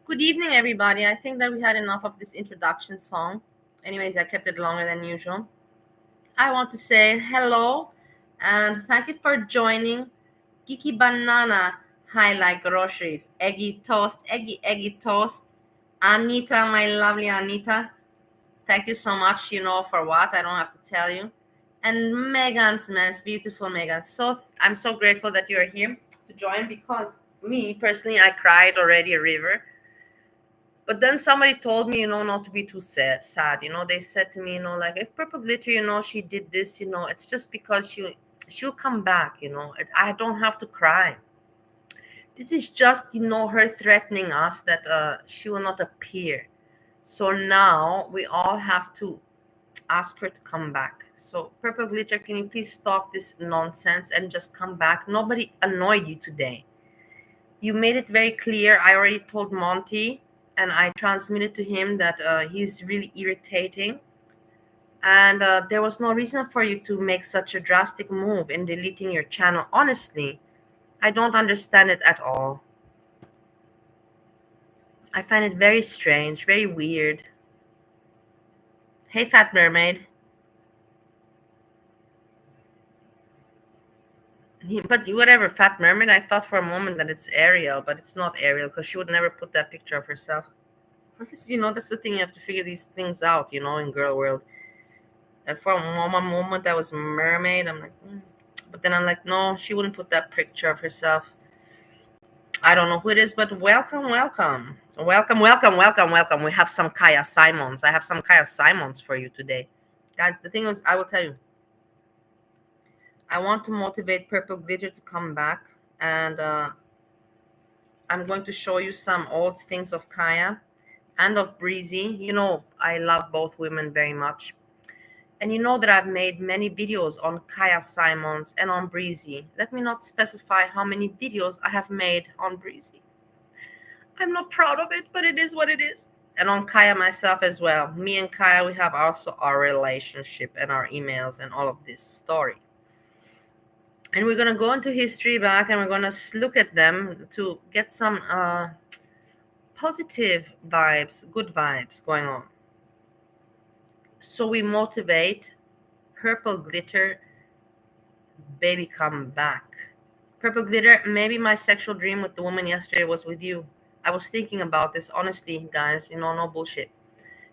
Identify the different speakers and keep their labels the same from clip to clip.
Speaker 1: Good evening, everybody. I think that we had enough of this introduction song. Anyways, I kept it longer than usual. I want to say hello and thank you for joining Kiki Banana Highlight Groceries. Eggy toast, eggy toast. Anita, my lovely Anita. Thank you so much. You know for what? I don't have to tell you. And Megan's mess, beautiful Megan. I'm so grateful that you're here to join because me personally, I cried already a river. But then somebody told me, not to be too sad. They said to me, like if Purple Glitter, she did this, it's just because she'll come back. I don't have to cry. This is just, her threatening us that she will not appear. So now we all have to ask her to come back. So Purple Glitter, can you please stop this nonsense and just come back? Nobody annoyed you today. You made it very clear. I already told Monty and I transmitted to him that he's really irritating. And there was no reason for you to make such a drastic move in deleting your channel. Honestly, I don't understand it at all. I find it very strange, very weird. Hey, Fat Mermaid. But whatever, Fat Mermaid, I thought for a moment that it's Ariel, but it's not Ariel because she would never put that picture of herself. That's the thing. You have to figure these things out, in girl world. And for a moment, that was Mermaid. I'm like, But then I'm like, no, she wouldn't put that picture of herself. I don't know who it is, but welcome. We have some Kaya Simons. I have some Kaya Simons for you today. Guys, the thing is, I will tell you, I want to motivate Purple Glitter to come back. And I'm going to show you some old things of Kaya and of Breezy. I love both women very much. And you know that I've made many videos on Kaya Simons and on Breezy. Let me not specify how many videos I have made on Breezy. I'm not proud of it, but it is what it is. And on Kaya myself as well. Me and Kaya, we have also our relationship and our emails and all of this story. And we're going to go into history back and we're going to look at them to get some positive vibes, good vibes going on. So we motivate Purple Glitter, baby, come back. Purple Glitter, maybe my sexual dream with the woman yesterday was with you. I was thinking about this, honestly, guys, no bullshit.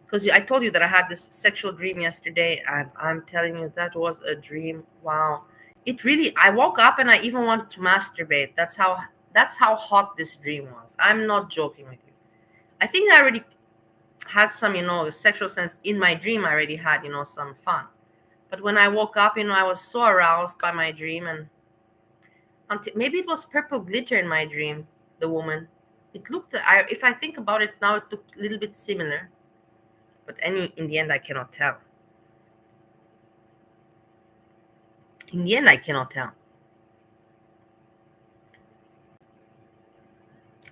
Speaker 1: Because I told you that I had this sexual dream yesterday, and I'm telling you, that was a dream. Wow. It really, I woke up and I even wanted to masturbate. That's how hot this dream was. I'm not joking with you. I think I already had some, sexual sense in my dream. I already had, some fun. But when I woke up, I was so aroused by my dream, and until maybe it was Purple Glitter in my dream, the woman. It looked, if I think about it now, it looked a little bit similar. But in the end, I cannot tell. In the end, I cannot tell.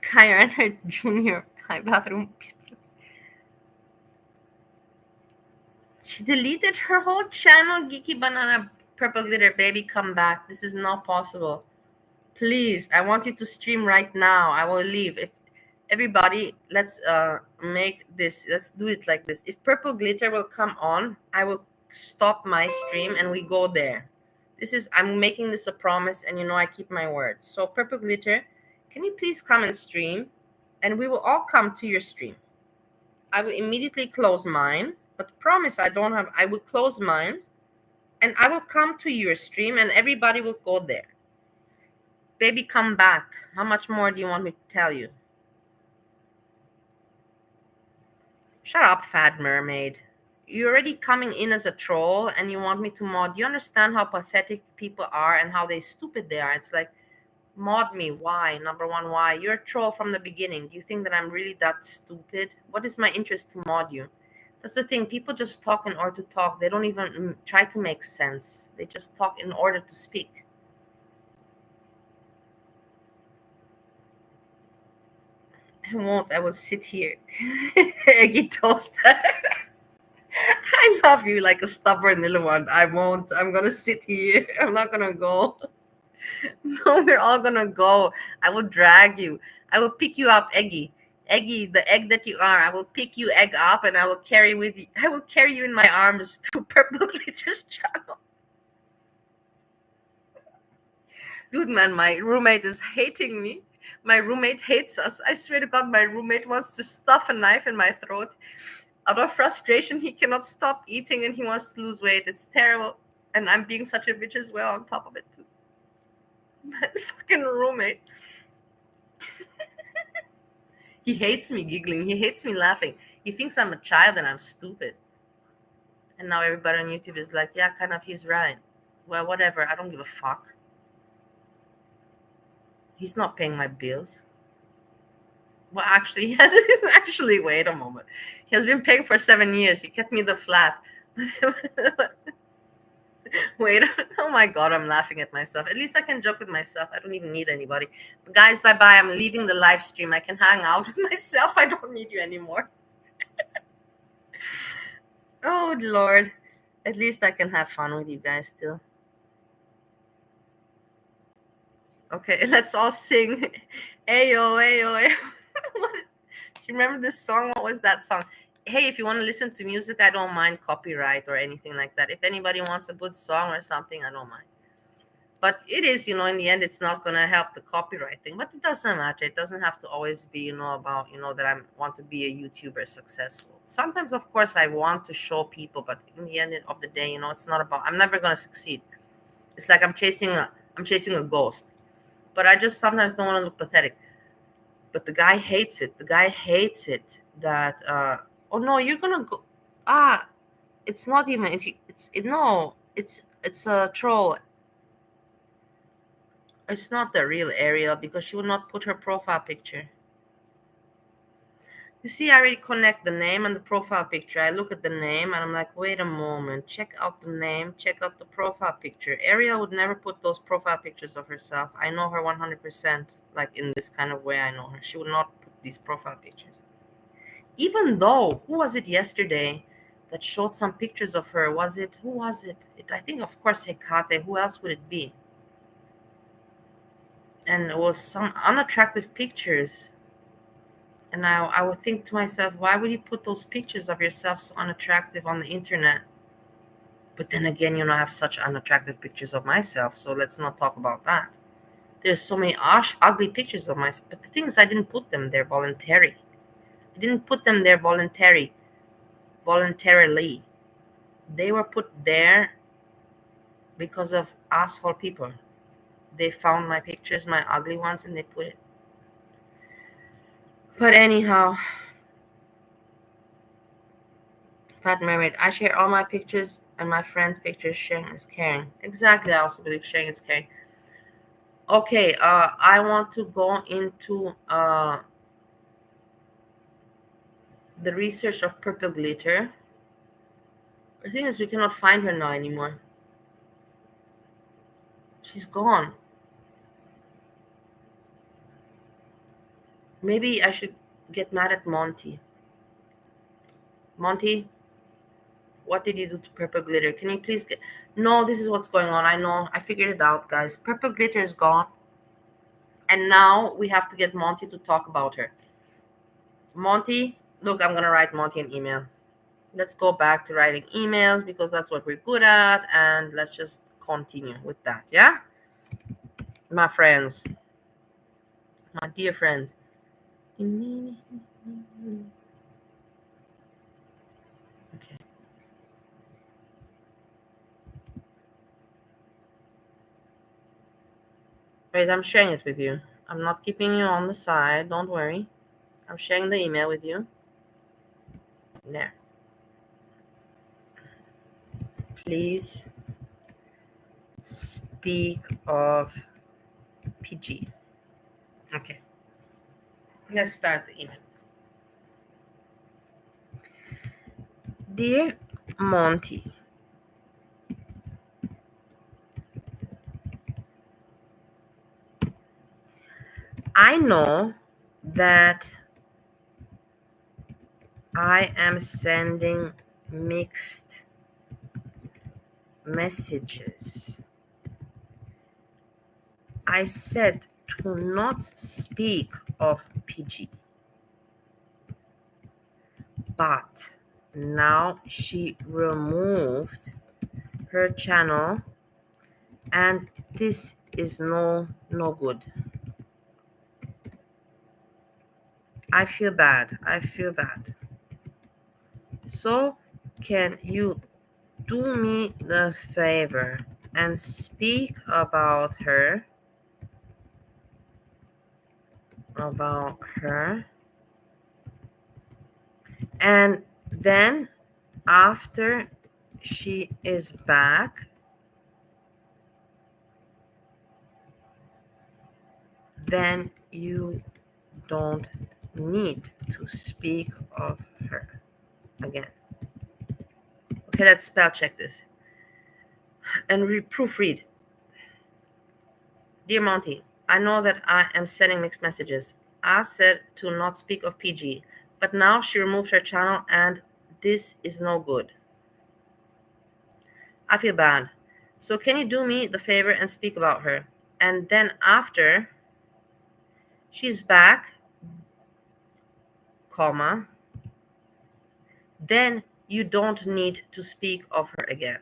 Speaker 1: Kaya and her junior high bathroom. She deleted her whole channel. Geeky Banana Purple Glitter, baby, come back. This is not possible. Please, I want you to stream right now. I will leave. If everybody, let's make this. Let's do it like this. If Purple Glitter will come on, I will stop my stream and we go there. I'm making this a promise, and I keep my word. So Purple Glitter, can you please come and stream? And we will all come to your stream. I will immediately close mine, but promise I will close mine and I will come to your stream and everybody will go there. Baby, come back. How much more do you want me to tell you? Shut up, fat mermaid. You're already coming in as a troll and you want me to mod. Do you understand how pathetic people are and how stupid they are? It's like, mod me. Why? Number one, why? You're a troll from the beginning. Do you think that I'm really that stupid? What is my interest to mod you? That's the thing. People just talk in order to talk. They don't even try to make sense. They just talk in order to speak. I won't. I will sit here. Eggy toast. I love you like a stubborn little one. I won't. I'm gonna sit here. I'm not gonna go. No, we're all gonna go. I will drag you. I will pick you up, Eggy. Eggy, the egg that you are. I will pick you egg up and I will carry with you. I will carry you in my arms to Purple Glitter's channel. Dude, man, my roommate is hating me. My roommate hates us. I swear to God, my roommate wants to stuff a knife in my throat. Out of frustration, he cannot stop eating and he wants to lose weight. It's terrible. And I'm being such a bitch as well on top of it, too. My fucking roommate. He hates me giggling. He hates me laughing. He thinks I'm a child and I'm stupid. And now everybody on YouTube is like, yeah, kind of, he's right. Well, whatever. I don't give a fuck. He's not paying my bills. Well, actually, he has. Actually, wait a moment. He has been paying for 7 years. He kept me the flat. Wait. Oh my God, I'm laughing at myself. At least I can joke with myself. I don't even need anybody. But guys, bye-bye. I'm leaving the live stream. I can hang out with myself. I don't need you anymore. Oh, Lord. At least I can have fun with you guys still. Okay, let's all sing. Ayo, ayo, ayo. Do you remember this song? What was that song? Hey, if you want to listen to music, I don't mind copyright or anything like that. If anybody wants a good song or something, I don't mind. But it is, in the end, it's not going to help the copyright thing. But it doesn't matter. It doesn't have to always be, about, that I want to be a YouTuber successful. Sometimes, of course, I want to show people. But in the end of the day, it's not about, I'm never going to succeed. It's like I'm chasing a ghost. But I just sometimes don't want to look pathetic. But the guy hates it. The guy hates it that, oh no, you're gonna go. It's not even. It's a troll. It's not the real Ariel because she would not put her profile picture. You see, I already connect the name and the profile picture. I look at the name and I'm like, wait a moment, check out the name, check out the profile picture. Ariel would never put those profile pictures of herself. I know her 100%, like in this kind of way I know her. She would not put these profile pictures. Even though, who was it yesterday that showed some pictures of her? Who was it? I think, of course, Hecate. Who else would it be? And it was some unattractive pictures. And I would think to myself, why would you put those pictures of yourself so unattractive on the internet? But then again, I have such unattractive pictures of myself, so let's not talk about that. There's so many ugly pictures of myself. But the thing is, I didn't put them there voluntarily. I didn't put them there voluntarily. They were put there because of asshole people. They found my pictures, my ugly ones, and they put it. But anyhow, Fat Mermaid, I share all my pictures and my friends' pictures. Sharing is caring. Exactly, I also believe sharing is caring. Okay, I want to go into the research of purple glitter. The thing is, we cannot find her now anymore. She's gone. Maybe I should get mad at Monty. Monty, what did you do to purple glitter? Can you please get... No, this is what's going on. I know. I figured it out, guys. Purple glitter is gone. And now we have to get Monty to talk about her. Monty, look, I'm going to write Monty an email. Let's go back to writing emails because that's what we're good at. And let's just continue with that. Yeah? My friends. My dear friends. Okay. Wait, I'm sharing it with you. I'm not keeping you on the side. Don't worry. I'm sharing the email with you. There. Please speak of PG. Okay. Let's start the email. Dear Monty, I know that I am sending mixed messages. I said to not speak of PG, but now she removed her channel and this is no good. I feel bad. So can you do me the favor and speak about her and then after she is back, then you don't need to speak of her again. Okay, let's spell check this and proofread. Dear Monty, I know that I am sending mixed messages. I said to not speak of PG, but now she removed her channel and this is no good. I feel bad. So can you do me the favor and speak about her? And then after she's back, comma, then you don't need to speak of her again.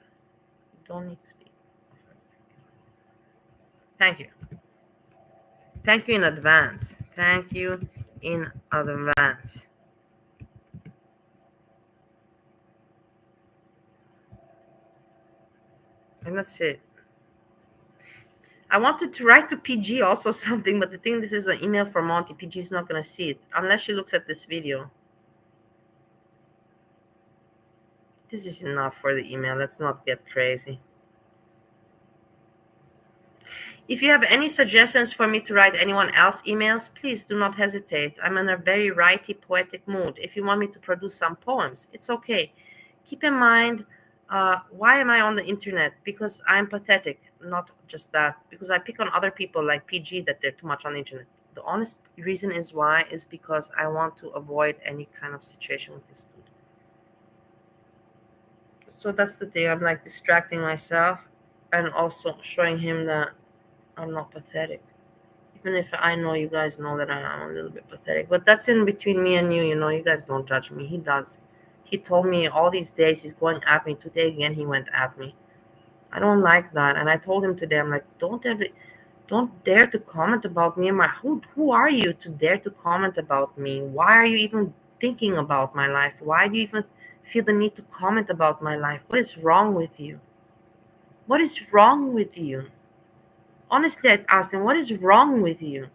Speaker 1: You don't need to speak of her. Thank you. Thank you in advance. Thank you in advance. And that's it. I wanted to write to PG also something, but the thing, this is an email for Monty. PG is not going to see it unless she looks at this video. This is enough for the email. Let's not get crazy. If you have any suggestions for me to write anyone else emails, please do not hesitate. I'm in a very writey, poetic mood. If you want me to produce some poems, it's okay. Keep in mind, why am I on the internet? Because I'm pathetic. Not just that, because I pick on other people like PG that they're too much on the internet. The honest reason is why is because I want to avoid any kind of situation with this dude. So that's the thing. I'm like distracting myself and also showing him that I'm not pathetic. Even if I know you guys know that I am a little bit pathetic. But that's in between me and you know, you guys don't judge me. He does. He told me all these days he's going at me. Today again he went at me. I don't like that. And I told him today, I'm like, don't dare to comment about me and my who are you to dare to comment about me? Why are you even thinking about my life? Why do you even feel the need to comment about my life? What is wrong with you? What is wrong with you? Honestly, I asked him, what is wrong with you?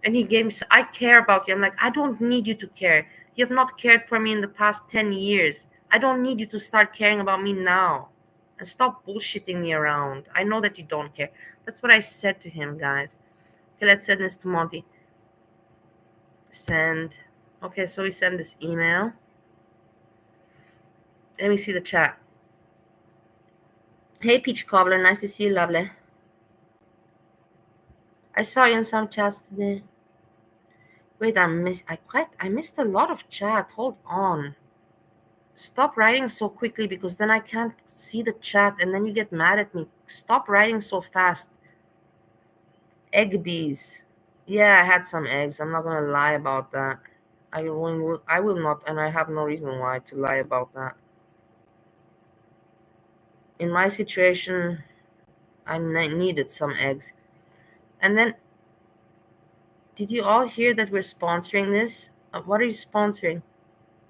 Speaker 1: And he gave me, I care about you. I'm like, I don't need you to care. You have not cared for me in the past 10 years. I don't need you to start caring about me now. And stop bullshitting me around. I know that you don't care. That's what I said to him, guys. Okay, let's send this to Monty. Send. Okay, so we send this email. Let me see the chat. Hey, Peach Cobbler. Nice to see you, lovely. I saw you in some chats today. Wait, I missed a lot of chat. Hold on. Stop writing so quickly because then I can't see the chat and then you get mad at me. Stop writing so fast. Egg bees. Yeah, I had some eggs. I'm not gonna lie about that. I will not, and I have no reason why to lie about that. In my situation, I needed some eggs. And then, did you all hear that we're sponsoring this? What are you sponsoring?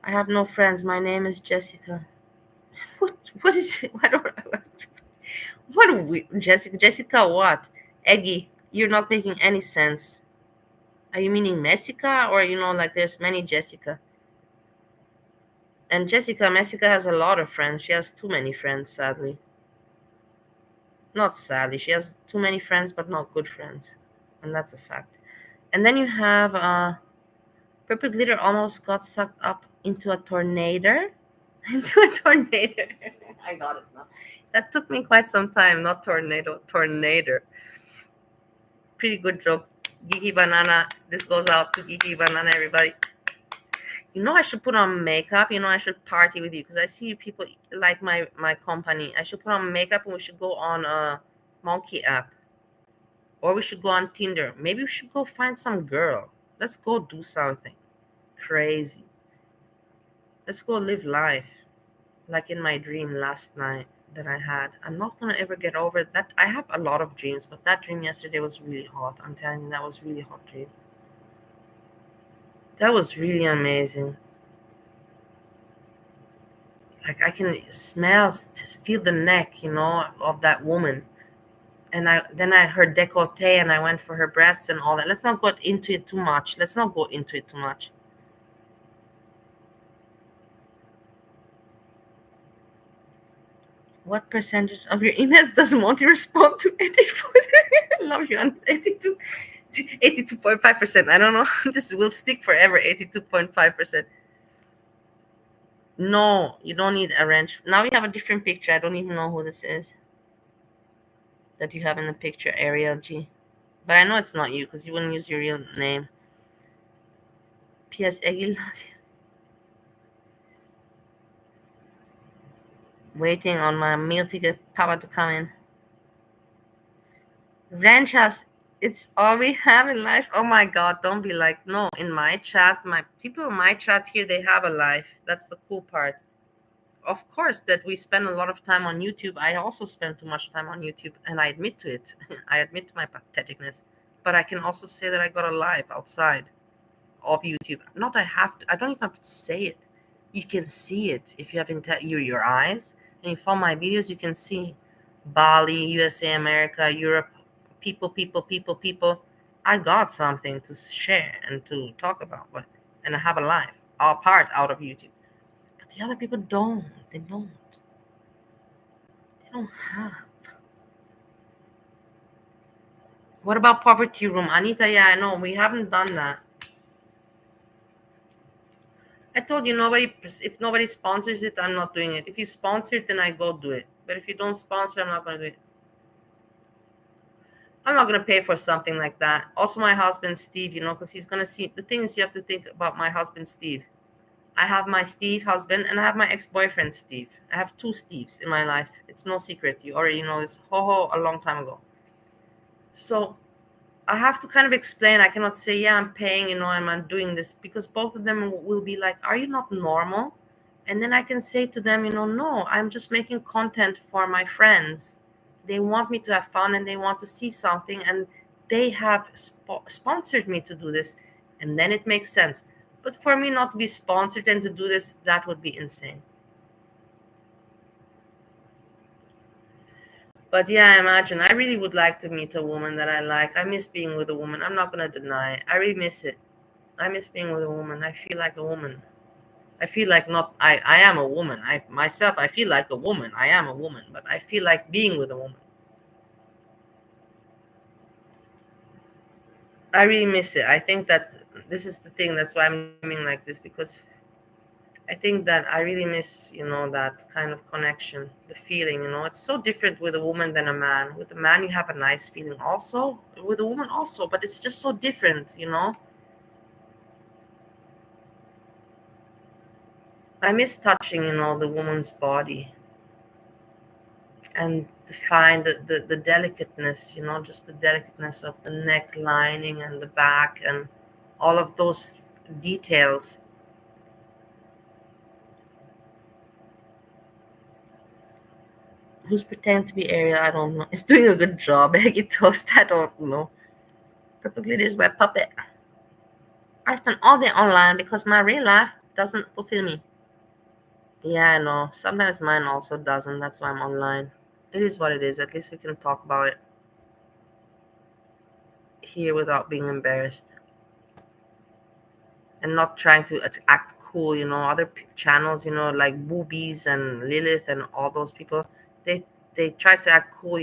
Speaker 1: I have no friends. My name is Jessica. What is it? What are we, Jessica? Jessica, what? Eggy, you're not making any sense. Are you meaning Messica, or like there's many Jessica? And Messica has a lot of friends. She has too many friends, sadly. Not sadly, she has too many friends, but not good friends, and that's a fact. And then you have purple glitter almost got sucked up into a tornado. Into a tornado. I got it now. That took me quite some time. Not tornado, tornado. Pretty good joke. Geeky Banana. This goes out to Geeky Banana, everybody. I should put on makeup. I should party with you because I see you people like my company. I should put on makeup and we should go on a monkey app. Or we should go on Tinder. Maybe we should go find some girl. Let's go do something crazy. Let's go live life. Like in my dream last night that I had. I'm not gonna ever get over that. I have a lot of dreams, but that dream yesterday was really hot. I'm telling you, that was really hot dream. That was really amazing. Like I can feel the neck, of that woman. And I heard décolleté and I went for her breasts and all that. Let's not go into it too much. What percentage of your emails does Monty respond to? 84. I love you on 82. 82.5%. I don't know. This will stick forever. 82.5%. No, you don't need a wrench. Now we have a different picture. I don't even know who this is that you have in the picture, Ariel G. But I know it's not you because you wouldn't use your real name. P.S. Egil. Waiting on my meal ticket papa to come in. Ranch house, it's all we have in life. Oh my god, don't be like, no, in my chat, my people in my chat here, they have a life. That's the cool part. Of course that we spend a lot of time on YouTube. I also spend too much time on YouTube and I admit to it. I admit to my patheticness. But I can also say that I got a life outside of YouTube. Not I don't even have to say it. You can see it if you have your eyes and you follow my videos. You can see Bali, USA, America, Europe, people. I got something to share and to talk about, and I have a life, all part out of YouTube. But the other people don't. They don't. They don't have. What about poverty room? Anita, yeah, I know. We haven't done that. I told you nobody. If nobody sponsors it, I'm not doing it. If you sponsor it, then I go do it. But if you don't sponsor, I'm not gonna do it. I'm not gonna pay for something like that. Also, my husband Steve, because he's gonna see. The thing is, you have to think about my husband Steve. I have my Steve husband, and I have my ex-boyfriend Steve. I have two Steves in my life. It's no secret. You already know this. Ho ho, a long time ago. So I have to kind of explain. I cannot say, yeah, I'm paying, and I'm doing this, because both of them will be like, are you not normal? And then I can say to them, no, I'm just making content for my friends. They want me to have fun and they want to see something, and they have sponsored me to do this. And then it makes sense. But for me not to be sponsored and to do this, that would be insane. But yeah, imagine. I really would like to meet a woman that I like. I miss being with a woman. I'm not going to deny it. I really miss it. I miss being with a woman. I feel like a woman. I feel like not I am a woman. I feel like a woman. I am a woman, but I feel like being with a woman. I really miss it. I think that this is the thing. That's why I'm doing like this, because I think that I really miss, that kind of connection, the feeling. It's so different with a woman than a man. With a man, you have a nice feeling also. With a woman also, but it's just so different. I miss touching, the woman's body, and find the delicateness, just the delicateness of the neck lining and the back and all of those details. Who's pretending to be Ariel? I don't know. It's doing a good job. Eggy Toast, I don't know. Purple Glitter is my puppet. I spend all day online because my real life doesn't fulfill me. Yeah, I know. Sometimes mine also doesn't. That's why I'm online. It is what it is. At least we can talk about it here without being embarrassed, and not trying to act cool. Other channels, like Boobies and Lilith and all those people, they try to act cool,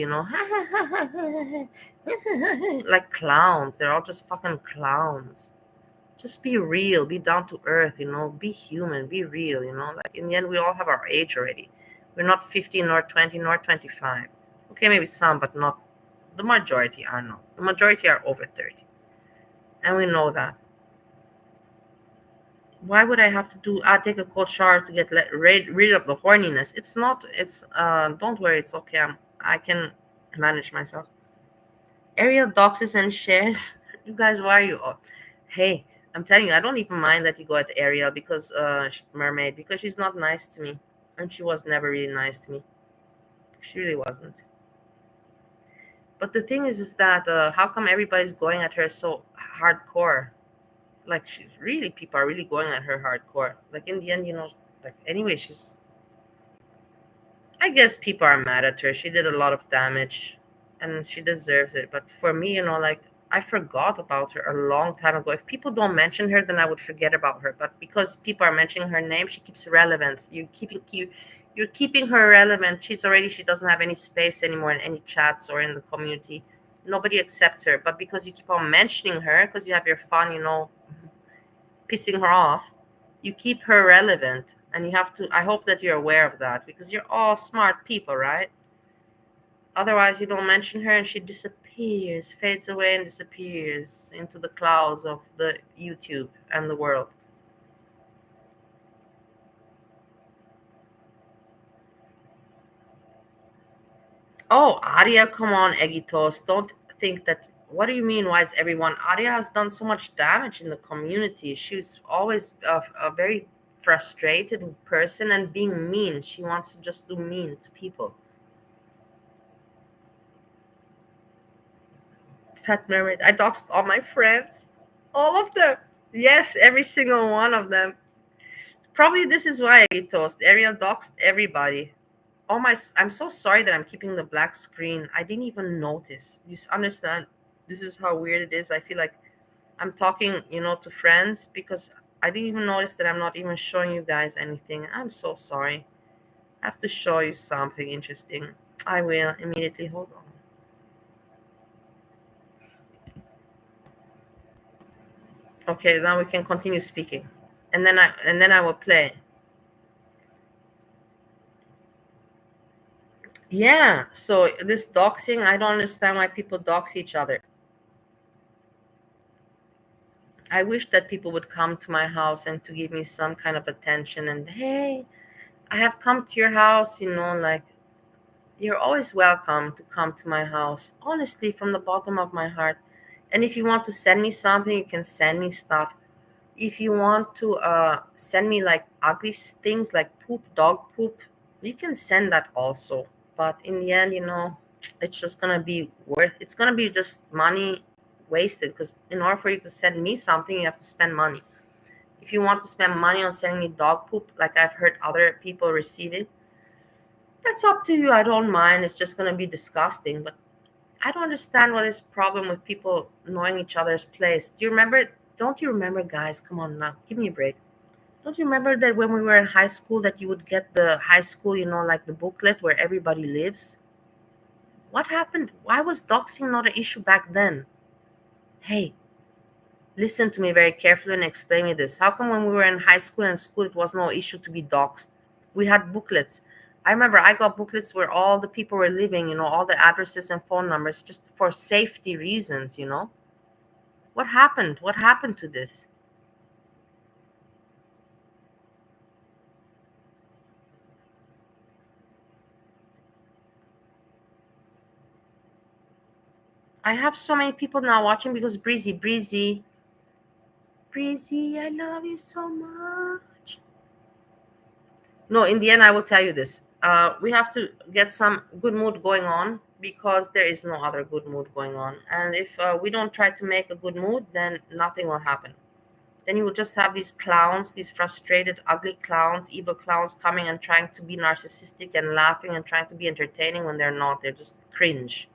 Speaker 1: like clowns. They're all just fucking clowns. Just be real, be down to earth, be human, be real, like in the end we all have our age already. We're not 15 nor 20 nor 25. Okay, maybe some, but not the majority are not. The majority are over 30, and we know that. Why would I have to take a cold shower to get rid of the horniness? It's not. It's don't worry, it's okay. I can manage myself. Ariel doxes and shares. You guys, why are you? Hey, I'm telling you, I don't even mind that you go at Ariel, because mermaid, because she's not nice to me, and she was never really nice to me. She really wasn't. But the thing is that how come everybody's going at her so hardcore? Like, she's really, people are really going at her hardcore. Like in the end, like anyway, I guess people are mad at her. She did a lot of damage and she deserves it. But for me, like, I forgot about her a long time ago. If people don't mention her, then I would forget about her. But because people are mentioning her name, she keeps relevance. You're keeping her relevant. She doesn't have any space anymore in any chats or in the community. Nobody accepts her. But because you keep on mentioning her, because you have your fun, pissing her off, you keep her relevant. And you have to, I hope that you're aware of that, because you're all smart people, right? Otherwise, you don't mention her and she disappears, fades away and disappears into the clouds of the YouTube and the world. Oh, Arya, come on, Eggy Toast. Don't think that. What do you mean? Why is everyone? Arya has done so much damage in the community. She's always a very frustrated person and being mean. She wants to just do mean to people. Fat Mermaid. I doxed all my friends. All of them. Yes, every single one of them. Probably this is why I get toast. Ariel doxed everybody. I'm so sorry that I'm keeping the black screen. I didn't even notice. Understand? This is how weird it is. I feel like I'm talking, to friends, because I didn't even notice that I'm not even showing you guys anything. I'm so sorry. I have to show you something interesting. I will immediately. Hold on. Okay, now we can continue speaking, and then I will play. Yeah. So this doxing, I don't understand why people dox each other. I wish that people would come to my house and to give me some kind of attention and hey, I have come to your house, like you're always welcome to come to my house. Honestly, from the bottom of my heart. And if you want to send me something, you can send me stuff. If you want to send me like ugly things like poop, dog poop, you can send that also. But in the end, it's just gonna be it's gonna be just money wasted because in order for you to send me something, you have to spend money. If you want to spend money on sending me dog poop, like I've heard other people receive it, that's up to you. I don't mind. It's just gonna be disgusting. But I don't understand what is problem with people knowing each other's place. Do you remember? Don't you remember, guys? Come on now, give me a break. Don't you remember that when we were in high school that you would get the high school, like the booklet where everybody lives? What happened? Why was doxing not an issue back then? Hey, listen to me very carefully and explain me this. How come when we were in high school and school it was no issue to be doxed? We had booklets. I remember I got booklets where all the people were living, all the addresses and phone numbers just for safety reasons. What happened? What happened to this? I have so many people now watching because Breezy, I love you so much. No, in the end, I will tell you this. We have to get some good mood going on because there is no other good mood going on. And if we don't try to make a good mood, then nothing will happen. Then you will just have these clowns, these frustrated, ugly clowns, evil clowns coming and trying to be narcissistic and laughing and trying to be entertaining when they're not. They're just cringe.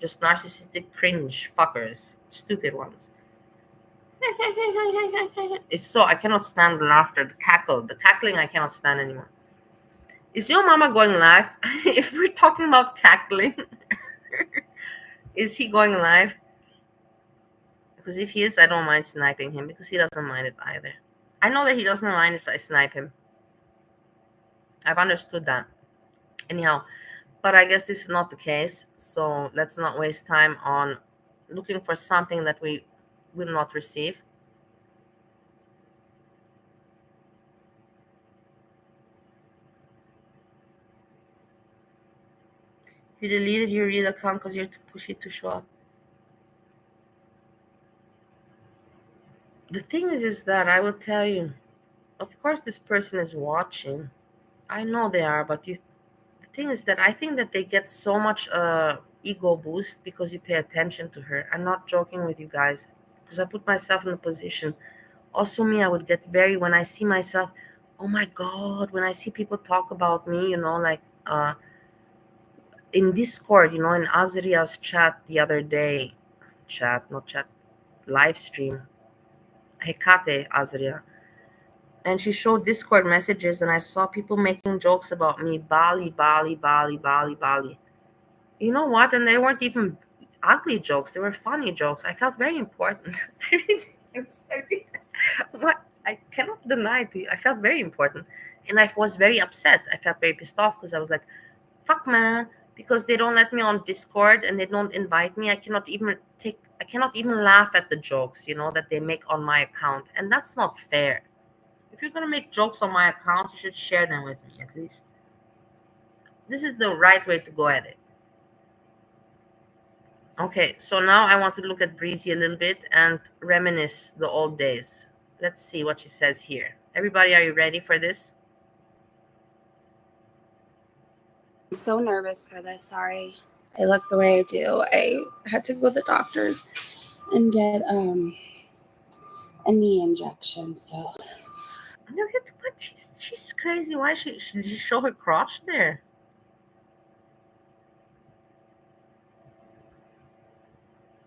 Speaker 1: Just narcissistic cringe fuckers. Stupid ones. It's so I cannot stand the laughter, the cackle, the cackling I cannot stand anymore. Is your mama going live? If we're talking about cackling, is he going live? Because if he is, I don't mind sniping him because he doesn't mind it either. I know that he doesn't mind if I snipe him. I've understood that. Anyhow, but I guess this is not the case. So let's not waste time on looking for something that we will not receive. You deleted your real account because you're too pushy to show up. The thing is that I will tell you, of course, this person is watching. I know they are, but the thing is that I think that they get so much ego boost because you pay attention to her. I'm not joking with you guys because I put myself in the position. Also, me, I would get very when I see myself. Oh my God! When I see people talk about me, like in Discord, in Azria's chat the other day, chat, not chat, live stream. Hekate Azria. And she showed Discord messages, and I saw people making jokes about me. Bali, Bali, Bali, Bali, Bali. You know what? And they weren't even ugly jokes; they were funny jokes. I felt very important. I'm sorry. What? I cannot deny it. I felt very important, and I was very upset. I felt very pissed off because I was like, "Fuck, man!" Because they don't let me on Discord and they don't invite me. I cannot even laugh at the jokes, that they make on my account, and that's not fair. If you're gonna make jokes on my account, you should share them with me at least. This is the right way to go at it. Okay, so now I want to look at Breezy a little bit and reminisce the old days. Let's see what she says here. Everybody, are you ready for this?
Speaker 2: I'm so nervous for this. Sorry. I look the way I do. I had to go to the doctors and get a knee injection. So
Speaker 1: Look at what she's crazy. Why did she show her crotch there?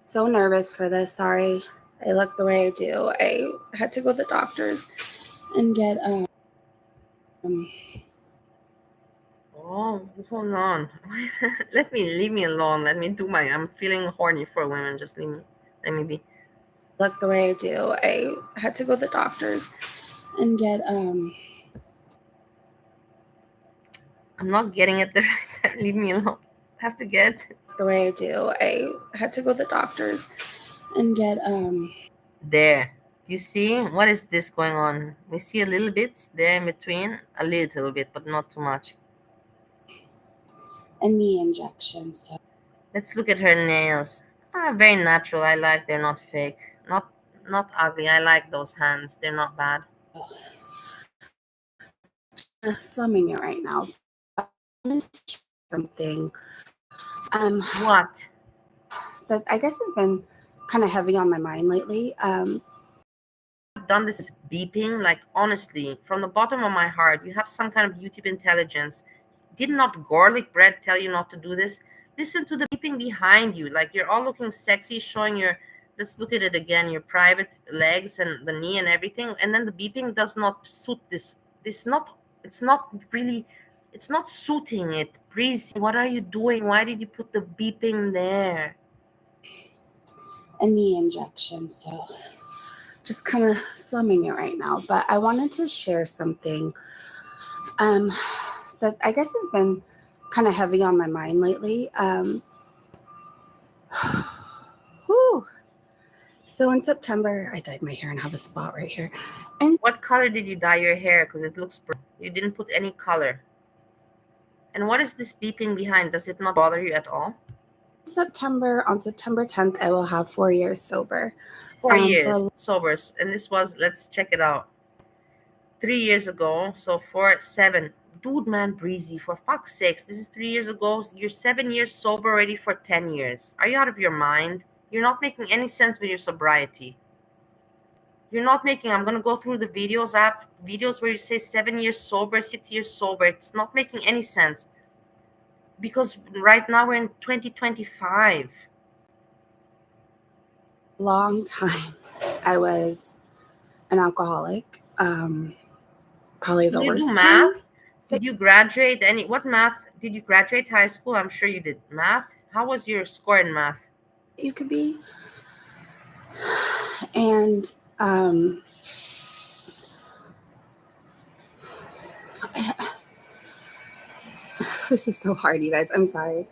Speaker 2: so nervous for this. Sorry. I look the way I do. I had to go to the doctors and get
Speaker 1: Oh, hold on. Leave me alone. Let me do my. I'm feeling horny for women. Just let me be.
Speaker 2: look the way I do. I had to go to the doctors and get
Speaker 1: I'm not getting it right there. Leave me alone. I have to get it.
Speaker 2: the way I do. I had to go to the doctors and get
Speaker 1: There. You see? What is this going on? We see a little bit there in between. A little bit, but not too much.
Speaker 2: a knee injection. So
Speaker 1: Let's look at her nails. Very natural. I like. They're not fake. Not ugly. I like those hands. They're not bad.
Speaker 2: slumming it right now. Something
Speaker 1: What?
Speaker 2: that I guess has been kind of heavy on my mind lately.
Speaker 1: Done this beeping, like honestly, from the bottom of my heart, you have some kind of YouTube intelligence. Did not garlic bread tell you not to do this? Listen to the beeping behind you. Like you're all looking sexy, showing your, let's look at it again, your private legs and the knee and everything. And then the beeping does not suit this. It's not really, it's not suiting it. Breezy, what are you doing? Why did you put the beeping there?
Speaker 2: A knee injection. So just kind of slumming it right now. But I wanted to share something that I guess has been kind of heavy on my mind lately. Whew. So in September, I dyed my hair and have a spot right here. And
Speaker 1: What color did you dye your hair? Because it looks brown. You didn't put any color. And what is this beeping behind? Does it not bother you at all?
Speaker 2: on September 10th, I will have 4 years sober.
Speaker 1: 4 years sober. And this was, let's check it out. 3 years ago. So 4, 7. Dude, man, Breezy, for fuck's sakes. This is 3 years ago. You're 7 years sober already for 10 years. Are you out of your mind? You're not making any sense with your sobriety. You're not making, I'm going to go through the videos. I have videos where you say 7 years sober, 6 years sober. It's not making any sense. Because right now we're in 2025.
Speaker 2: Long time, I was an alcoholic. Probably the
Speaker 1: Did you
Speaker 2: worst
Speaker 1: do
Speaker 2: kind.
Speaker 1: math? Did you graduate what math? Did you graduate high school? I'm sure you did. Math? How was your score in math?
Speaker 2: You could be. And this is so hard, you guys. I'm sorry.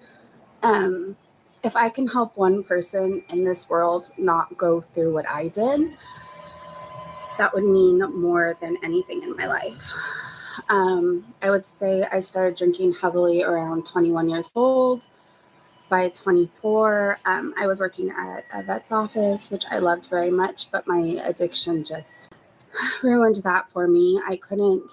Speaker 2: If I can help one person in this world not go through what I did, that would mean more than anything in my life. I would say I started drinking heavily around 21 years old. By 24, I was working at a vet's office, which I loved very much, but my addiction just ruined that for me. I couldn't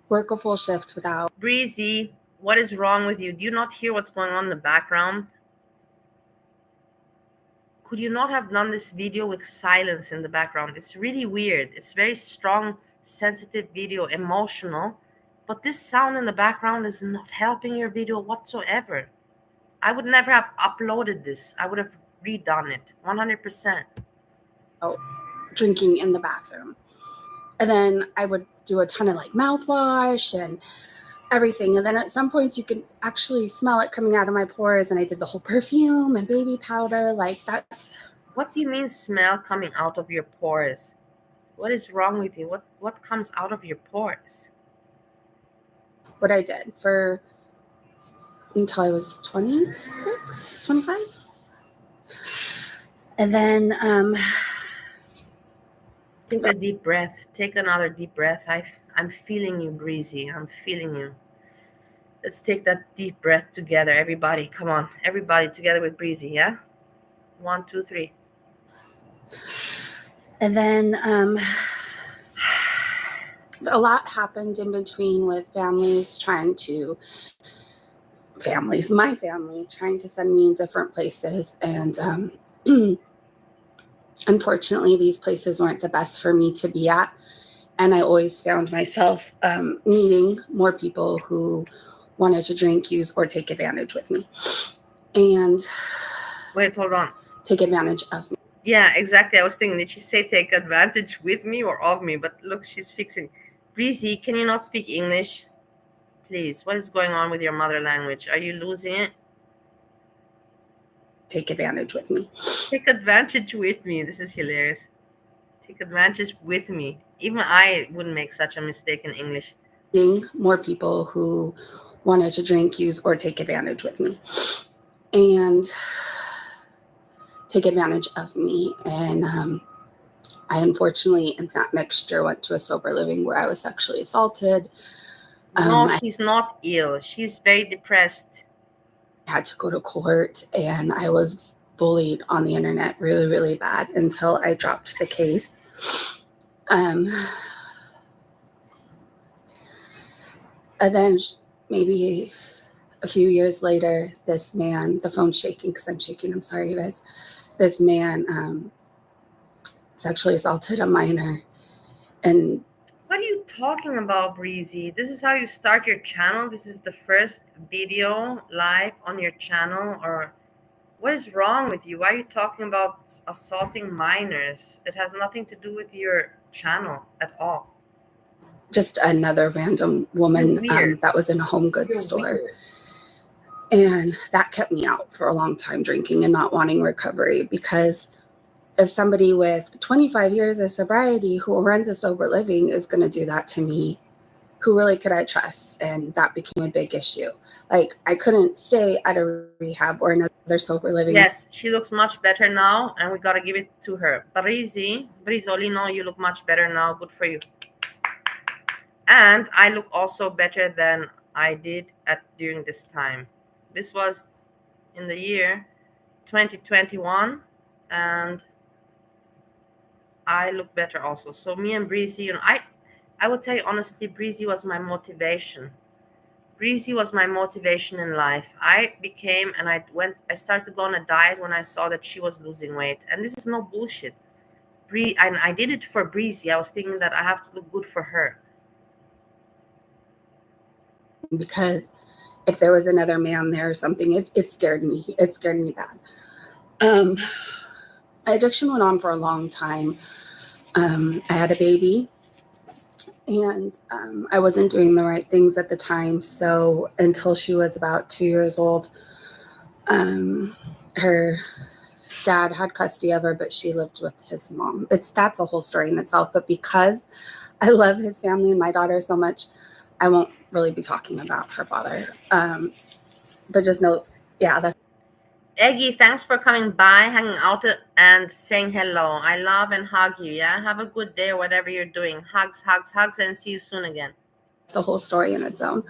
Speaker 2: work a full shift without.
Speaker 1: Breezy, what is wrong with you? Do you not hear what's going on in the background? Could you not have done this video with silence in the background? It's really weird. It's very strong, sensitive video, emotional, but this sound in the background is not helping your video whatsoever. I would never have uploaded this. I would have redone it 100%.
Speaker 2: Drinking in the bathroom. And then I would do a ton of like mouthwash and everything. And then at some points you could actually smell it coming out of my pores. And I did the whole perfume and baby powder. Like that's.
Speaker 1: What do you mean smell coming out of your pores? What is wrong with you? What comes out of your pores?
Speaker 2: What I did for until I was 26, 25. And then
Speaker 1: take a deep breath. Take another deep breath. I'm feeling you, Breezy. I'm feeling you. Let's take that deep breath together, everybody. Come on, everybody together with Breezy, yeah? 1, 2, 3.
Speaker 2: And then a lot happened in between with my family trying to send me in different places. And unfortunately, these places weren't the best for me to be at. And I always found myself meeting more people who wanted to drink, use, or take advantage with me. And
Speaker 1: wait, hold on.
Speaker 2: Take advantage of me.
Speaker 1: Yeah, exactly. I was thinking, did she say take advantage with me or of me? But look, she's fixing. Breezy, can you not speak English? Please, what is going on with your mother language? Are you losing it?
Speaker 2: Take advantage with me.
Speaker 1: Take advantage with me. This is hilarious. Take advantage with me. Even I wouldn't make such a mistake in English.
Speaker 2: More people who wanted to drink, use, or take advantage with me. And take advantage of me. And I unfortunately, in that mixture, went to a sober living where I was sexually assaulted.
Speaker 1: No, she's not ill. She's very depressed.
Speaker 2: I had to go to court, and I was bullied on the internet really, really bad until I dropped the case. And then maybe a few years later, this man, the phone's shaking because I'm shaking, I'm sorry, you guys. This man sexually assaulted a minor. And
Speaker 1: what are you talking about, Breezy? This is how you start your channel? This is the first video live on your channel? Or what is wrong with you? Why are you talking about assaulting minors? It has nothing to do with your channel at all.
Speaker 2: Just another random woman that was in a home goods store. And that kept me out for a long time, drinking and not wanting recovery, because if somebody with 25 years of sobriety who runs a sober living is going to do that to me, who really could I trust? And that became a big issue. Like, I couldn't stay at a rehab or another sober living.
Speaker 1: Yes, she looks much better now, and we got to give it to her. Brizolino, you look much better now. Good for you. And I look also better than I did during this time. This was in the year 2021, and I look better also. So me and Breezy, I would tell you honestly, Breezy was my motivation. Breezy was my motivation in life. I started to go on a diet when I saw that she was losing weight. And this is no bullshit. And I did it for Breezy. I was thinking that I have to look good for her.
Speaker 2: Because if there was another man there or something, it scared me. It scared me bad. Addiction went on for a long time. I had a baby, and I wasn't doing the right things at the time. So until she was about 2 years old, her dad had custody of her, but she lived with his mom. That's a whole story in itself. But because I love his family and my daughter so much, I won't really be talking about her father. But just know, yeah.
Speaker 1: Eggy, thanks for coming by, hanging out, and saying hello. I love and hug you, yeah? Have a good day or whatever you're doing. Hugs, hugs, hugs, and see you soon again.
Speaker 2: It's a whole story in its own.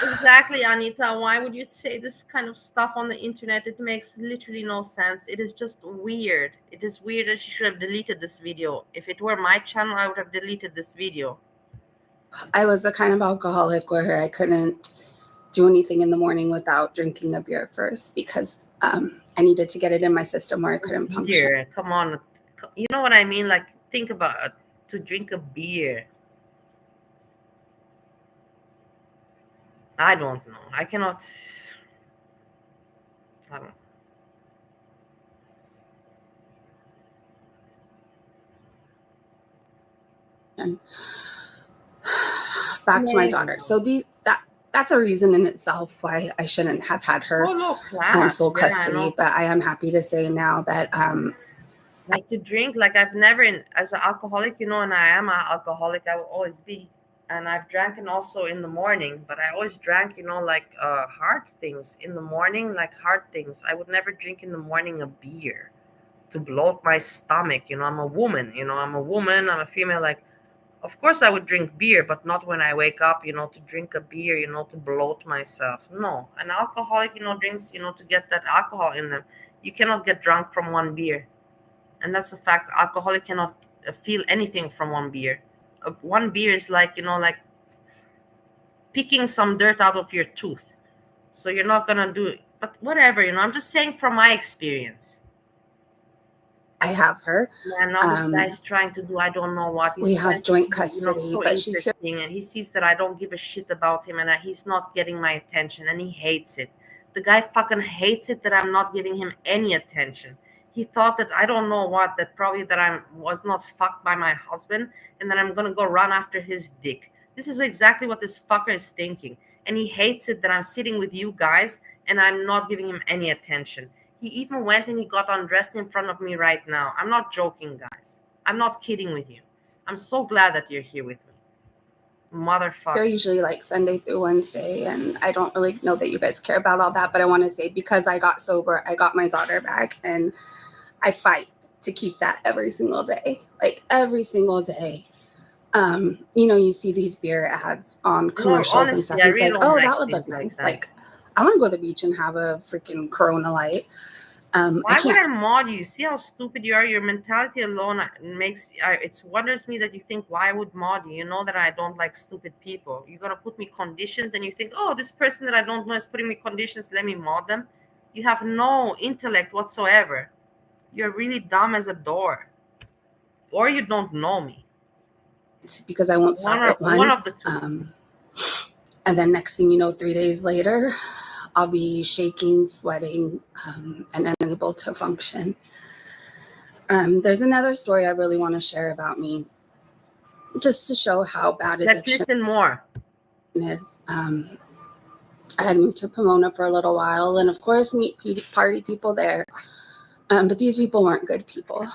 Speaker 1: Exactly, Anita. Why would you say this kind of stuff on the internet? It makes literally no sense. It is just weird. It is weird that she should have deleted this video. If it were my channel, I would have deleted this video.
Speaker 2: I was the kind of alcoholic where I couldn't do anything in the morning without drinking a beer first, because I needed to get it in my system or I couldn't function.
Speaker 1: Beer, come on. You know what I mean? Like, think about it. To drink a beer. I don't know. I cannot. I don't know.
Speaker 2: And back to my daughter. So that's a reason in itself why I shouldn't have had her sole custody. But I am happy to say now that
Speaker 1: like to drink, like I've never, as an alcoholic, and I am an alcoholic, I will always be. And I've drank and also in the morning, but I always drank, like hard things in the morning, like hard things. I would never drink in the morning a beer to bloat my stomach. I'm a woman, I'm a female. Like, of course I would drink beer, but not when I wake up, to drink a beer, to bloat myself. No, an alcoholic, drinks, to get that alcohol in them. You cannot get drunk from one beer. And that's a fact. Alcoholic cannot feel anything from one beer. One beer is like, like picking some dirt out of your tooth. So you're not going to do it. But whatever, I'm just saying from my experience.
Speaker 2: I have her.
Speaker 1: Yeah, now this guy's trying to do, I don't know what.
Speaker 2: We have joint custody,
Speaker 1: so
Speaker 2: but
Speaker 1: interesting. And he sees that I don't give a shit about him and that he's not getting my attention and he hates it. The guy fucking hates it that I'm not giving him any attention. He thought that I don't know what, that probably that I was not fucked by my husband and that I'm going to go run after his dick. This is exactly what this fucker is thinking. And he hates it that I'm sitting with you guys and I'm not giving him any attention. He even went and he got undressed in front of me right now. I'm not joking, guys. I'm not kidding with you. I'm so glad that you're here with me. Motherfucker.
Speaker 2: They're usually like Sunday through Wednesday, and I don't really know that you guys care about all that, but I want to say, because I got sober, I got my daughter back, and I fight to keep that every single day. Like every single day. You see these beer ads on commercials,
Speaker 1: honestly,
Speaker 2: and stuff.
Speaker 1: I
Speaker 2: It's
Speaker 1: really
Speaker 2: like,
Speaker 1: don't
Speaker 2: oh,
Speaker 1: like
Speaker 2: that would look
Speaker 1: things like
Speaker 2: nice.
Speaker 1: that.
Speaker 2: Like, I want to go to the beach and have a freaking Corona Light.
Speaker 1: Why would I mod you? See how stupid you are? Your mentality alone it wonders me that you think, why would mod you? You know that I don't like stupid people. You're gonna put me conditions and you think, oh, this person that I don't know is putting me conditions, let me mod them. You have no intellect whatsoever. You're really dumb as a door. Or you don't know me.
Speaker 2: Because I won't stop at one.
Speaker 1: One of the two.
Speaker 2: And then next thing you know, 3 days later, I'll be shaking, sweating, and unable to function. There's another story I really want to share about me, just to show how bad addiction
Speaker 1: Let's listen more.
Speaker 2: Is. I had moved to Pomona for a little while, and of course meet party people there. But these people weren't good people.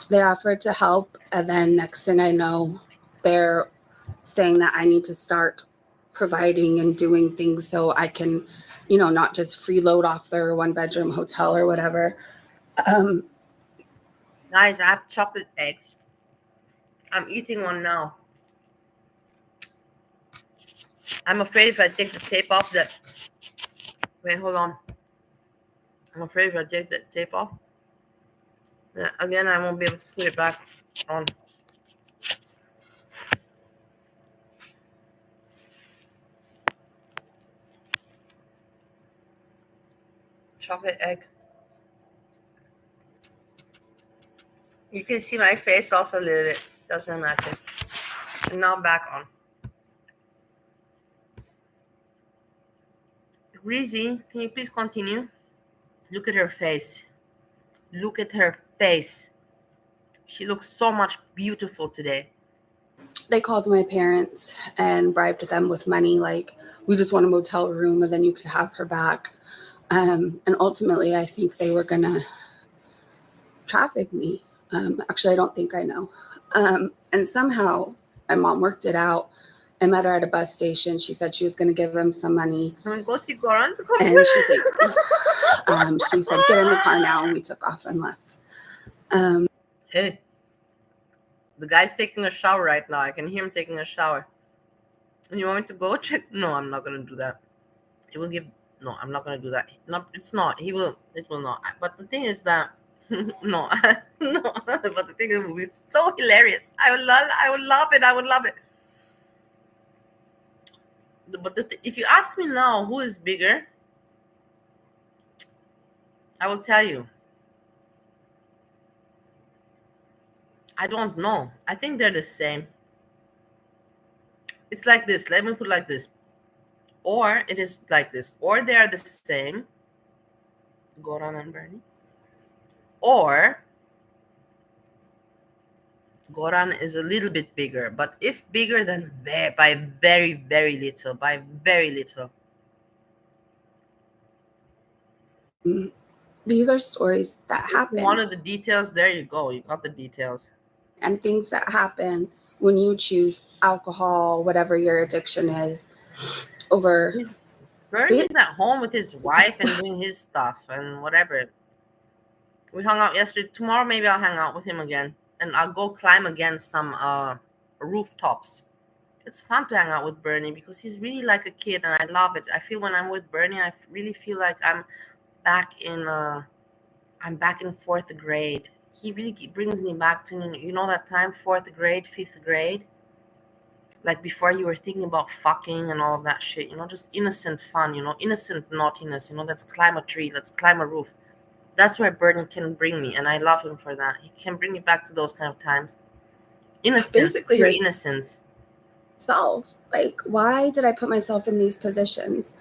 Speaker 2: They offered to help, and then next thing I know, they're saying that I need to start providing and doing things so I can, not just freeload off their 1-bedroom hotel or whatever.
Speaker 1: Guys, I have chocolate eggs. I'm eating one now. I'm afraid if I take the tape off that... Wait, hold on. I'm afraid if I take the tape off, again, I won't be able to put it back on. Chocolate egg. You can see my face also a little bit. Doesn't matter. And now back on. Rizzy, can you please continue? Look at her face. Look at her face. She looks so much beautiful today.
Speaker 2: They called my parents and bribed them with money, like, we just want a motel room and then you could have her back. And ultimately, I think they were going to traffic me. Actually, I don't think I know. And somehow my mom worked it out. I met her at a bus station. She said she was going to give him some money.
Speaker 1: Go see Goran.
Speaker 2: And she said, she said, get in the car now. And we took off and left.
Speaker 1: Hey, the guy's taking a shower right now. I can hear him taking a shower. And you want me to go check? No, I'm not going to do that. He will give... No, I'm not going to do that. No, it's not. He will... It will not. But the thing is that... no. No. But the thing is, it will be so hilarious. I would love it. I would love it. But if you ask me now who is bigger, I will tell you. I don't know. I think they're the same. It's like this. Let me put it like this. Or it is like this. Or they are the same. Goran and Bernie. Or Goran is a little bit bigger. But if bigger, then by very, very little. By very little.
Speaker 2: These are stories that happen.
Speaker 1: One of the details, there you go. You got the details.
Speaker 2: And things that happen when you choose alcohol, whatever your addiction is, over...
Speaker 1: Bernie's at home with his wife and doing his stuff and whatever. We hung out yesterday. Tomorrow maybe I'll hang out with him again. And I'll go climb again some rooftops. It's fun to hang out with Bernie because he's really like a kid and I love it. I feel when I'm with Bernie, I really feel like I'm back in 4th grade. He really brings me back to, that time, 4th grade, 5th grade. Like before you were thinking about fucking and all of that shit, just innocent fun, innocent naughtiness, let's climb a tree, let's climb a roof. That's where Bernie can bring me, and I love him for that. He can bring me back to those kind of times. Innocence, basically your innocence.
Speaker 2: Self, like, why did I put myself in these positions?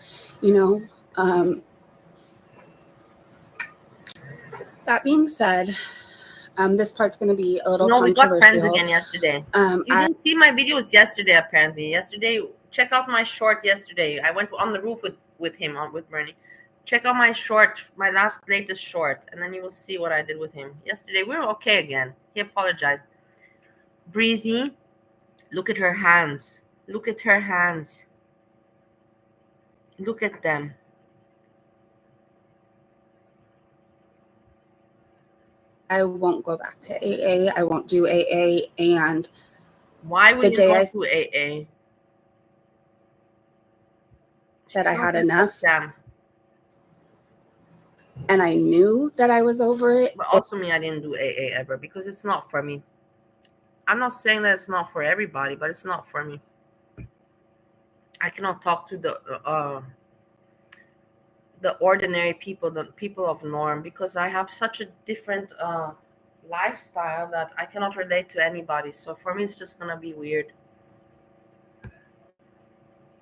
Speaker 2: That being said, this part's going to be a little controversial.
Speaker 1: We got friends again yesterday. You didn't see my videos yesterday, apparently. Check out my short yesterday. I went on the roof with him, with Bernie. Check out my latest short, and then you will see what I did with him. Yesterday, we were okay again. He apologized. Breezy, look at her hands. Look at her hands. Look at them.
Speaker 2: I won't go back to AA. I won't do AA. And
Speaker 1: why would you not do AA?
Speaker 2: Said I had enough.
Speaker 1: Them.
Speaker 2: And I knew that I was over it.
Speaker 1: But also me, I didn't do AA ever because it's not for me. I'm not saying that it's not for everybody, but it's not for me. I cannot talk to the ordinary people, the people of norm, because I have such a different lifestyle that I cannot relate to anybody. So for me, it's just gonna be weird.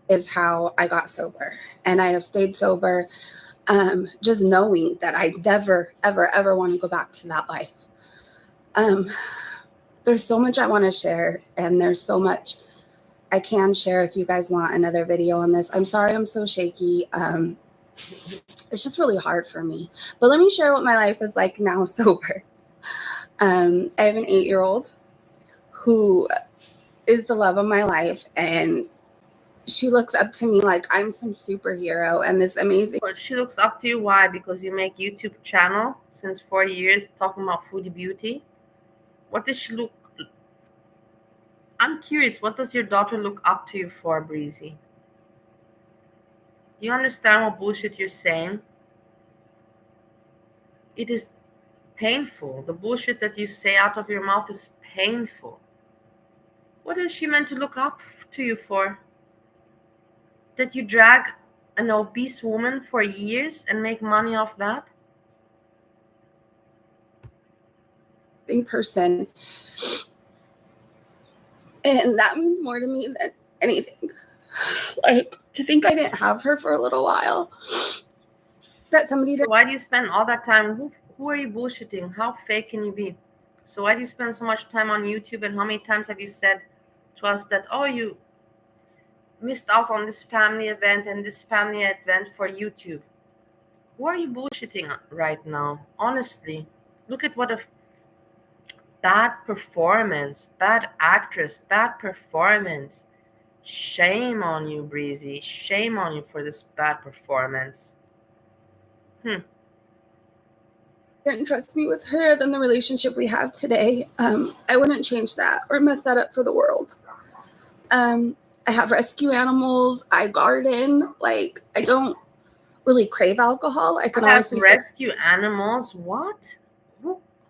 Speaker 2: Is how I got sober, and I have stayed sober, just knowing that I never, ever, ever want to go back to that life. There's so much I want to share, and there's so much I can share if you guys want another video on this. I'm sorry I'm so shaky. It's just really hard for me. But let me share what my life is like now sober. I have an 8-year-old who is the love of my life, and she looks up to me like I'm some superhero and this amazing.
Speaker 1: But she looks up to you. Why? Because you make YouTube channel since 4 years talking about foodie beauty. What does she look? I'm curious. What does your daughter look up to you for, Breezy? Do you understand what bullshit you're saying? It is painful. The bullshit that you say out of your mouth is painful. What is she meant to look up to you for? That you drag an obese woman for years and make money off that?
Speaker 2: Person. And that means more to me than anything. Like, to think I didn't have her for a little while. That somebody
Speaker 1: did. So why do you spend all that time? Who are you bullshitting? How fake can you be? So why do you spend so much time on YouTube? And how many times have you said to us that, oh, you missed out on this family event and this family event for YouTube? Who are you bullshitting right now? Honestly, look at what a bad performance, bad actress, bad performance. Shame on you, Breezy. Shame on you for this bad performance.
Speaker 2: Didn't trust me with her, then the relationship we have today, I wouldn't change that or mess that up for the world. I have rescue animals. I garden. Like, I don't really crave alcohol. I can honestly
Speaker 1: say rescue animals. What?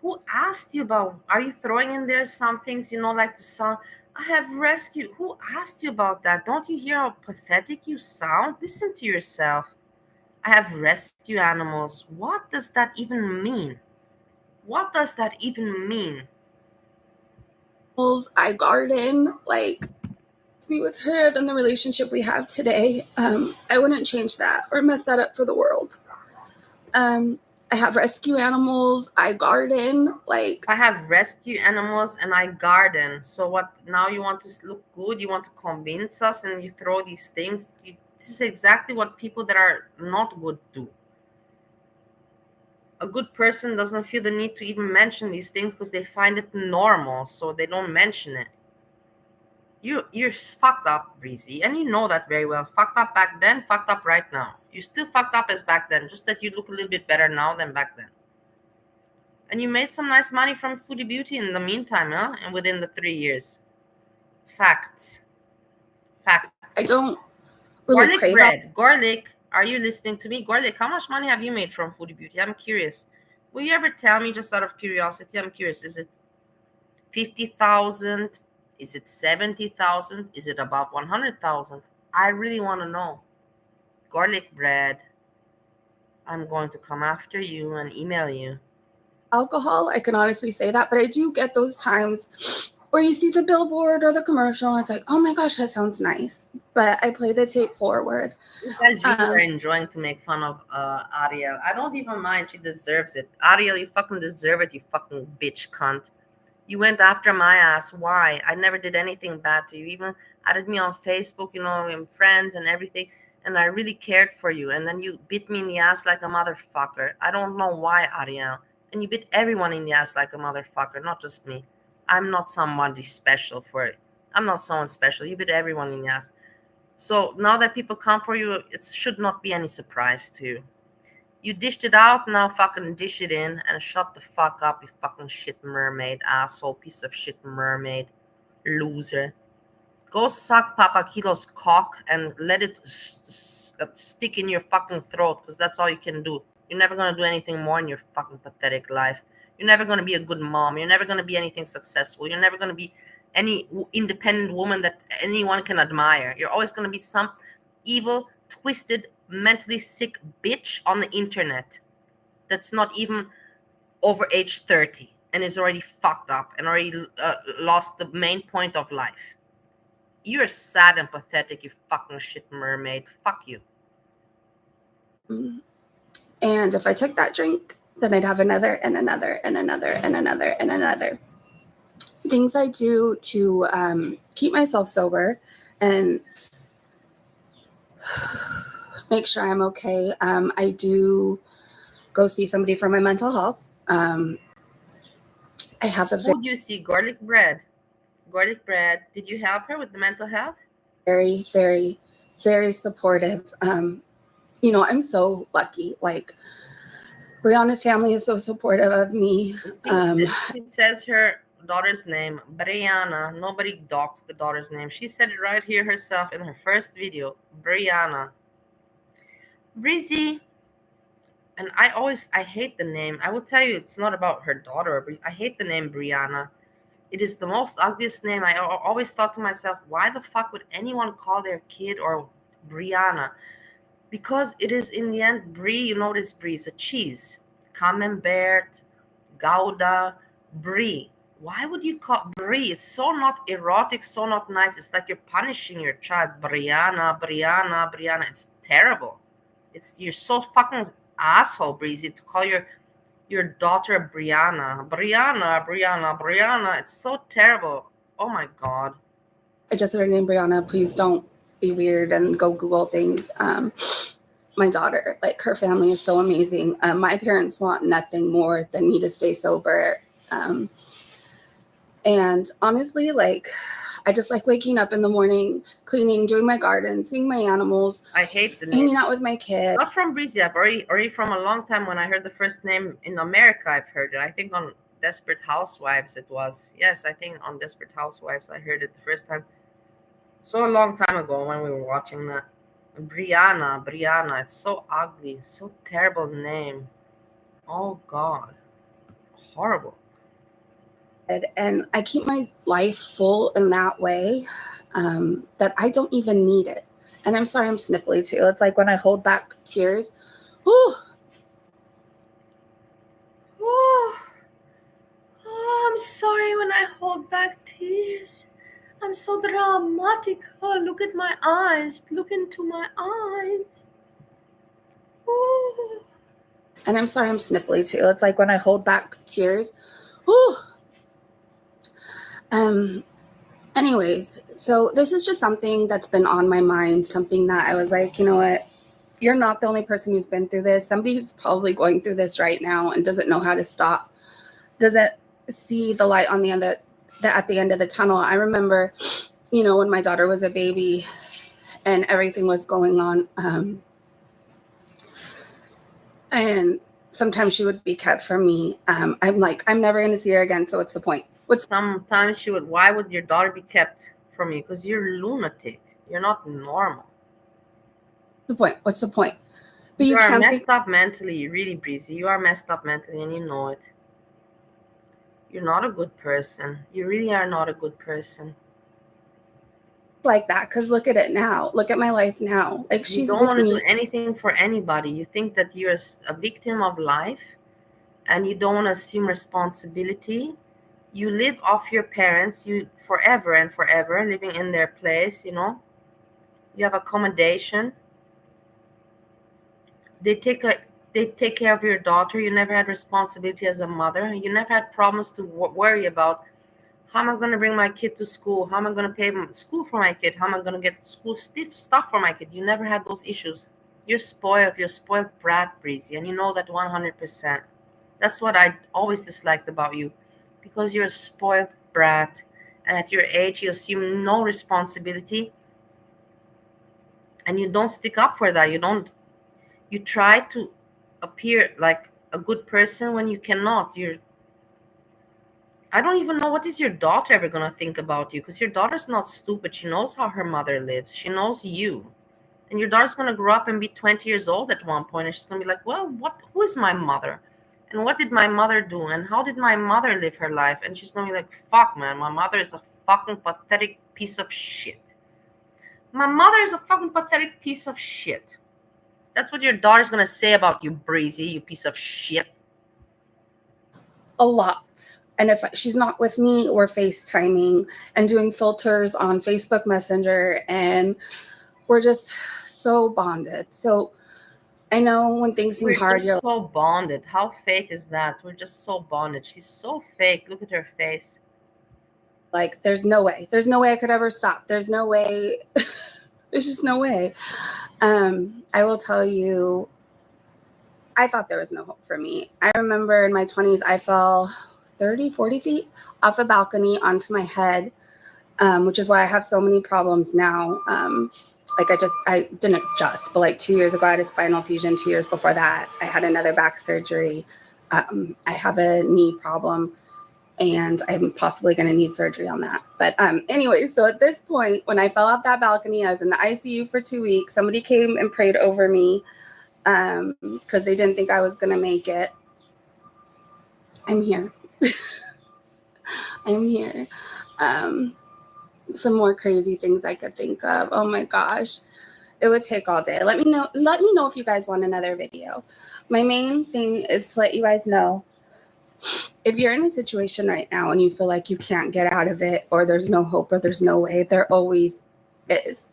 Speaker 1: Who asked you about? Are you throwing in there some things like to sound? I have rescue. Who asked you about that? Don't you hear how pathetic you sound? Listen to yourself. I have rescue animals. What does that even mean? What does that even mean? I garden. Like, me with her, then the relationship we have today, I wouldn't change that or mess that up for the world. I have rescue animals. I garden. Like, I have rescue animals and I garden. So what? Now you want to look good? You want to convince us, and you throw these things. This is exactly what people that are not good do. A good person doesn't feel the need to even mention these things because they find it normal, so they don't mention it. You're fucked up, Breezy, and you know that very well. Fucked up back then, fucked up right now. You're still fucked up as back then, just that you look a little bit better now than back then. And you made some nice money from foodie beauty in the meantime, huh? And within the 3 years. Facts. I don't really garlic crave bread. Garlic, are you listening to me? Garlic, how much money have you made from foodie beauty? I'm curious. Will you ever tell me, just out of curiosity? I'm curious. Is it 50,000? Is it 70,000? Is it above 100,000? I really want to know. Garlic bread. I'm going to come after you and email you. Alcohol, I can honestly say that, but I do get those times where you see the billboard or the commercial and it's like, oh my gosh, that sounds nice. But I play the tape forward. You guys really are enjoying to make fun of Ariel. I don't even mind. She deserves it. Ariel, you fucking deserve it, you fucking bitch cunt. You went after my ass. Why? I never did anything bad to you. Even added me on Facebook, and friends and everything. and I really cared for you, and then you bit me in the ass like a motherfucker. I don't know why, Ariel. And you bit everyone in the ass like a motherfucker, not just me. I'm not somebody special for it. I'm not someone special. You bit everyone in the ass. So now that people come for you, it should not be any surprise to you. You dished it out, now fucking dish it in and shut the fuck up, you fucking shit mermaid, asshole, piece of shit mermaid, loser. Go suck Papa Kilo's cock and let it stick in your fucking throat, because that's all you can do. You're never going to do anything more in your fucking pathetic life. You're never going to be a good mom. You're never going to be anything successful. You're never going to be any independent woman that anyone can admire. You're always going to be some evil, twisted, mentally sick bitch on the internet that's not even over age 30 and is already fucked up and already lost the main point of life. You're sad and pathetic, you fucking shit mermaid. Fuck you.
Speaker 2: And if I took that drink, then I'd have another and another and another and another and another. Things I do to keep myself sober and make sure I'm okay. I do go see somebody for my mental health. I have a
Speaker 1: Who do you see? Garlic bread. Garlic bread. Did you help her with the mental health?
Speaker 2: very, very, very supportive. I'm so lucky. Like, Brianna's family is so supportive of me.
Speaker 1: She says her daughter's name, Brianna. Nobody docks the daughter's name. She said it right here herself in her first video, Brianna. Breezy. And I hate the name. I will tell you, it's not about her daughter. I hate the name Brianna. It is the most ugliest name. I always thought to myself, why the fuck would anyone call their kid or Brianna? Because it is, in the end, brie. You know what is brie? It's a cheese. Camembert, Gouda, brie. Why would you call brie? It's so not erotic, so not nice. It's like you're punishing your child. Brianna, Brianna, Brianna. It's terrible. You're so fucking asshole, Breezy, to call your daughter Brianna. Brianna, Brianna, Brianna. It's so terrible. Oh my god.
Speaker 2: I just heard her name Brianna. Please don't be weird and go Google things. My daughter, like, her family is so amazing. My parents want nothing more than me to stay sober. And honestly, like, I just like waking up in the morning, cleaning, doing my garden, seeing my animals.
Speaker 1: I hate the name.
Speaker 2: Hanging out with my kids.
Speaker 1: Not from Breezy. I've already from a long time. When I heard the first name in America, I've heard it. I think on Desperate Housewives it was. Yes, I think on Desperate Housewives I heard it the first time. So a long time ago when we were watching that. Brianna. It's so ugly. It's so terrible name. Oh God. Horrible.
Speaker 2: And I keep my life full in that way, that I don't even need it. And I'm sorry I'm sniffly too. It's like when I hold back tears. Ooh.
Speaker 1: I'm sorry when I hold back tears. I'm so dramatic. Oh, look at my eyes. Look into my eyes. Ooh.
Speaker 2: And I'm sorry I'm sniffly too. It's like when I hold back tears. Ooh. Anyways, so this is just something that's been on my mind, something that I was like, you know what? You're not the only person who's been through this. Somebody's probably going through this right now and doesn't know how to stop, doesn't see the light on the end at the end of the tunnel. I remember, when my daughter was a baby and everything was going on, and sometimes she would be kept from me. I'm like, I'm never going to see her again, so what's the point?
Speaker 1: Sometimes she would. Why would your daughter be kept from you? Because you're lunatic. You're not normal.
Speaker 2: What's the point?
Speaker 1: But you are messed up mentally, really, Breezy. You are messed up mentally, and you know it. You're not a good person. You really are not a good person.
Speaker 2: Like that, because look at it now. Look at my life now. Like, she's
Speaker 1: you don't want to do anything for anybody. You think that you're a victim of life, and you don't want to assume responsibility. You live off your parents, you forever and forever, living in their place. You have accommodation. They take care of your daughter. You never had responsibility as a mother. You never had problems to worry about How am I going to bring my kid to school? How am I going to pay school for my kid? How am I going to get school stuff for my kid? You never had those issues. You're spoiled. You're a spoiled brat, Breezy, and you know that 100%. That's what I always disliked about you, because you're a spoiled brat, and at your age, you assume no responsibility, and you don't stick up for that. You try to appear like a good person when you cannot. I don't even know what is your daughter ever gonna think about you, because your daughter's not stupid. She knows how her mother lives. She knows you. And your daughter's gonna grow up and be 20 years old at one point, and she's gonna be like, well, who is my mother? And what did my mother do? And how did my mother live her life? And she's gonna be like, fuck, man, my mother is a fucking pathetic piece of shit. My mother is a fucking pathetic piece of shit. That's what your daughter's gonna say about you, Breezy, you piece of shit.
Speaker 2: A lot. And if she's not with me, we're FaceTiming and doing filters on Facebook Messenger, and we're just so bonded. So I know when things seem
Speaker 1: We're
Speaker 2: hard,
Speaker 1: just
Speaker 2: you're
Speaker 1: so bonded. How fake is that? We're just so bonded. She's so fake. Look at her face.
Speaker 2: like, there's no way. There's no way I could ever stop. There's no way. There's just no way. I will tell you, I thought there was no hope for me. I remember in my 20s, I fell 30, 40 feet off a balcony onto my head, which is why I have so many problems now. I didn't just, but like 2 years ago, I had a spinal fusion. 2 years before that, I had another back surgery. I have a knee problem, and I'm possibly going to need surgery on that. But anyway, so at this point, when I fell off that balcony, I was in the ICU for 2 weeks. Somebody came and prayed over me because they didn't think I was going to make it. I'm here. I'm here. Some more crazy things I could think of. Oh my gosh. It would take all day. Let me know if you guys want another video. My main thing is to let you guys know, if you're in a situation right now and you feel like you can't get out of it, or there's no hope, or there's no way, there always is.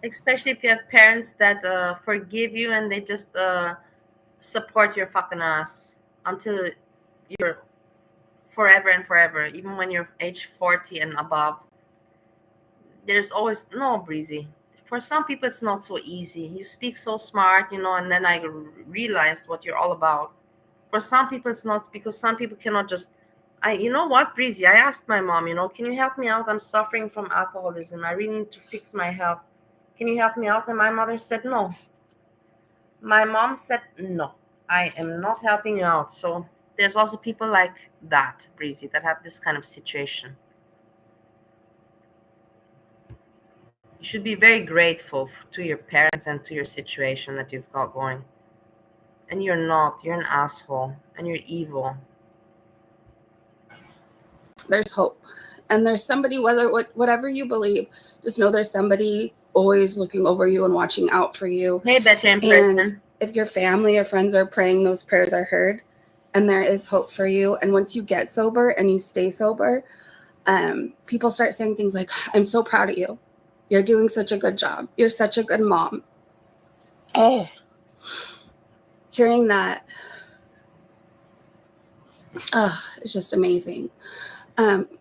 Speaker 1: Especially if you have parents that forgive you and they just support your fucking ass until you're forever and forever, even when you're age 40 and above. There's always no, Breezy. For some people, it's not so easy. You speak so smart, and then I realized what you're all about. For some people, it's not, because some people cannot just. You know what, Breezy? I asked my mom, can you help me out? I'm suffering from alcoholism. I really need to fix my health. Can you help me out? And my mother said no. My mom said no. I am not helping you out. So there's also people like that, Breezy, that have this kind of situation. You should be very grateful to your parents and to your situation that you've got going. And you're not. You're an asshole. And you're evil.
Speaker 2: There's hope. And there's somebody, whatever you believe, just know there's somebody always looking over you and watching out for you.
Speaker 1: Hey, better in person.
Speaker 2: And if your family or friends are praying, those prayers are heard. And there is hope for you. And once you get sober and you stay sober, people start saying things like, I'm so proud of you. You're doing such a good job. You're such a good mom. Oh, hearing that, it's just amazing.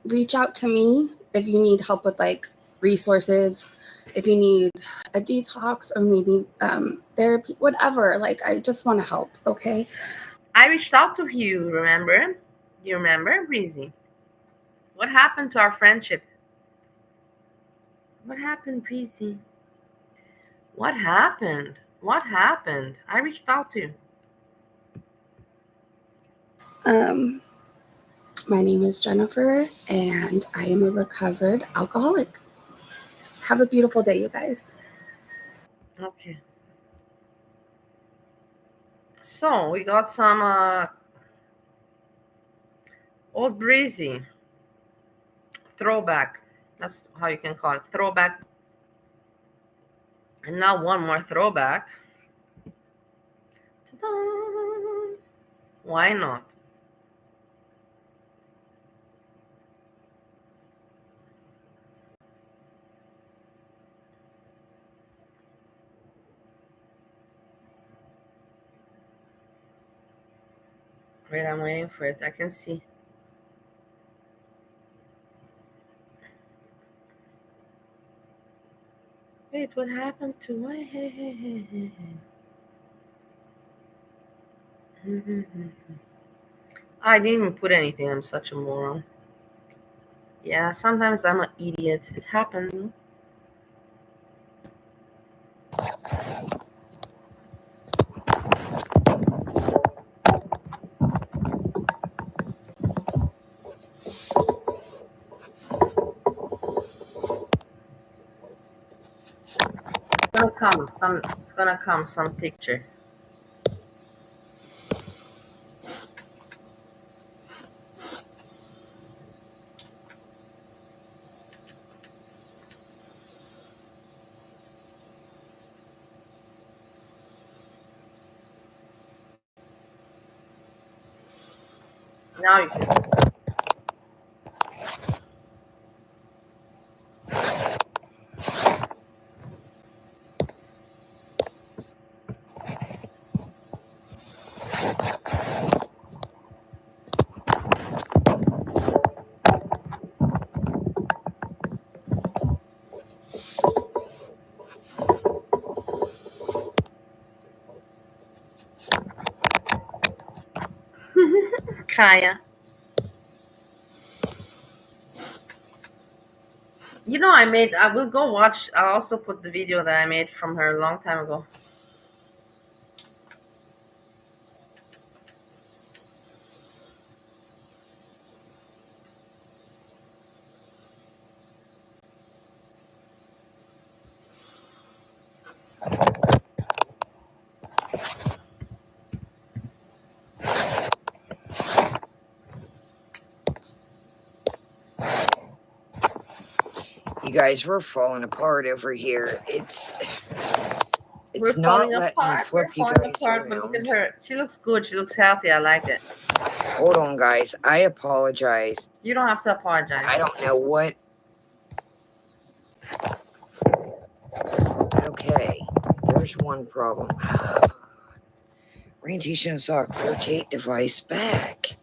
Speaker 2: Reach out to me if you need help with like resources, if you need a detox, or maybe therapy, whatever. Like, I just want to help. Okay.
Speaker 1: I reached out to you, remember? Do you remember, Breezy? What happened to our friendship? What happened, Breezy? What happened? What happened? I reached out to you.
Speaker 2: My name is Jennifer, and I am a recovered alcoholic. Have a beautiful day, you guys.
Speaker 1: Okay. So we got some old Breezy throwback. That's how you can call it, throwback. And now one more throwback. Ta-da! Why not? Wait, I'm waiting for it. I can see. Wait, what happened to my head? I didn't even put anything. I'm such a moron. Yeah, sometimes I'm an idiot. It happens. It's gonna come some picture. Now you can. Kaya. You know, I will go watch. I'll also put the video that I made from her a long time ago.
Speaker 3: You guys, we're falling apart over here.
Speaker 1: We're
Speaker 3: not
Speaker 1: falling
Speaker 3: letting me
Speaker 1: apart.
Speaker 3: flip
Speaker 1: We're
Speaker 3: you
Speaker 1: falling
Speaker 3: guys
Speaker 1: apart, but look at
Speaker 3: around.
Speaker 1: her. She looks good. She looks healthy. I like it.
Speaker 3: Hold on, guys. I apologize.
Speaker 1: You don't have to apologize.
Speaker 3: I don't know what. Okay, there's one problem. Orientation sock, rotate device back.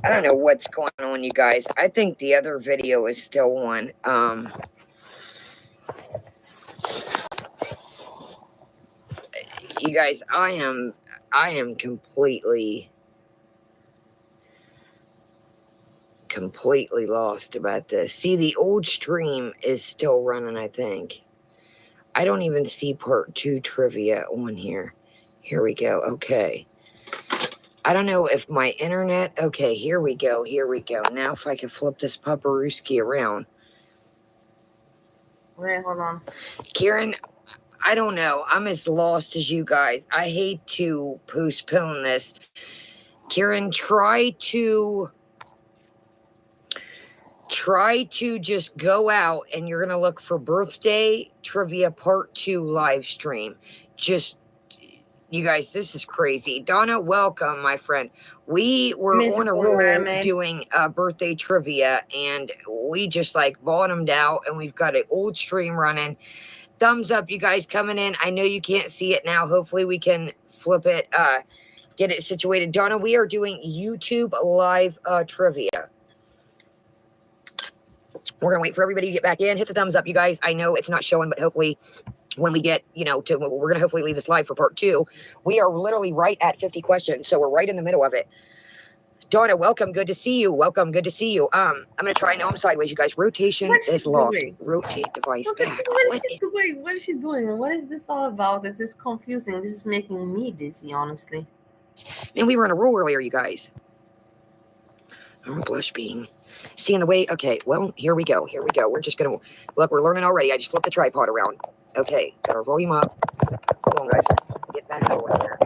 Speaker 3: I don't know what's going on, you guys. I think the other video is still on. You guys, I am completely lost about this. See, the old stream is still running, I think. I don't even see part 2 trivia on here. Here we go. Okay. I don't know if my internet... Okay, here we go. Here we go. Now if I can flip this paparuski around.
Speaker 1: Wait, hold on.
Speaker 3: Karen, I don't know. I'm as lost as you guys. I hate to postpone this. Karen, try to just go out and you're going to look for birthday trivia part 2 live stream. Just, you guys, this is crazy. Donna, welcome, my friend. We were on a roll doing birthday trivia and we just like bottomed out and we've got an old stream running. Thumbs up, you guys coming in. I know you can't see it now. Hopefully we can flip it, get it situated. Donna, we are doing YouTube live trivia. We're going to wait for everybody to get back in. Hit the thumbs up, you guys. I know it's not showing, but hopefully when we get, we're going to hopefully leave this live for part 2. We are literally right at 50 questions, so we're right in the middle of it. Donna, welcome. Good to see you. Welcome. Good to see you. I'm going to try. No, I'm sideways, you guys. Rotation is locked. Rotate device back.
Speaker 1: What is she doing? What is she doing? What is this all about? This is confusing. This is making me dizzy, honestly.
Speaker 3: Man, we were in a roll earlier, you guys. I'm a blush being. Seeing the way. Okay, well, here we go. Here we go. We're just going to... Look, we're learning already. I just flipped the tripod around. Okay, got our volume up. Hold on, guys. Get back over here.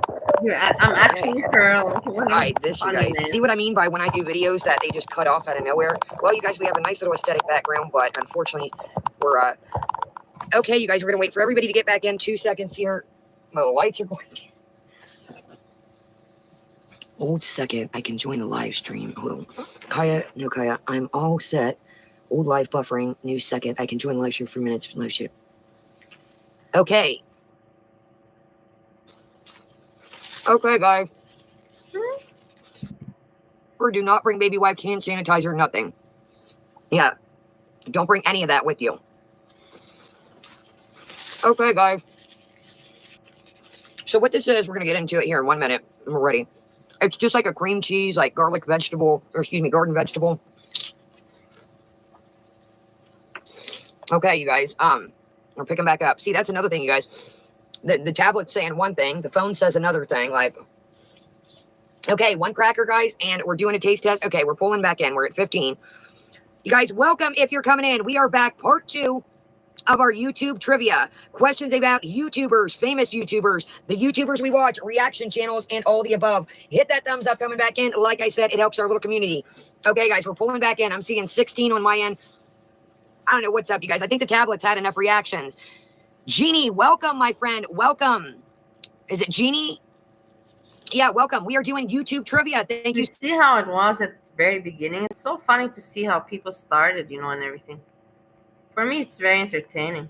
Speaker 1: I'm actually Pearl.
Speaker 3: All right, this, you guys. See what I mean by when I do videos that they just cut off out of nowhere? Well, you guys, we have a nice little aesthetic background, but unfortunately, we're... Okay, you guys, we're going to wait for everybody to get back in. 2 seconds here. The lights are going down. Old second, I can join the live stream. Hold on. Kaya, no Kaya, I'm all set. Old live buffering, new second. I can join the live stream for minutes. Live shoot. Okay. Okay, guys. Or do not bring baby wipes, hand sanitizer, nothing. Yeah. Don't bring any of that with you. Okay, guys. So what this is, we're going to get into it here in 1 minute. We're ready. It's just like a cream cheese, like garlic vegetable, or excuse me, garden vegetable. Okay, you guys. We're picking back up. See, that's another thing, you guys. The tablet's saying one thing, the phone says another thing. Like, okay, 1 cracker, guys, and we're doing a taste test. Okay, we're pulling back in. We're at 15. You guys, welcome if you're coming in. We are back, part 2 of our YouTube trivia. Questions about YouTubers, famous YouTubers, the YouTubers we watch, reaction channels, and all the above. Hit that thumbs up coming back in. Like I said, it helps our little community. Okay, guys, we're pulling back in. I'm seeing 16 on my end. I don't know what's up, you guys. I think the tablet's had enough reactions. Jeannie, welcome, my friend. Welcome. Is it Jeannie? Yeah, welcome. We are doing YouTube trivia. Thank you.
Speaker 1: You see how it was at the very beginning? It's so funny to see how people started, and everything. For me, it's very entertaining.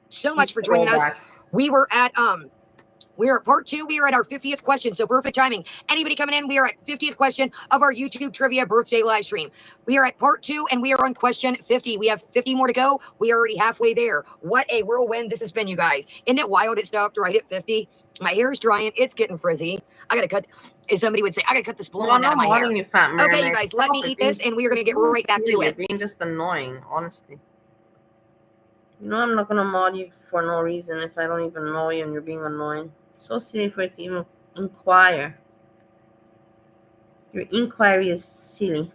Speaker 3: So much for joining us. We were at part 2. We are at our 50th question, so perfect timing. Anybody coming in, we are at 50th question of our YouTube trivia birthday live stream. We are at part 2, and we are on question 50. We have 50 more to go. We are already halfway there. What a whirlwind this has been, you guys. Isn't it wild? It stopped right at 50. My hair is drying. It's getting frizzy. I gotta cut. As somebody would say, I gotta cut this blonde out of my hair. Okay, you guys, let me eat this, and we are gonna get right back to it.
Speaker 1: You're being just annoying, honestly. I'm not gonna mod you for no reason if I don't even know you and you're being annoying. It's so silly for it to even inquire. Your inquiry is silly.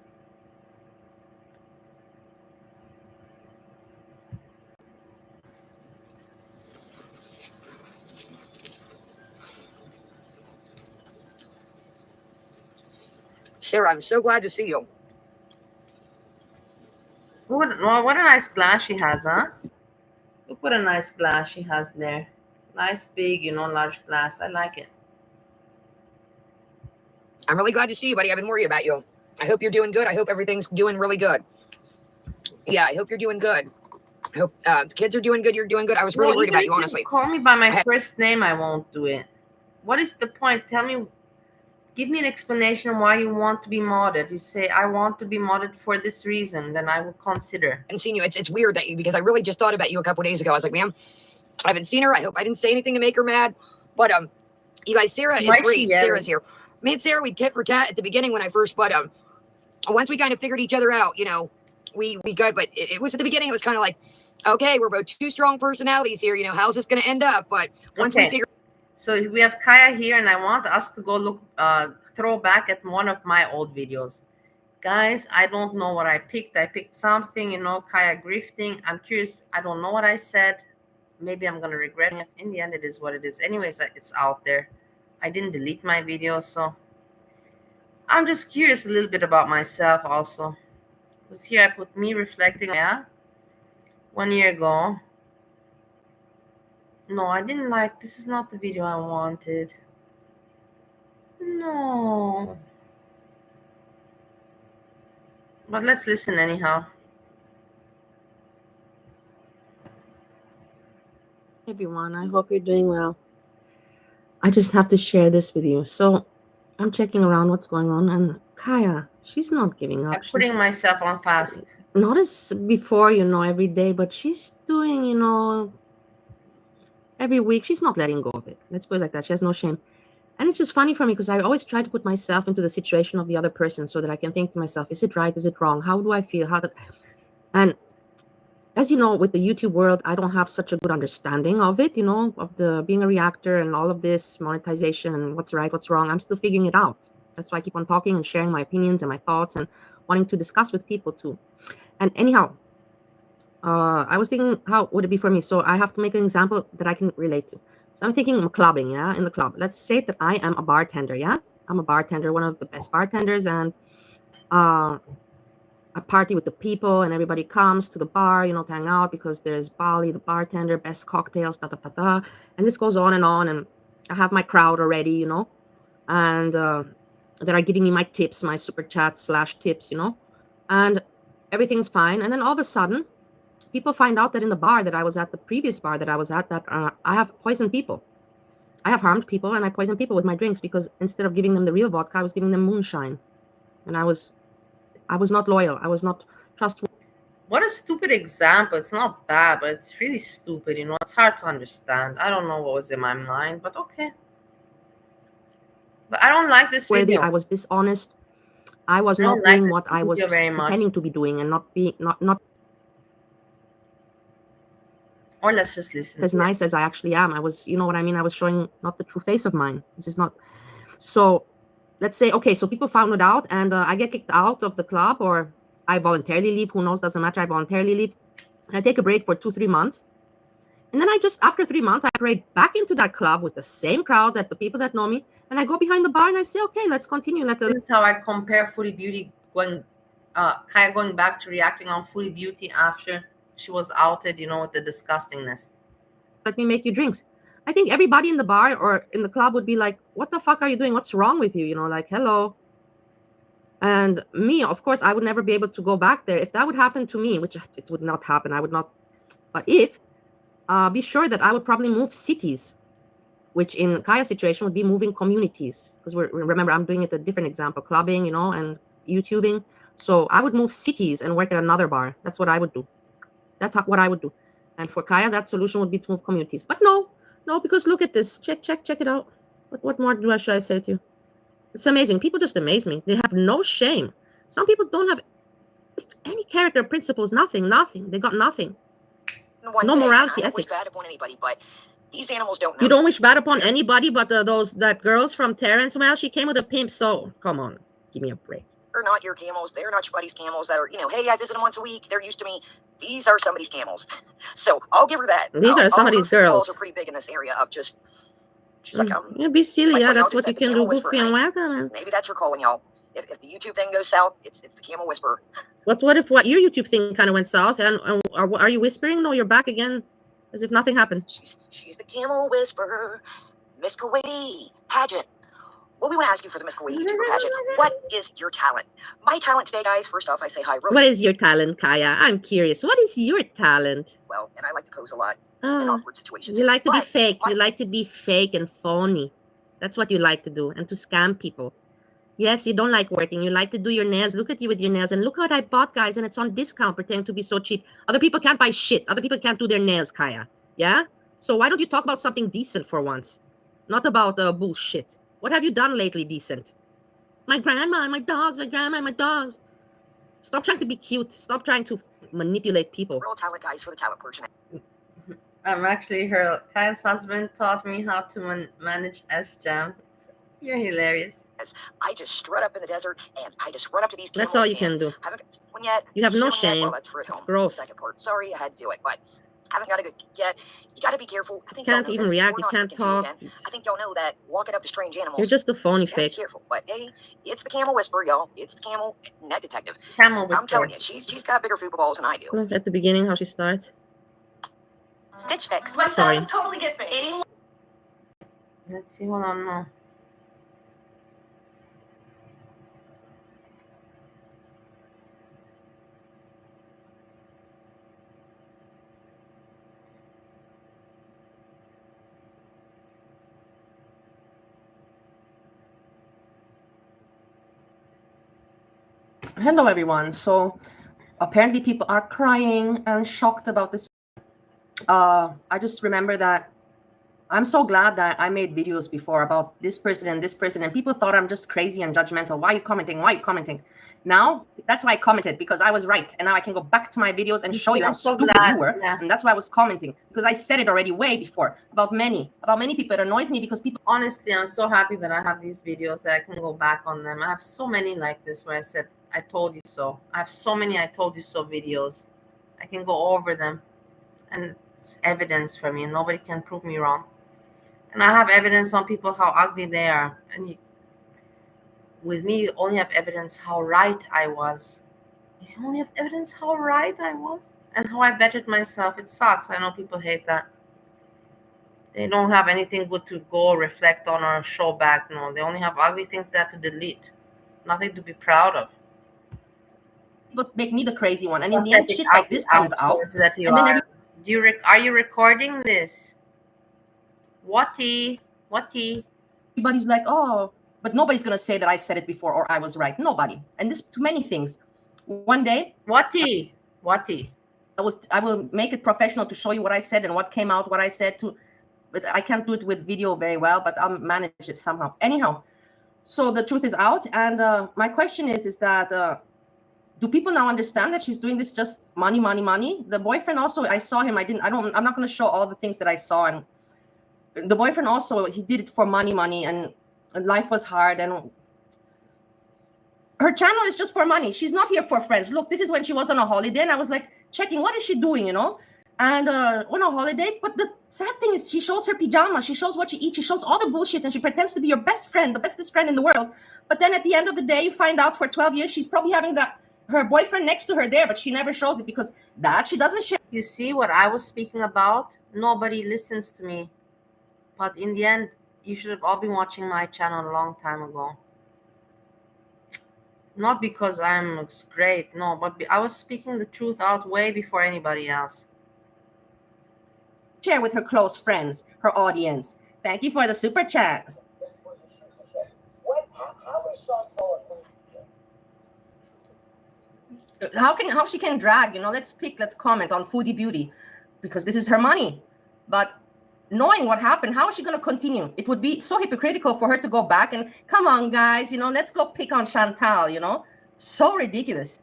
Speaker 3: Sarah, I'm so glad to see you.
Speaker 1: What a nice glass she has, huh? Look what a nice glass she has there. Nice, big, large glass. I like it.
Speaker 3: I'm really glad to see you, buddy. I've been worried about you. I hope you're doing good. I hope everything's doing really good. Yeah, I hope you're doing good. I hope the kids are doing good. You're doing good. I was really worried about you, honestly.
Speaker 1: Call me by my first name, I won't do it. What is the point? Give me an explanation why you want to be modded. You say, I want to be modded for this reason, then I will consider.
Speaker 3: I haven't seen you. It's weird that because I really just thought about you a couple days ago. I was like, man, I haven't seen her. I hope I didn't say anything to make her mad. But you guys, Sarah is great. Sarah's here. Me and Sarah, we tit for tat at the beginning when I first, but once we kind of figured each other out, we good. But it was at the beginning, it was kind of like, okay, we're both 2 strong personalities here. How's this going to end up? But once we figure.
Speaker 1: So we have Kaya here, and I want us to go look, throw back at one of my old videos. Guys, I don't know what I picked. I picked something, Kaya grifting. I'm curious. I don't know what I said. Maybe I'm going to regret it. In the end, it is what it is. Anyways, it's out there. I didn't delete my video, so I'm just curious a little bit about myself also. Because here I put me reflecting, 1 year ago. No, I didn't like. This is not the video I wanted. No. But let's listen anyhow. Everyone, I hope you're doing well. I just have to share this with you. So I'm checking around what's going on, and Kaya, she's not giving up. I'm putting myself on fast. Not as before, every day, but she's doing, every week. She's not letting go of it. Let's put it like that. She has no shame. And it's just funny for me because I always try to put myself into the situation of the other person so that I can think to myself, is it right? Is it wrong? How do I feel? And as you know, with the YouTube world, I don't have such a good understanding of it, of the being a reactor and all of this monetization and what's right, what's wrong. I'm still figuring it out. That's why I keep on talking and sharing my opinions and my thoughts and wanting to discuss with people too. And anyhow, I was thinking, how would it be for me? So I have to make an example that I can relate to. So I'm thinking clubbing, in the club. Let's say that I am a bartender, I'm a bartender, one of the best bartenders, and I party with the people, and everybody comes to the bar, to hang out because there's Bali, the bartender, best cocktails, and this goes on, and I have my crowd already, and that are giving me my tips, my super chats / tips, and everything's fine. And then all of a sudden, people find out that in the bar that I was at, the previous bar that I was at, that I have poisoned people. I have harmed people and I poisoned people with my drinks because instead of giving them the real vodka, I was giving them moonshine. And I was not loyal. I was not trustworthy. What a stupid example. It's not bad, but it's really stupid. It's hard to understand. I don't know what was in my mind, but okay. But I don't like this video. I was dishonest. I was not doing what I was pretending to be doing and not being not. Or let's just listen. As nice as I actually am, I was, you know what I mean? I was showing not the true face of mine. This is not. So let's say, okay, so people found it out and I get kicked out of the club or I voluntarily leave. Who knows? Doesn't matter. I voluntarily leave. And I take a break for 2-3 months. And then after 3 months, I parade back into that club with the same crowd, that the people that know me. And I go behind the bar and I say, okay, let's continue. This is how I compare Foodie Beauty Kaya going back to reacting on Foodie Beauty after she was outed, with the disgustingness. Let me make you drinks. I think everybody in the bar or in the club would be like, what the fuck are you doing? What's wrong with you? Like, hello. And me, of course, I would never be able to go back there. If that would happen to me, which it would not happen, I would not. But if, be sure that I would probably move cities, which in Kaya's situation would be moving communities. Because remember, I'm doing it a different example, clubbing, and YouTubing. So I would move cities and work at another bar. That's what I would do. That's what I would do. And for Kaya, that solution would be to move communities. But no, because look at this. Check it out. What more should I say to you? It's amazing. People just amaze me. They have no shame. Some people don't have any character, principles, nothing. They got nothing. No morality, ethics. Wish bad upon anybody, but these animals don't know. You don't wish bad upon anybody, but that girls from Terrence, well, she came with a pimp, so come on, give me a break. They're not your camels. They're not your buddy's camels that are, hey, I visit them once a week. They're used to me. These are somebody's camels. So I'll give her that. These are somebody's girls. Are pretty big in this area of just, she's like, be silly. Yeah, that's what you can do. Goofy and welcome. Maybe that's her calling, y'all. If the YouTube thing goes south, it's the camel whisperer. What if your YouTube thing kind of went south? And are you whispering? No, you're back again as if nothing happened. She's the camel whisperer. Miss Kuwaiti pageant. Well, we want to ask you for the Miss Kuwaiti YouTuber pageant. What is your talent? My talent today, guys, first off, I say hi. What is your talent, Kaya? I'm curious. What is your talent? Well, and I like to pose a lot in awkward situations. You like to be fake. You like to be fake and phony. That's what you like to do, and to scam people. Yes, you don't like working. You like to do your nails. Look at you with your nails. And look what I bought, guys, and it's on discount, pretending to be so cheap. Other people can't buy shit. Other people can't do their nails, Kaya. Yeah? So why don't you talk about something decent for once? Not about bullshit. What have you done lately decent? My grandma and my dogs, my grandma and my dogs. Stop trying to be cute. Stop trying to manipulate people. We're all talent guys for the talent portion. I'm actually Kaya's husband taught me how to manage S-Jam. You're hilarious. I just strut up in the desert and I just run up to these camels. That's all you can do. Haven't got one yet. You have no shame. Well, that's for at home. It's gross. Second part. Sorry, I had to do it, but haven't got a good get. You got to be careful. I think you can't even react. You can't talk. I think y'all know that walking up to strange animals. You're just a phony fake. Be careful, but hey, it's the camel whisperer, y'all. It's the camel net detective. Camel whisperer. I'm telling you, she's got bigger food balls than I do. Look at the beginning how she starts. Stitch Fix. Sorry. Totally gets me. Let's see. Hold on. No. Hello, everyone. So apparently people are crying and shocked about this. I just remember that I'm so glad that I made videos before about this person, and people thought I'm just crazy and judgmental. Why are you commenting? Now, that's why I commented, because I was right. And now I can go back to my videos and show you how stupid you were. Yeah. And that's why I was commenting, because I said it already way before about many people. It annoys me because people, honestly, I'm so happy that I have these videos that I can go back on them. I have so many like this where I said, I told you so. I have so many I told you so videos. I can go over them and it's evidence for me and nobody can prove me wrong. And I have evidence on people how ugly they are. And with me, you only have evidence how right I was. You only have evidence how right I was and how I bettered myself. It sucks. I know people hate that. They don't have anything good to go reflect on or show back. No, they only have ugly things they have to delete. Nothing to be proud of. But make me the crazy one. And in the end, shit like this comes out. And then are you recording this? Whatty? What tea?
Speaker 4: Everybody's like, oh, but nobody's gonna say that I said it before or I was right. Nobody. And this too many things. One day,
Speaker 1: What tea? What tea?
Speaker 4: I will make it professional to show you what I said and what came out, what I said to, but I can't do it with video very well, but I'll manage it somehow. Anyhow, so the truth is out, and my question is that do people now understand that she's doing this just money, money, money? The boyfriend also, I saw him. I'm not going to show all the things that I saw. And the boyfriend also, he did it for money, money, and life was hard. And her channel is just for money. She's not here for friends. Look, this is when she was on a holiday, and I was like checking, what is she doing, you know? And on a holiday. But the sad thing is, she shows her pajamas, she shows what she eats, she shows all the bullshit, and she pretends to be your best friend, the bestest friend in the world. But then at the end of the day, you find out for 12 years she's probably having her boyfriend next to her there, but she never shows it because that she doesn't share.
Speaker 1: You see what I was speaking about? Nobody listens to me. But in the end, you should have all been watching my channel a long time ago. Not because I'm great, no, but I was speaking the truth out way before anybody else.
Speaker 4: Share with her close friends, her audience. Thank you for the super chat. How she can drag, you know, let's comment on Foodie Beauty because this is her money. But knowing what happened, how is she going to continue? It would be so hypocritical for her to go back and come on, guys, you know, let's go pick on Chantal, you know, so ridiculous.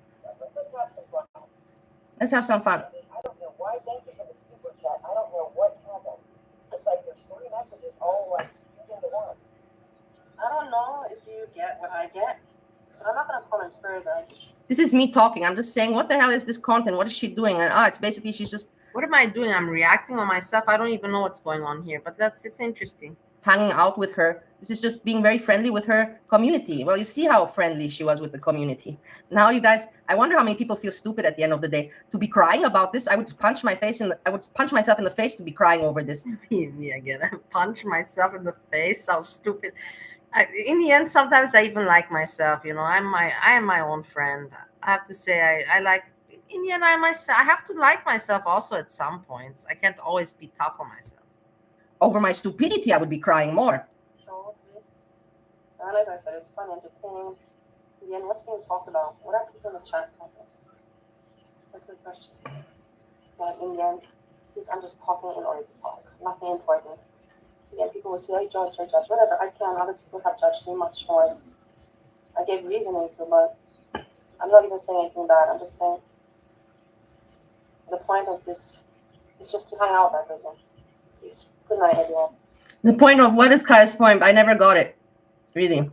Speaker 4: Let's have some fun.
Speaker 5: I don't know why. Thank you for the super chat. I don't know what happened. It's like there's 3 messages all like into one. I don't know if you get what I get, so I'm not going to comment further.
Speaker 4: This is me talking. I'm just saying, what the hell is this content? What is she doing? And it's basically she's just.
Speaker 1: What am I doing? I'm reacting on myself. I don't even know what's going on here, but it's interesting.
Speaker 4: Hanging out with her. This is just being very friendly with her community. Well, you see how friendly she was with the community. Now, you guys, I wonder how many people feel stupid at the end of the day to be crying about this. I would punch myself in the face to be crying over this.
Speaker 1: Me again. I punch myself in the face. How stupid. In the end, sometimes I even like myself. You know, I am my own friend. I have to say, I like. In the end, I have to like myself also at some points. I can't always be tough on myself.
Speaker 4: Over my stupidity, I would be crying more.
Speaker 5: Show this. And as I said, it's fun, entertaining. In the end, what's being talked about? What are people in the chat talking? That's my question. But in the end, I'm just talking in order to talk. Nothing important. In the end, people will say, I judge, whatever. I can. Other people have judged me much more. I gave reasoning to, but I'm not even saying anything bad. I'm just saying the point of this is just to hang out, I presume. Peace. Good night, everyone.
Speaker 4: The point of what is Kaya's point? I never got it, really.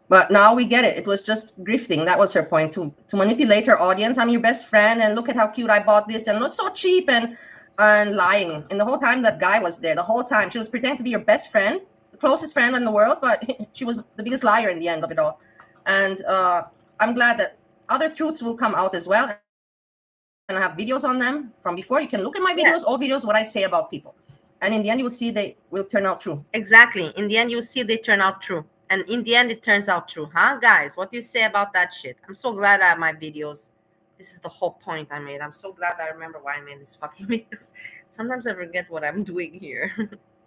Speaker 4: But now we get it. It was just grifting. That was her point, to manipulate her audience. I'm your best friend, and look at how cute I bought this, and it's so cheap, and lying. And the whole time that guy was there, the whole time she was pretending to be your best friend, the closest friend in the world, but she was the biggest liar in the end of it all. And I'm glad that other truths will come out as well. And I have videos on them from before. You can look at my videos, old videos, what I say about people. And in the end, you will see they will turn out true.
Speaker 1: Exactly. In the end, you will see they turn out true. And in the end, it turns out true. Huh, guys? What do you say about that shit? I'm so glad I have my videos. This is the whole point I made. I'm so glad I remember why I made these fucking videos. Sometimes I forget what I'm doing here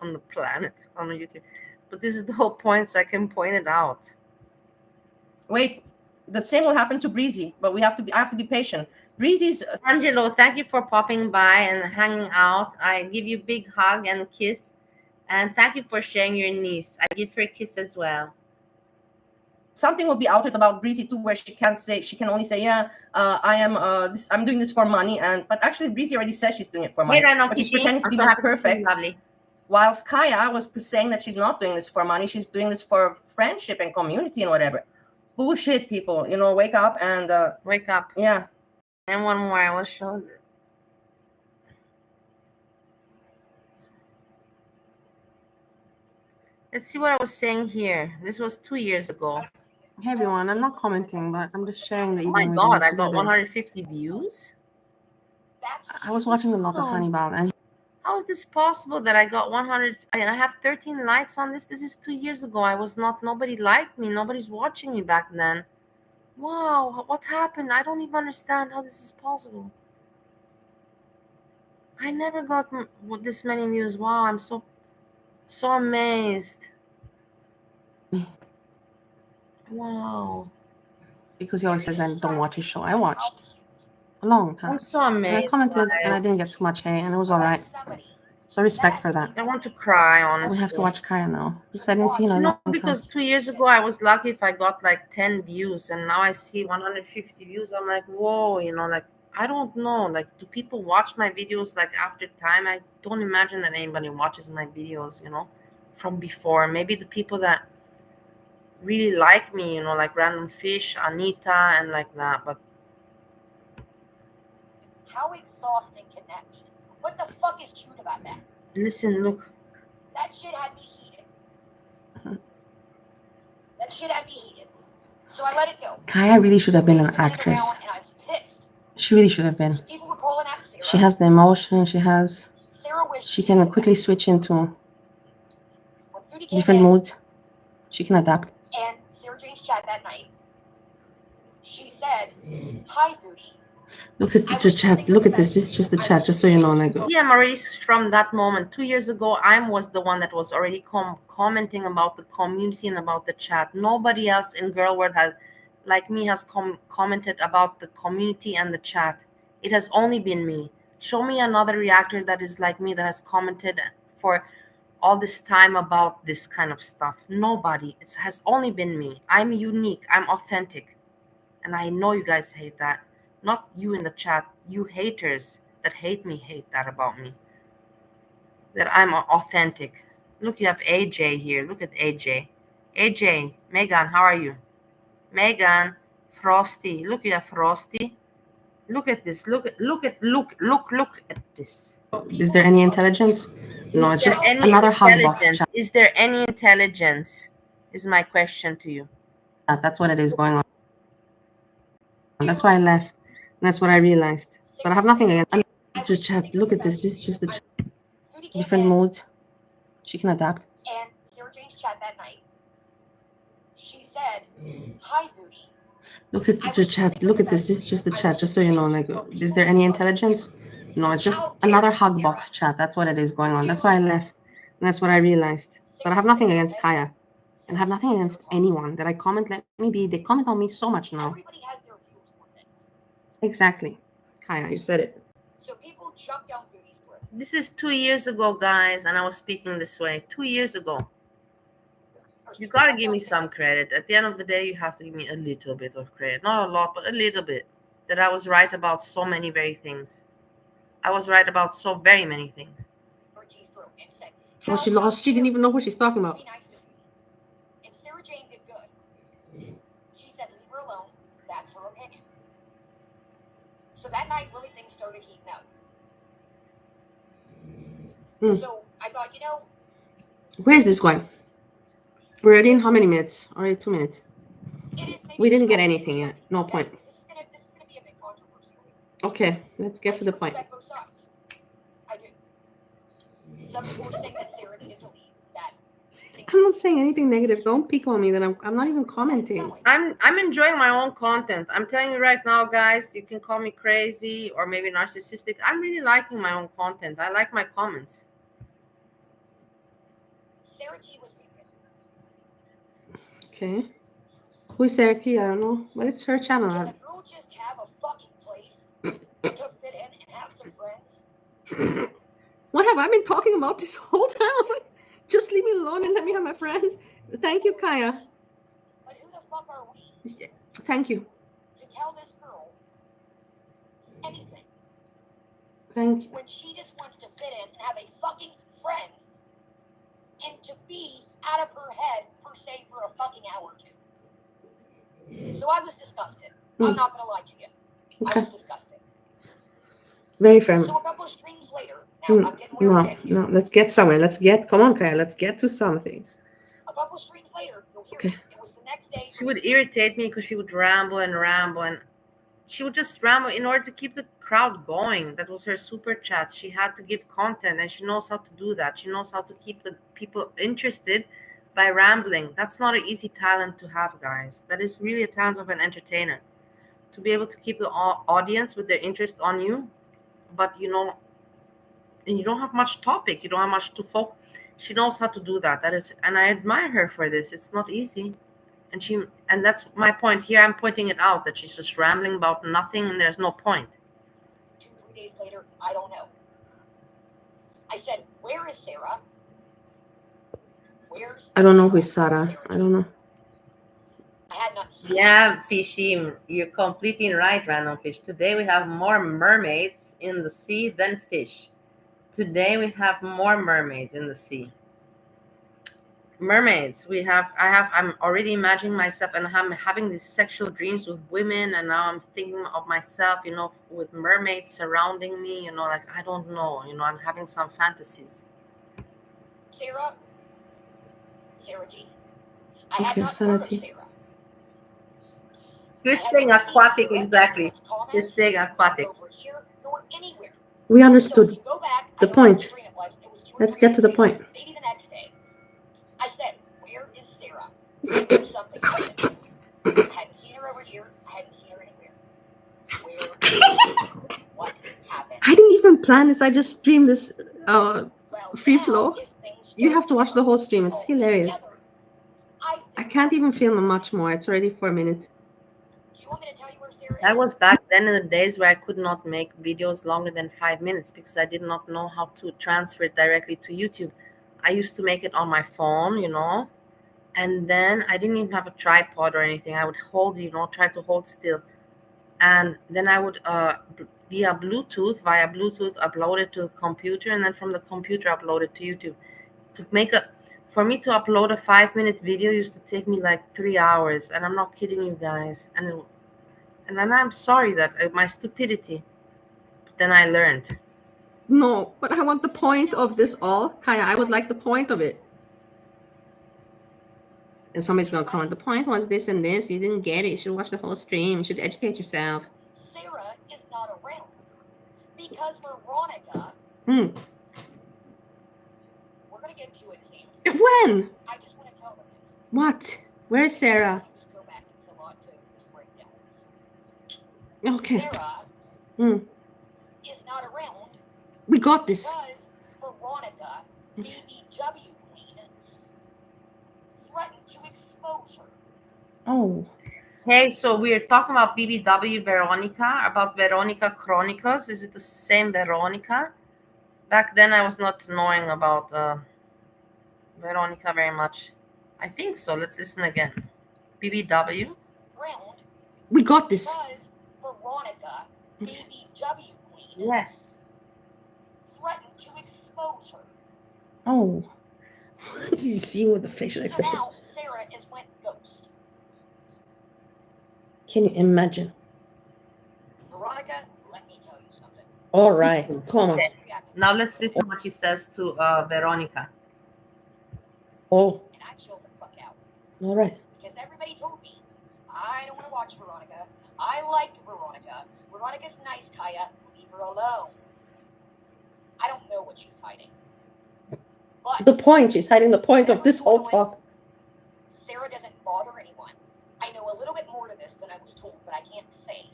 Speaker 1: on the planet, on YouTube. But this is the whole point, so I can point it out.
Speaker 4: Wait, the same will happen to Breezy, but I have to be patient. Breezy's
Speaker 1: Angelo, thank you for popping by and hanging out. I give you a big hug and kiss. And thank you for sharing your niece. I give her a kiss as well.
Speaker 4: Something will be outed about Breezy too, where she can only say, yeah, I'm doing this for money, but actually Breezy already says she's doing it for money.
Speaker 1: Hey, Rano,
Speaker 4: but she's pretending to be this perfect.
Speaker 1: Lovely.
Speaker 4: Whilst Kaya was saying that she's not doing this for money, she's doing this for friendship and community and whatever. Bullshit, people. You know, wake up and
Speaker 1: wake up.
Speaker 4: Yeah.
Speaker 1: And one more, I will show this. Let's see what I was saying here. This was 2 years ago.
Speaker 4: Hey everyone, I'm not commenting, but I'm just sharing the.
Speaker 1: Oh my god, I got 150 views.
Speaker 4: I was watching a lot of Hannibal, and
Speaker 1: how is this possible that I got 100 and I have 13 likes on this? This is 2 years ago. Nobody liked me. Nobody's watching me back then. Wow, what happened? I don't even understand how this is possible. I never got this many views. Wow, I'm so So amazed. Wow.
Speaker 5: Because he always says I don't watch his show. I watched a long time.
Speaker 1: I'm so
Speaker 5: And I
Speaker 1: amazed.
Speaker 5: commented and I
Speaker 1: guys.
Speaker 5: didn't get too much hate and it was alright. So respect for that.
Speaker 1: I want to cry,
Speaker 5: We
Speaker 1: honestly.
Speaker 5: have to watch Kaya now. Because I didn't see her
Speaker 1: You know,
Speaker 5: long
Speaker 1: because
Speaker 5: time.
Speaker 1: 2 years ago I was lucky if I got like 10 views, and now I see 150 views. I'm like, whoa, you know, like I don't know. Like, do people watch my videos like after time? I don't imagine that anybody watches my videos, you know, from before. Maybe the people that really like me, you know, like Random Fish, Anita, and like that. But
Speaker 3: How exhausting can that be? What the fuck is cute about that?
Speaker 1: listen, look.
Speaker 3: That shit had me heated. That shit had me heated. So I let it go.
Speaker 5: Kaya really should have been an
Speaker 3: Spinning it
Speaker 5: actress.
Speaker 3: around, and I was pissed.
Speaker 5: She really should have been.
Speaker 3: So people were calling out Sarah.
Speaker 5: She has the emotion.
Speaker 3: Sarah wished
Speaker 5: She can quickly switch into
Speaker 3: when Foodie came
Speaker 5: different
Speaker 3: in,
Speaker 5: moods. She can adapt.
Speaker 3: and Sarah Jane's chat that night, she said, "Hi, Foodie."
Speaker 5: Look at the chat. Look at this. This is just the chat, just so you know. Like,
Speaker 1: See, I'm already from that moment. 2 years ago, I was the one that was already commenting about the community and about the chat. Nobody else in Girl World has, like me, has commented about the community and the chat. It has only been me. Show me another reactor that is like me that has commented for all this time about this kind of stuff. Nobody. It has only been me. I'm unique. I'm authentic. And I know you guys hate that. Not you in the chat. You haters that hate me hate that about me. That I'm authentic. Look, you have AJ here. Look at AJ. AJ, Megan, how are you? Megan, Frosty. Look, you have Frosty. Look at this. Look at this.
Speaker 5: is there any intelligence? No, it's just another hug box chat.
Speaker 1: Is there any intelligence? Is my question to you.
Speaker 5: That's what it is going on. That's why I left. And that's what I realized. But I have nothing against the chat. Look at this. This is just the different moods. She can adapt.
Speaker 3: And Sarah Jane's chat that night, she said, "Hi, Foodie."
Speaker 5: Look at the chat. Look at this. This is just the chat, just so you know. Like, is there any intelligence? No, it's just another hug box chat. That's what it is going on. That's why I left. And that's what I realized. But I have nothing against Kaya. And I have nothing against anyone that I comment. Let me be. They comment on me so much now.
Speaker 3: Everybody has their views on things.
Speaker 5: Exactly. Kaya, you said it.
Speaker 3: So people jump down Foodie's throat.
Speaker 1: This is 2 years ago, guys, and I was speaking this way. 2 years ago. You gotta give me some credit. At the end of the day, you have to give me a little bit of credit. Not a lot, but a little bit. That I was right about so many very things. I was right about so very many things.
Speaker 5: Well, she lost. She didn't even know what she's talking about.
Speaker 3: Be nice to Foodie. And Sarah Jane did good. She said, "Leave her alone. That's her opinion." So that night, really things started heating up. So I thought,
Speaker 5: where is this going? We're already in how many minutes? Already 2 minutes. We didn't get anything yet. No point.
Speaker 3: This is gonna be a big controversy.
Speaker 5: Okay, let's get to the point.
Speaker 3: I both sides. I do. Some people were saying that Sarah needed to leave.
Speaker 5: I'm not saying anything negative. Don't pick on me. That I'm not even commenting.
Speaker 1: I'm enjoying my own content. I'm telling you right now, guys. You can call me crazy or maybe narcissistic. I'm really liking my own content. I like my comments.
Speaker 3: Sarah T was muted.
Speaker 5: Okay. Who is Sarah T? I don't know. But it's her channel.
Speaker 3: Can the girl just have a fucking place to fit in and have some friends?
Speaker 5: What have I been talking about this whole time? Just leave me alone and let me have my friends. Thank you, Kaya.
Speaker 3: But who the fuck are we?
Speaker 5: Yeah. Thank you.
Speaker 3: To tell this girl anything.
Speaker 5: Thank you.
Speaker 3: When she just wants to fit in and have a fucking friend and to be out of her head per se for a fucking hour or two. So I was disgusted. I'm not gonna lie to you.
Speaker 5: Okay.
Speaker 3: I was disgusted.
Speaker 5: Very friendly.
Speaker 3: So a couple of streams later, now I'm getting where we're at here.
Speaker 5: No, let's get somewhere. Come on, Kaya, let's get to something.
Speaker 3: A couple of streams later, you'll hear
Speaker 5: Okay.
Speaker 3: it was the next day.
Speaker 1: She would irritate me because she would ramble and she would just ramble in order to keep the crowd going. That was her super chats. She had to give content, and she knows how to do that. She knows how to keep the people interested by rambling. That's not an easy talent to have, guys. That is really a talent of an entertainer, to be able to keep the audience with their interest on you, but and you don't have much topic. You don't have much to focus. She knows how to do that. That is, and I admire her for this. It's not easy. And that's my point here. I'm pointing it out that she's just rambling about nothing and there's no point.
Speaker 3: 2-3 days later, I don't know. I said, where is Sarah?
Speaker 5: I don't know who is Sarah. I don't know.
Speaker 3: I had not seen
Speaker 1: Yeah, Fishy, you're completely right, Random Fish. Today we have more mermaids in the sea than fish. Today we have more mermaids in the sea. Mermaids. I'm already imagining myself, and I'm having these sexual dreams with women, and now I'm thinking of myself, with mermaids surrounding me, like, I don't know, I'm having some fantasies.
Speaker 3: Sarah G. I had not heard of Sarah.
Speaker 1: You're staying aquatic, exactly. You're staying aquatic.
Speaker 3: Over here, nor anywhere.
Speaker 5: We understood
Speaker 3: So go back,
Speaker 5: the point.
Speaker 3: Was 2 or
Speaker 5: Let's
Speaker 3: 3
Speaker 5: get to the
Speaker 3: days
Speaker 5: point.
Speaker 3: later, maybe the next day. I said, where is Sarah? There's something happened. I hadn't seen her over here. I hadn't seen her anywhere. Where? What happened?
Speaker 5: I didn't even plan this. I just streamed this
Speaker 3: Well,
Speaker 5: free
Speaker 3: now
Speaker 5: flow.
Speaker 3: is things
Speaker 5: You have to watch the whole
Speaker 3: turn
Speaker 5: stream. It's hilarious.
Speaker 3: altogether.
Speaker 5: I can't even film much more. It's already 4 minutes.
Speaker 3: Do you want me to tell you where Sarah
Speaker 1: That
Speaker 3: is?
Speaker 1: was back then in the days where I could not make videos longer than 5 minutes because I did not know how to transfer it directly to YouTube. I used to make it on my phone, and then I didn't even have a tripod or anything. I would hold, try to hold still. And then I would, via Bluetooth, upload it to the computer, and then from the computer, upload it to YouTube. For me to upload a 5-minute video used to take me like 3 hours, and I'm not kidding you guys. And then I'm sorry that my stupidity. But then I learned.
Speaker 5: No, but I want the point of this all. Kaya, I would like the point of it. And somebody's going to comment, the point was this and this. You didn't get it. You should watch the whole stream. You should educate yourself.
Speaker 3: Sarah is not around because Veronica.
Speaker 5: Hmm.
Speaker 3: We're going to get to it, Sam.
Speaker 5: When?
Speaker 3: I just want to tell them this.
Speaker 5: What? Where's Sarah?
Speaker 3: Just go back. It's a lot to break down.
Speaker 5: Okay.
Speaker 3: Sarah is not around.
Speaker 5: We got this.
Speaker 3: Because Veronica, BBW Queen, threatened to expose her.
Speaker 5: Oh.
Speaker 1: Hey, so we're talking about BBW Veronica, about Veronica Chronicles. Is it the same Veronica? Back then, I was not knowing about Veronica very much. I think so. Let's listen again. BBW.
Speaker 3: Round.
Speaker 5: We got this.
Speaker 3: Because Veronica, BBW Queen,
Speaker 1: Yes.
Speaker 3: threatened to expose her.
Speaker 5: Oh. You see what the facial
Speaker 3: So
Speaker 5: expression.
Speaker 3: now Sarah is went ghost.
Speaker 5: Can you imagine?
Speaker 3: Veronica, let me tell you something.
Speaker 5: All right. Come on.
Speaker 1: Now let's listen what she says to Veronica.
Speaker 5: Oh.
Speaker 3: And I chilled the fuck out.
Speaker 5: All right.
Speaker 3: Because everybody told me, I don't want to watch Veronica. I like Veronica. Veronica's nice, Kaya. Leave her alone. I don't know what she's hiding. But
Speaker 5: The point. She's hiding the point of this whole talk.
Speaker 3: Sarah doesn't bother anyone. I know a little bit more to this than I was told, but I can't say.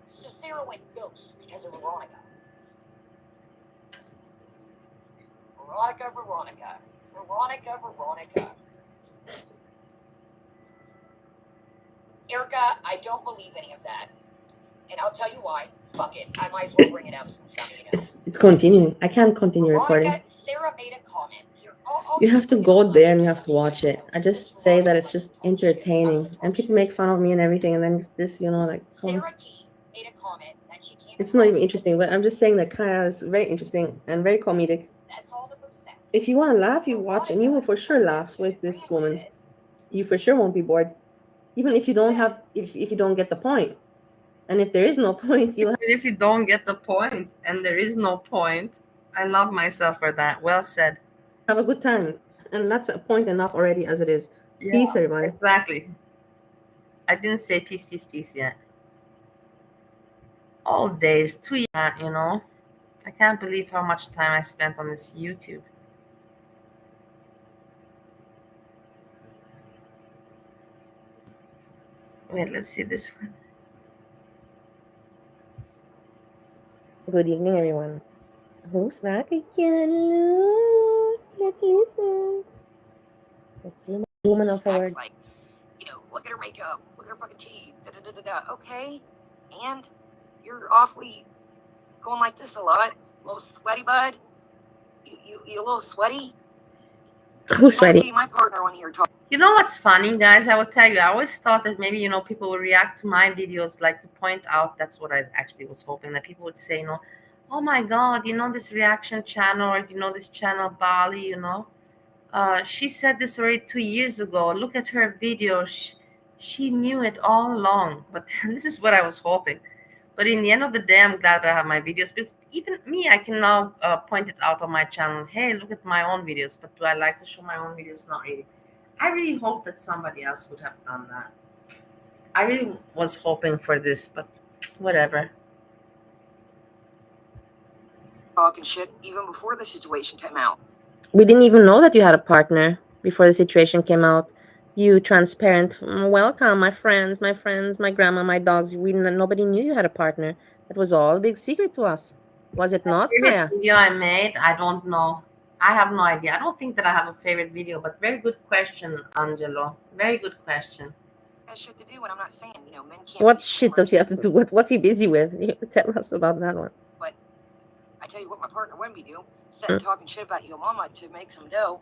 Speaker 3: So Sarah went ghost because of Veronica. Veronica. Erica, I don't believe any of that. And I'll tell you why. Fuck it. I might as well bring it up since some of you know.
Speaker 5: It's continuing. I can't continue recording.
Speaker 3: Sarah made a comment.
Speaker 5: You have to go there and you have to watch it. I just say that it's just entertaining. And people make fun of me and everything. And then this, like,
Speaker 3: Sarah T made a comment that she came.
Speaker 5: It's not even interesting, but I'm just saying that Kaya is very interesting and very comedic.
Speaker 3: That's all that was said.
Speaker 5: If you want to laugh, you watch and you will for sure laugh with this woman. You for sure won't be bored. Even if you don't have, if you don't get the point. And if there is no point,
Speaker 1: if you don't get the point and there is no point, I love myself for that. Well said.
Speaker 5: Have a good time. And that's a point enough already as it is.
Speaker 1: Yeah,
Speaker 5: peace, everybody.
Speaker 1: Exactly. I didn't say peace yet. All days, 2 years, I can't believe how much time I spent on this YouTube. Wait, let's see this one. Good evening, everyone. Who's back again? Look, let's listen. Let's see my woman of her word.
Speaker 3: Like, look at her makeup, look at her fucking teeth, da-da-da-da-da. Okay, and you're awfully going like this a lot. A little sweaty, bud. You a little sweaty?
Speaker 1: Who's sweaty?
Speaker 3: See my partner on here talk.
Speaker 1: You know what's funny, guys? I will tell you, I always thought that maybe, people will react to my videos, like to point out, that's what I actually was hoping, that people would say, oh my God, this reaction channel, or, this channel Bali, she said this already 2 years ago. Look at her video. She knew it all along. But this is what I was hoping. But in the end of the day, I'm glad I have my videos, because even me, I can now point it out on my channel. Hey, look at my own videos. But do I like to show my own videos? Not really. I really hope that somebody else would have done that. I really was hoping for this, but whatever.
Speaker 3: Talking shit even before the situation came out.
Speaker 1: We didn't even know that you had a partner before the situation came out. You transparent. Welcome, my friends, my grandma, my dogs. Nobody knew you had a partner. That was all a big secret to us. Was it not, Kaya?
Speaker 4: Favorite video I made, I don't know. I have no idea. I don't think that I have a favorite video, but very good question, Angelo. Very good question.
Speaker 3: Has shit to do, and I'm not saying, men can't.
Speaker 1: What shit does he have to do with? What's he busy with? You tell us about that one.
Speaker 3: But I tell you what, my partner Wemby do, sitting talking shit about your mama to make some dough.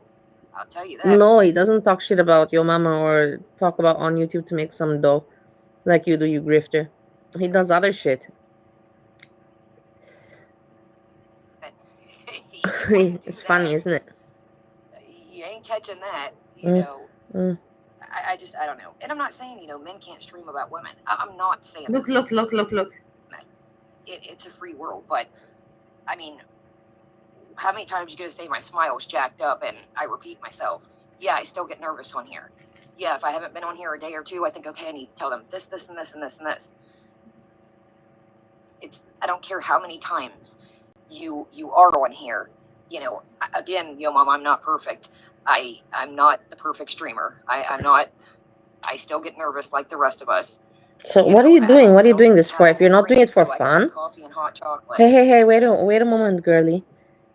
Speaker 3: I'll tell you that.
Speaker 1: No, he doesn't talk shit about your mama or talk about on YouTube to make some dough like you do, you grifter. He does other shit. It's funny, isn't it?
Speaker 3: You ain't catching that, I don't know. And I'm not saying, men can't stream about women. I'm not saying
Speaker 4: Look.
Speaker 3: It's a free world, but I mean, how many times are you going to say my smile's jacked up and I repeat myself? Yeah, I still get nervous on here. Yeah, if I haven't been on here a day or two, I think, okay, I need to tell them this, and this, and this, and this. I don't care how many times you are on here. Again, Mom, I'm not perfect. I'm not the perfect streamer. I'm not. I still get nervous like the rest of us.
Speaker 1: So what are you doing? What are you doing this for? If you're not doing it for fun?
Speaker 3: Coffee and hot chocolate.
Speaker 1: Hey, wait a moment, girlie.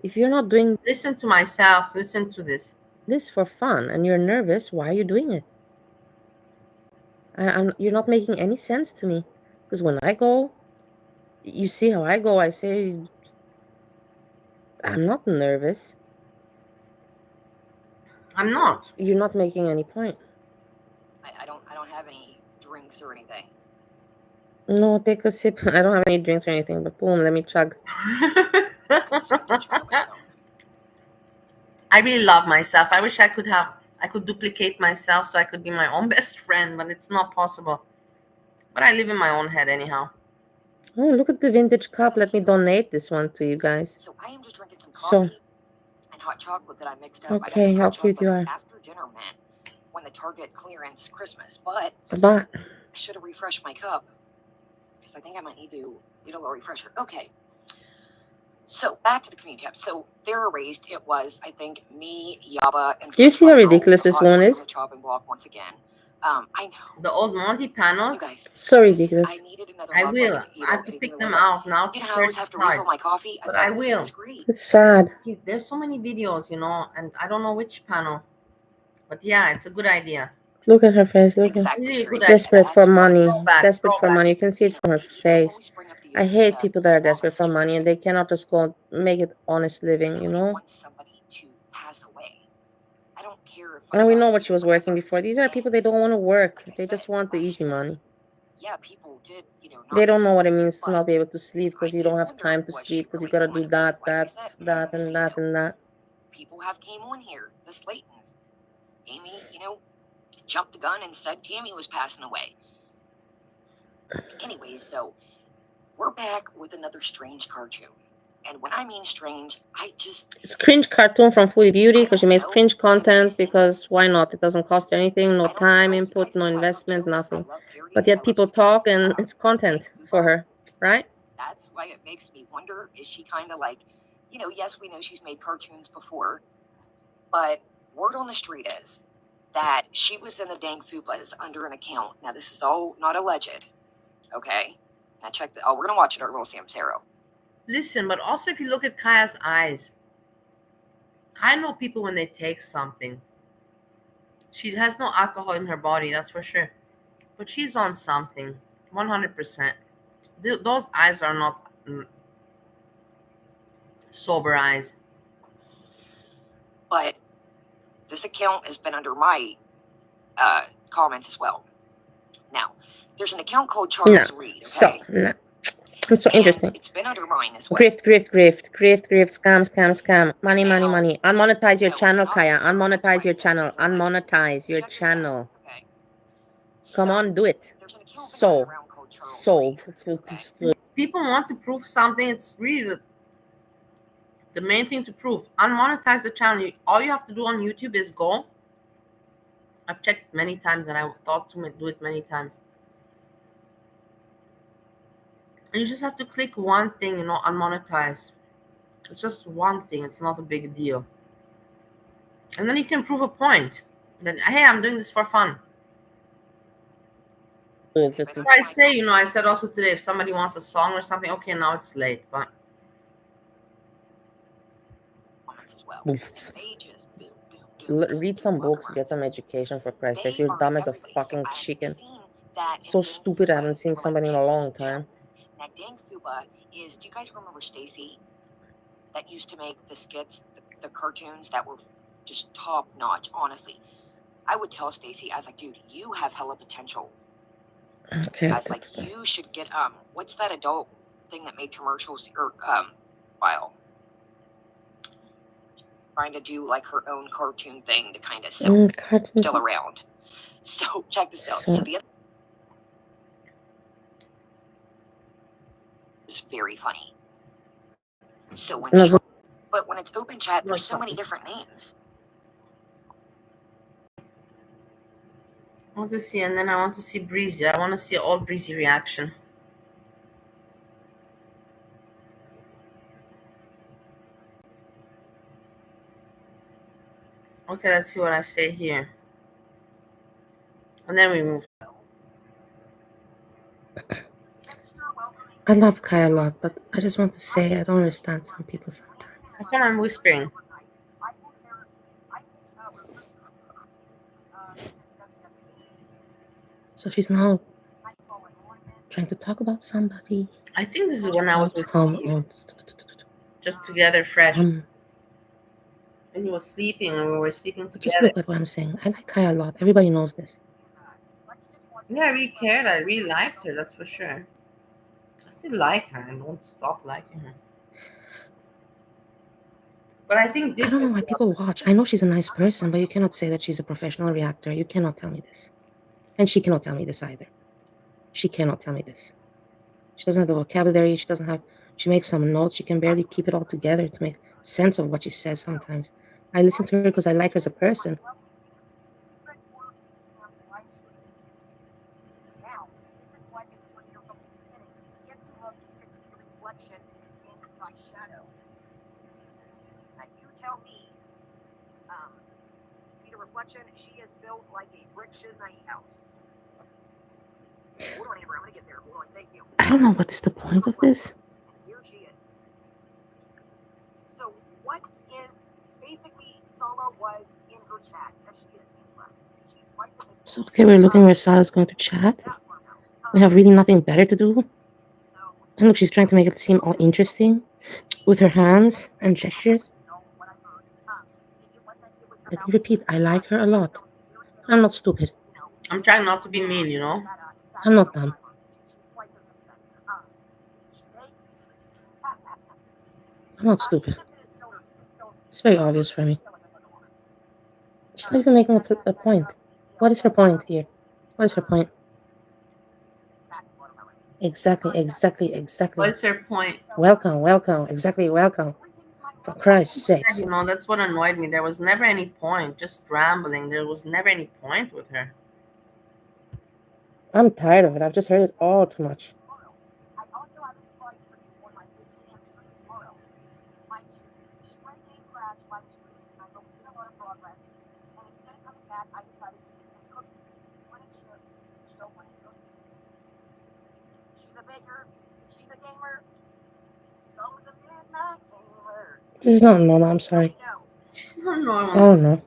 Speaker 1: If you're not doing
Speaker 4: Listen to myself. Listen to this.
Speaker 1: This for fun and you're nervous, why are you doing it? You're not making any sense to me. Because when I go, you see how I go, I say, I'm not nervous.
Speaker 4: I'm not.
Speaker 1: You're not making any point.
Speaker 3: I don't have any drinks or anything.
Speaker 1: No, take a sip. I don't have any drinks or anything, but boom, let me chug.
Speaker 4: I really love myself. I wish I could duplicate myself so I could be my own best friend, but it's not possible. But I live in my own head anyhow.
Speaker 1: Oh, look at the vintage cup. Let me donate this one to you guys.
Speaker 3: So I am just drinking some coffee and hot chocolate that I mixed up.
Speaker 1: Okay, how cute you are.
Speaker 3: After dinner, man, when the Target clearance Christmas, but
Speaker 1: I
Speaker 3: should have refreshed my cup because I think I might need to get a little refresher. Okay. So back to the community tab. So they're erased. It was, I think, me, Yaba, and
Speaker 1: do you see how ridiculous this one is?
Speaker 3: Chopping block once again. I know
Speaker 4: the old Monty panels.
Speaker 3: guys,
Speaker 1: so ridiculous.
Speaker 4: I will. I have to pick them out now.
Speaker 3: I always have to refill my coffee,
Speaker 4: but I will.
Speaker 1: It's sad.
Speaker 4: There's so many videos, and I don't know which panel. But yeah, it's a good idea.
Speaker 1: Look at her face. Look at
Speaker 4: really
Speaker 1: desperate for money. Desperate for
Speaker 4: Throwback.
Speaker 1: money. You can see it from her face. I hate people that are desperate for money and they cannot just go make it honest living,
Speaker 3: Want somebody to pass away. I don't care if
Speaker 1: and we know what she was working before. These are people, they don't want to work. They just want the easy money.
Speaker 3: Yeah, people did,
Speaker 1: they don't know what it means to not be able to sleep because you don't have time to sleep because you gotta do that, and that.
Speaker 3: People have came on here, the Slaytons. Amy, jumped the gun and said Tammy was passing away. Anyways, so we're back with another strange cartoon. And when I mean strange, it's
Speaker 1: cringe cartoon from Foodie Beauty because she makes cringe content because why not? It doesn't cost anything, no time input, no investment, nothing. But yet people talk and it's content for her, right?
Speaker 3: That's why it makes me wonder, is she kind of like, yes, we know she's made cartoons before, but word on the street is that she was in the dang Fupas under an account. Now, this is all not alleged, okay? Now, check we're going to watch it, our little Samsero.
Speaker 1: Listen, but also if you look at Kaya's eyes, I know people when they take something. She has no alcohol in her body, that's for sure. But she's on something, 100%. Those eyes are not sober eyes.
Speaker 3: But this account has been under my comments as well. Now, there's an account called Charles Reed. Okay?
Speaker 1: So, no. It's so interesting.
Speaker 3: It's been under mine as well.
Speaker 1: Grift, scam. Money. Unmonetize your channel, Kaya. Unmonetize your channel. Unmonetize your channel.
Speaker 3: Okay.
Speaker 1: Come on, do it.
Speaker 3: There's an account
Speaker 1: Solve.
Speaker 3: around called Charles
Speaker 1: Solve.
Speaker 3: Reed.
Speaker 1: People want to prove something. It's really the main thing to prove. Unmonetize the channel. All you have to do on YouTube is go. I've checked many times and I thought to do it many times. And you just have to click one thing, unmonetize. It's just one thing. It's not a big deal. And then you can prove a point. That, hey, I'm doing this for fun. So I say, I said also today, if somebody wants a song or something, okay, now it's late, but read some books, get some education, for Christ's sake. You're dumb as a fucking chicken. So stupid. I haven't seen somebody in a long time.
Speaker 3: That dang Fuba is, do you guys remember Stacy? That used to make the skits, the cartoons that were just top notch, honestly. I would tell Stacy, I was like, dude, you have hella potential.
Speaker 1: Okay.
Speaker 3: I was like, you should get, what's that adult thing that made commercials, or, while trying to do like her own cartoon thing to kind of still around. So check this out. So the other is very funny. So when but when it's open chat, there's so many different names.
Speaker 1: I want to see, and then I want to see Breezy. I want to see all Breezy reaction. Okay, let's see what I say here. And then we move. I love Kai a lot, but I just want to say I don't understand some people sometimes. How come I'm whispering? So she's now trying to talk about somebody. I think this is when I was with Steve. Just together, fresh. And he was sleeping, and we were sleeping together. Just look at what I'm saying. I like Kai a lot. Everybody knows this. Yeah, I really cared. I really liked her, that's for sure. I still like her and don't stop liking her. But I think I don't know why people watch. I know she's a nice person, but you cannot say that she's a professional reactor. You cannot tell me this. And she cannot tell me this either. She cannot tell me this. She doesn't have the vocabulary. She makes some notes. She can barely keep it all together to make sense of what she says sometimes. I listen to her because I like her as a person.
Speaker 3: She is built like a brick Shiznai house. Hold on, Amber, I'm gonna get there. Hold on, thank you.
Speaker 1: I don't know what is the point of this.
Speaker 3: Here she is. So what is basically Sala was in her chat that she is
Speaker 1: So okay, we're looking where Sala's going to chat. We have really nothing better to do. And look, she's trying to make it seem all interesting with her hands and gestures. Let me repeat, I like her a lot. I'm not stupid. I'm trying not to be mean, I'm not dumb. I'm not stupid. It's very obvious for me. She's not even making a point. What is her point here? What is her point? Exactly. What is her point? Welcome. Exactly, welcome. For Christ's sake. That's what annoyed me. There was never any point. Just rambling. There was never any point with her. I'm tired of it. I've just heard it all too much.
Speaker 6: This is not normal. I'm sorry.
Speaker 1: She's not
Speaker 6: I
Speaker 1: normal.
Speaker 6: don't know.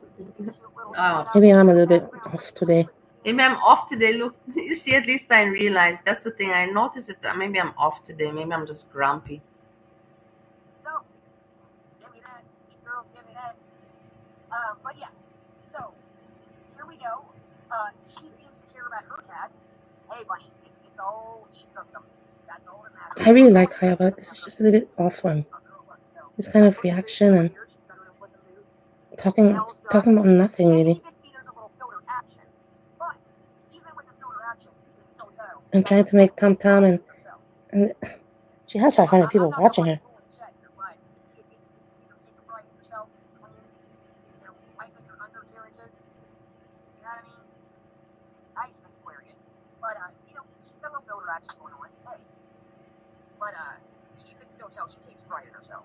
Speaker 1: Oh,
Speaker 6: Maybe I'm a little bit off today.
Speaker 1: maybe I'm off today. Look, you see, at least I realized. That's the thing. I noticed it. Maybe I'm off today. Maybe I'm just grumpy.
Speaker 3: But yeah, so here we go. She seems to care about her cats. Hey, buddy, it's all she cooked them. That's all that matters.
Speaker 6: I really like Kaya, but this is just a little bit off for him. This kind of reaction and talking about nothing really. I'm trying to make Tam Tam and she has 500 people watching her.
Speaker 3: But you can still tell she takes pride in herself.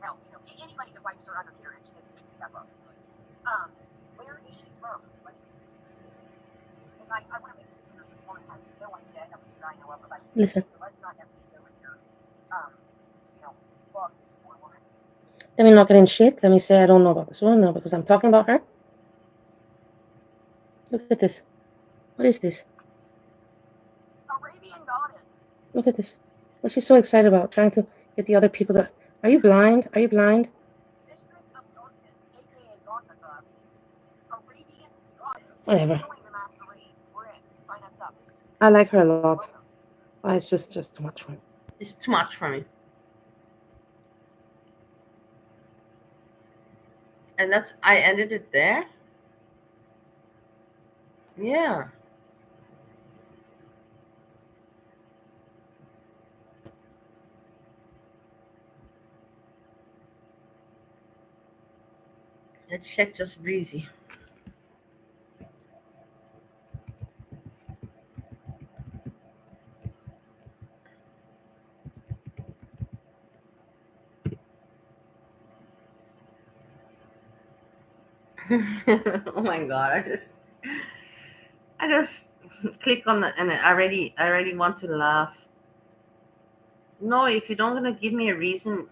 Speaker 3: Hell, anybody that wipes her undercarriage needs to step up. Where is she from? Like, I want to make this clear. This woman has no idea, at least I know of, about
Speaker 6: Listen.
Speaker 3: so let's not have these over here. Fuck this poor woman.
Speaker 6: Let me not get in shit. Let me say I don't know about this one. No, because I'm talking about her. Look at this. What is this?
Speaker 3: Arabian goddess.
Speaker 6: Look at this. What's she so excited about? Trying to get the other people to... Are you blind? Are you blind?
Speaker 3: Mistress of Montys, aka Gothica. Arabian goddess.
Speaker 6: Whatever.
Speaker 3: Join the masquerade. We're in. Sign us up.
Speaker 6: I like her a lot. It's just too much for me.
Speaker 1: It's too much for me. And I ended it there. Yeah. Let's check just breezy. Oh my god, I just click on it and I already want to laugh. No, if you don't gonna give me a reason.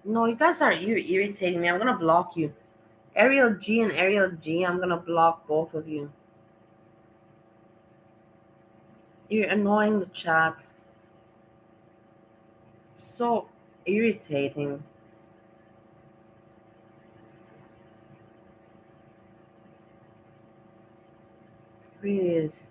Speaker 1: No, you guys are irritating me. I'm gonna block you. Ariel G and Ariel G, I'm gonna block both of you. You're annoying the chat. So irritating. It really is.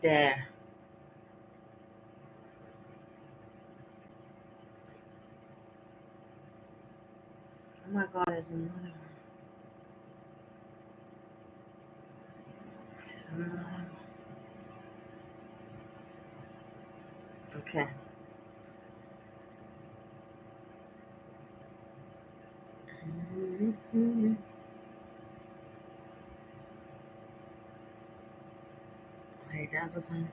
Speaker 1: There. Oh my god, there's another one. There's another one. Okay. Wait, that was one.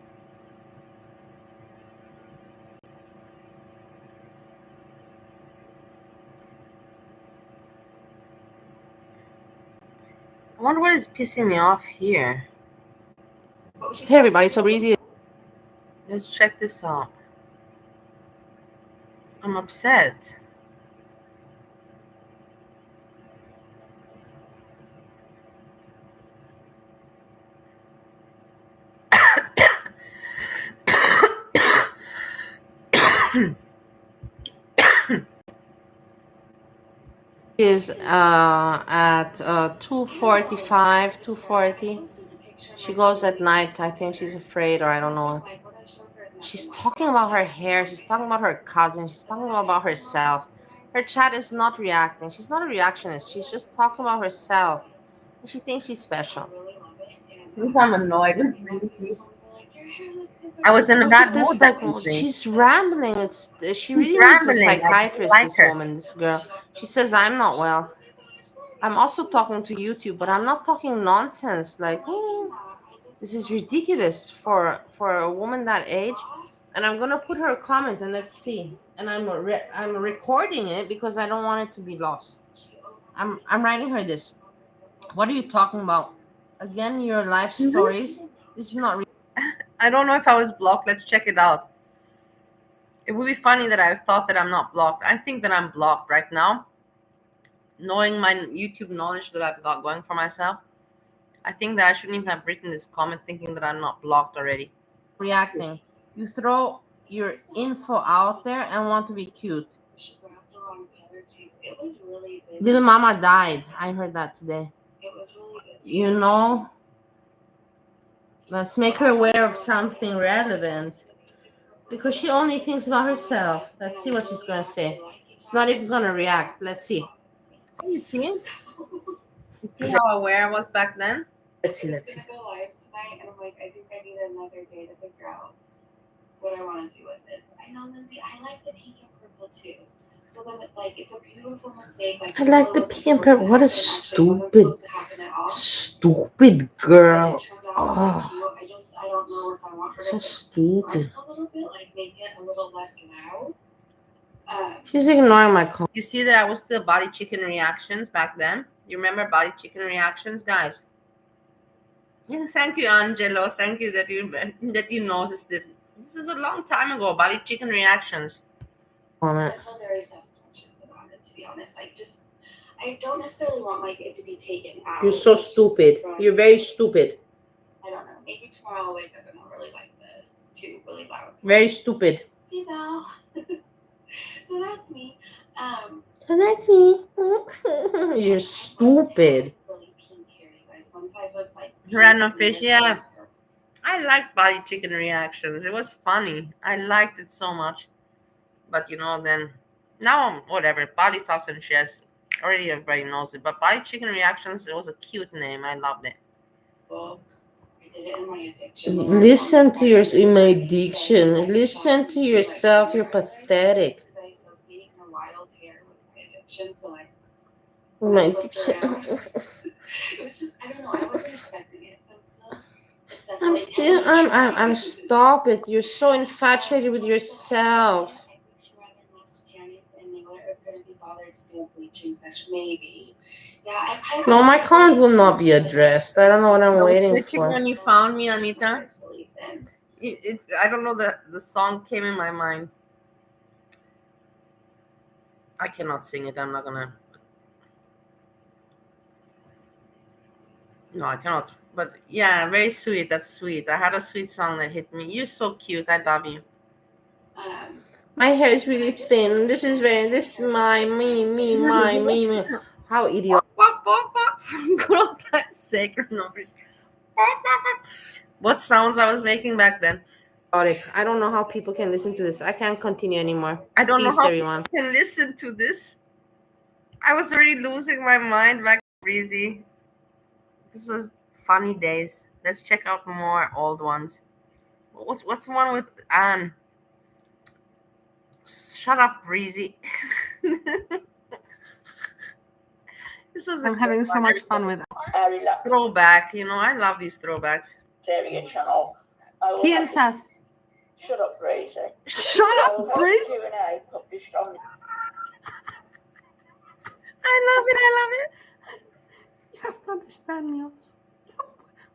Speaker 1: I wonder what is pissing me off here.
Speaker 4: Hey everybody, so breezy.
Speaker 1: Let's check this out. I'm upset.
Speaker 4: Is at 2:45, 2:40. She goes at night. I think she's afraid, or I don't know. She's talking about her hair. She's talking about her cousin. She's talking about herself. Her chat is not reacting. She's not a reactionist. She's just talking about herself. And she thinks she's special.
Speaker 1: I'm annoyed with breezy. I was in a
Speaker 4: Look
Speaker 1: bad
Speaker 4: at this,
Speaker 1: mood that
Speaker 4: like
Speaker 1: evening.
Speaker 4: she's rambling. She
Speaker 1: She's
Speaker 4: really needs a
Speaker 1: rambling. I don't
Speaker 4: psychiatrist.
Speaker 1: like
Speaker 4: This
Speaker 1: her.
Speaker 4: woman, this girl. She says I'm not well. I'm also talking to YouTube, but I'm not talking nonsense. Like, this is ridiculous for a woman that age. And I'm gonna put her comment and let's see. And I'm recording it because I don't want it to be lost. I'm writing her this. What are you talking about? Again, your life stories. This is not.
Speaker 1: I don't know if I was blocked. Let's check it out. It would be funny that I thought that I'm not blocked. I think that I'm blocked right now. Knowing my YouTube knowledge that I've got going for myself, I think that I shouldn't even have written this comment thinking that I'm not blocked already.
Speaker 4: Reacting. You throw your info out there and want to be cute. Little Mama died. I heard that today. You know, let's make her aware of something relevant. Because she only thinks about herself. Let's see what she's going to say. She's not even going to react. Let's see.
Speaker 1: You see? You see how aware I was back then?
Speaker 4: Let's see.
Speaker 7: Go live tonight, and I'm like, I think I need another day to figure out what I want to do with this. I know, Lindsay, I like the pink and purple too. So then, it's a beautiful mistake.
Speaker 4: I like the pink and purple. What a stupid girl. Oh,
Speaker 7: I don't know if I want her
Speaker 4: so
Speaker 7: to
Speaker 4: stupid.
Speaker 7: a little bit, make it a little less loud.
Speaker 4: She's ignoring my call.
Speaker 1: You see that I was still body chicken reactions back then? You remember body chicken reactions, guys? Yeah, thank you, Angelo. Thank you that you noticed it. This is a long time ago. Body chicken reactions.
Speaker 7: I feel very self-conscious about it, to be honest. I don't necessarily want it to be taken out.
Speaker 4: You're so stupid. You're very stupid.
Speaker 7: I don't know. Maybe tomorrow I'll wake up and I'll really like the two really loud.
Speaker 4: Very stupid.
Speaker 7: You know. So that's me.
Speaker 4: And that's me. You're stupid.
Speaker 7: Really pink hair, you guys. Once I was
Speaker 1: Random fish, yeah. I liked body chicken reactions. It was funny. I liked it so much. But then now whatever. Body Talks and Shares. Already everybody knows it. But body chicken reactions, it was a cute name. I loved it.
Speaker 7: Well, I did it in my addiction.
Speaker 4: Listen to in my addiction. Listen to yourself. You're pathetic.
Speaker 7: Because I associate my wild hair with my addiction. So
Speaker 4: My addiction.
Speaker 7: It was just, I don't know. I wasn't expecting it. So
Speaker 4: I'm stop it. You're so infatuated with yourself.
Speaker 7: Maybe. Yeah,
Speaker 4: No, my comment will not be addressed. I don't know what I'm waiting for.
Speaker 1: When you found me, Anita, I don't know, the song came in my mind. I cannot sing it. I'm not gonna. No, I cannot. But yeah, very sweet. That's sweet. I had a sweet song that hit me. You're so cute. I love you.
Speaker 4: My hair is really thin. This is me. How idiot.
Speaker 1: Good old times, sacred numbers. What sounds I was making back then?
Speaker 4: I don't know how people can listen to this. I can't continue anymore.
Speaker 1: I don't know how
Speaker 4: everyone
Speaker 1: people can listen to this. I was already losing my mind back then, Breezy. This was funny days. Let's check out more old ones. What's the one with Anne? Shut up, Breezy.
Speaker 4: I'm having so much fun with
Speaker 1: throwback. I love these throwbacks.
Speaker 5: Channel.
Speaker 4: Tien's house.
Speaker 5: Shut up, Breezy.
Speaker 4: Shut up, Breezy.
Speaker 5: Q&A published on
Speaker 4: I love it. You have to understand me also.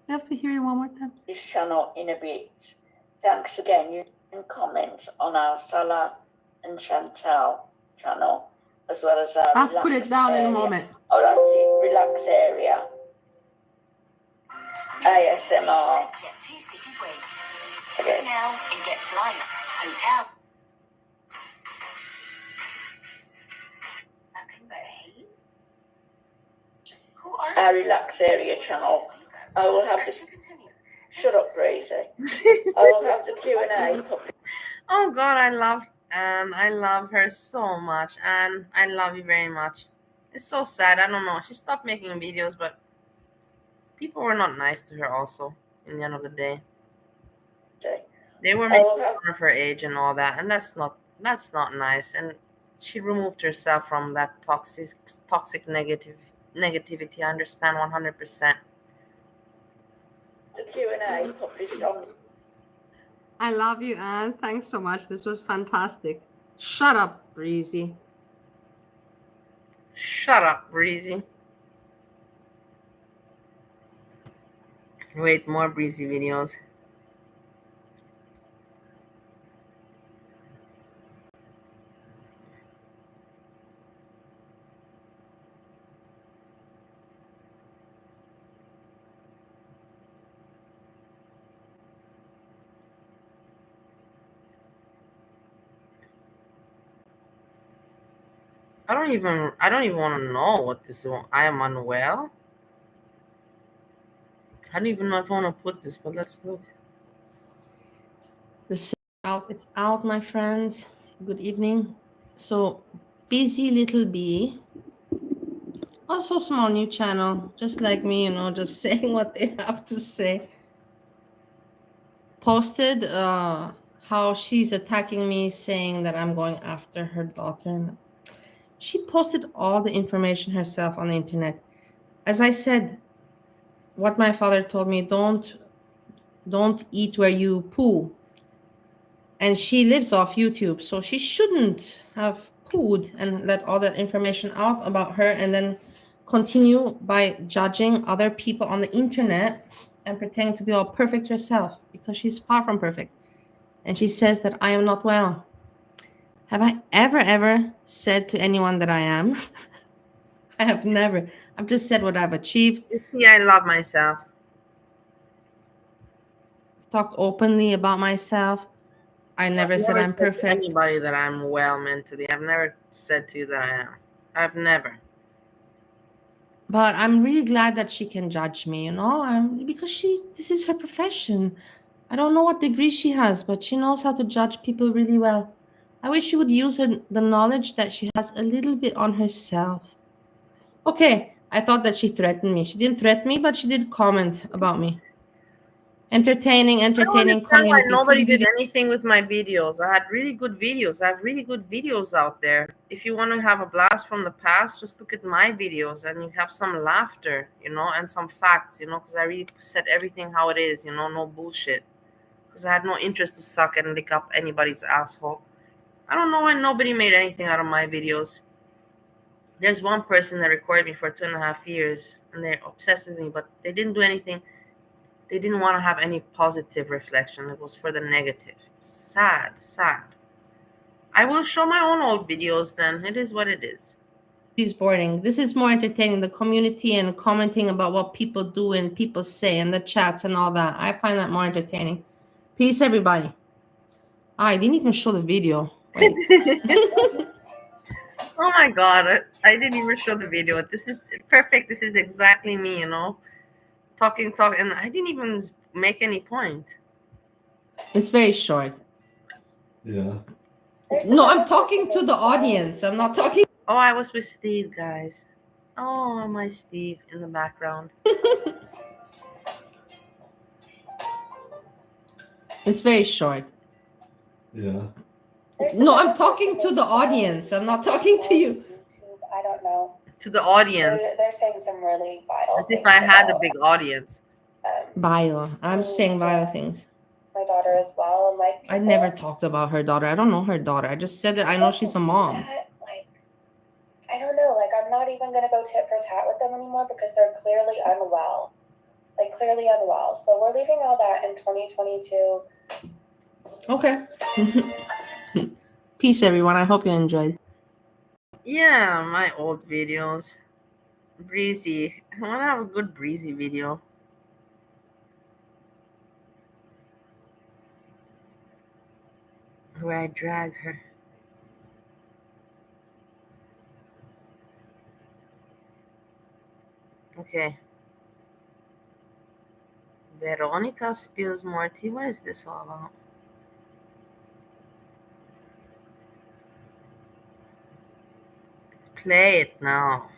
Speaker 4: I have to hear you one more time.
Speaker 5: this channel in a bit. Thanks again. You can comment on our Salah and Chantal channel, as well as our
Speaker 4: I'll
Speaker 5: relax
Speaker 4: put it down
Speaker 5: area.
Speaker 4: in a moment.
Speaker 5: Oh, that's it. Relax area. ASMR. Okay.
Speaker 8: Now and get flights, hotel. Nothing but hate. Who are
Speaker 5: Our relax area channel. I will have the. Shut up, Breezy. I will have the Q&A.
Speaker 1: Oh God, I love Anne. I love her so much, and I love you very much. It's so sad. I don't know. She stopped making videos, but people were not nice to her. Also, in the end of the day. They were making fun of her age and all that, and that's not nice. And she removed herself from that toxic negativity. I understand 100%.
Speaker 5: The Q&A published on.
Speaker 4: I love you, Anne. Thanks so much. This was fantastic. Shut up, Breezy.
Speaker 1: Shut up, Breezy. Wait, more Breezy videos. I don't even want to know what this is. I am unwell. I don't even know if I want to put this, but let's look.
Speaker 4: It's out, my friends. Good evening. So, Busy Little Bee, also small new channel, just like me, just saying what they have to say. Posted how she's attacking me, saying that I'm going after her daughter. She posted all the information herself on the internet. As I said, what my father told me, don't eat where you poo. And she lives off YouTube, so she shouldn't have pooed and let all that information out about her and then continue by judging other people on the internet and pretending to be all perfect herself, because she's far from perfect. And she says that I am not well. Have I ever said to anyone that I am? I have never. I've just said what I've achieved.
Speaker 1: You see, I love myself.
Speaker 4: I've talked openly about myself. I never said I'm
Speaker 1: said to
Speaker 4: perfect.
Speaker 1: anybody that I'm well mentally. I've never said to you that I am. I've never.
Speaker 4: But I'm really glad that she can judge me, because this is her profession. I don't know what degree she has, but she knows how to judge people really well. I wish she would use the knowledge that she has a little bit on herself. Okay, I thought that she threatened me. She didn't threaten me, but she did comment about me. Entertaining
Speaker 1: I don't understand
Speaker 4: community.
Speaker 1: why nobody did anything with my videos. I had really good videos. I have really good videos out there. If you want to have a blast from the past, just look at my videos and you have some laughter, and some facts, because I really said everything how it is, no bullshit. Because I had no interest to suck and lick up anybody's asshole. I don't know why nobody made anything out of my videos. There's one person that recorded me for 2.5 years and they're obsessed with me, but they didn't do anything. They didn't want to have any positive reflection. It was for the negative. Sad. I will show my own old videos then. It is what it is.
Speaker 4: It's boring. This is more entertaining, the community and commenting about what people do and people say and the chats and all that. I find that more entertaining. Peace, everybody. I didn't even show the video. Wait.
Speaker 1: Oh my god, I didn't even show the video. This is perfect. This is exactly me, talking, and I didn't even make any point.
Speaker 4: It's very short.
Speaker 9: Yeah.
Speaker 4: No, I'm talking to the audience. I'm not talking.
Speaker 1: Oh, I was with Steve, guys. Oh, my Steve in the background.
Speaker 4: It's very short.
Speaker 9: Yeah.
Speaker 4: No, I'm talking to the audience. I'm not talking to you.
Speaker 5: YouTube, I don't know.
Speaker 1: To the audience.
Speaker 5: They're saying some really vital
Speaker 1: As
Speaker 5: things.
Speaker 1: if I had a big audience.
Speaker 4: Vile. I'm saying vile things.
Speaker 5: My daughter as well. And like,
Speaker 4: I never talked about her daughter. I don't know her daughter. I just said that I know she's a mom.
Speaker 5: Like, I don't know. Like, I'm not even going to go tit for tat with them anymore because they're clearly unwell. Like, clearly unwell. So we're leaving all that in 2022.
Speaker 4: Okay. Peace, everyone. I hope you enjoyed.
Speaker 1: Yeah, my old videos. Breezy. I want to have a good Breezy video. Where I drag her. Okay. Veronica spills more tea. What is this all about? Play it now.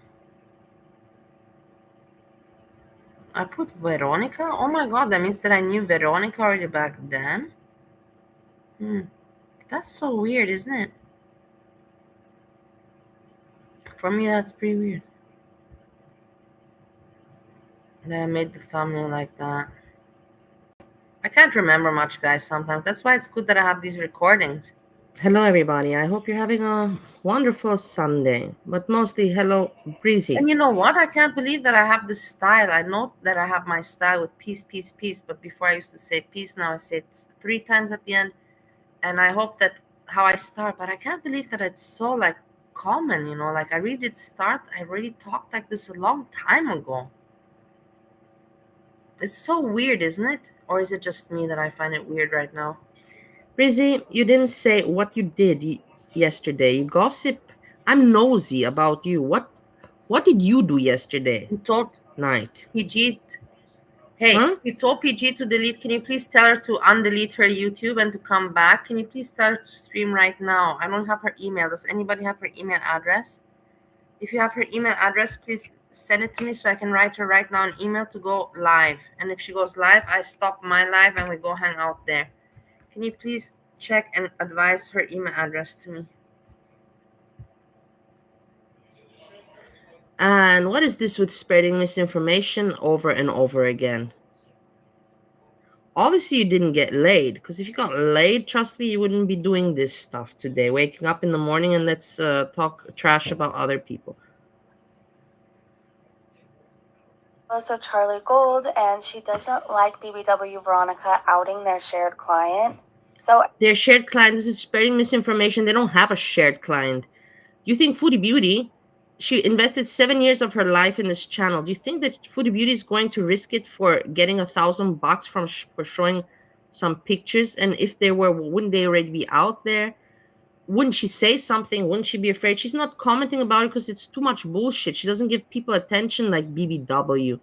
Speaker 1: I put Veronica? Oh my god, that means that I knew Veronica already back then? That's so weird, isn't it? For me, that's pretty weird. That I made the thumbnail like that. I can't remember much, guys, sometimes. That's why it's good that I have these recordings. Hello, everybody. I hope you're having a wonderful Sunday. But mostly, hello, Breezy. And you know what? I can't believe that I have this style. I know that I have my style with peace, peace, peace. But before I used to say peace, now I say it 3 times at the end. And I hope that how I start. But I can't believe that it's so like common, you know. Like I really did start. I really talked like this a long time ago. It's so weird, isn't it? Or is it just me that I find it weird right now? Rizzy, you didn't say what you did yesterday. You gossip. I'm nosy about you. What did you do yesterday? You told night. PG. Hey, you told PG to delete. Can you please tell her to undelete her YouTube and to come back? Can you please tell her to stream right now? I don't have her email. Does anybody have her email address? If you have her email address, please send it to me so I can write her right now an email to go live. And if she goes live, I stop my live and we go hang out there. Can you please check and advise her email address to me? And what is this with spreading misinformation over and over again? Obviously, you didn't get laid, because if you got laid, trust me, you wouldn't be doing this stuff today. Waking up in the morning and let's talk trash about other people.
Speaker 2: Also, Charlie Gold, and she doesn't like BBW Veronica outing their shared client. So
Speaker 1: their shared client, this is spreading misinformation. They don't have a shared client. You think Foodie Beauty, she invested 7 years of her life in this channel. Do you think that Foodie Beauty is going to risk it for getting $1,000 from for showing some pictures? And if they were, wouldn't they already be out there? Wouldn't she say something? Wouldn't she be afraid? She's not commenting about it because it's too much bullshit. She doesn't give people attention like BBW.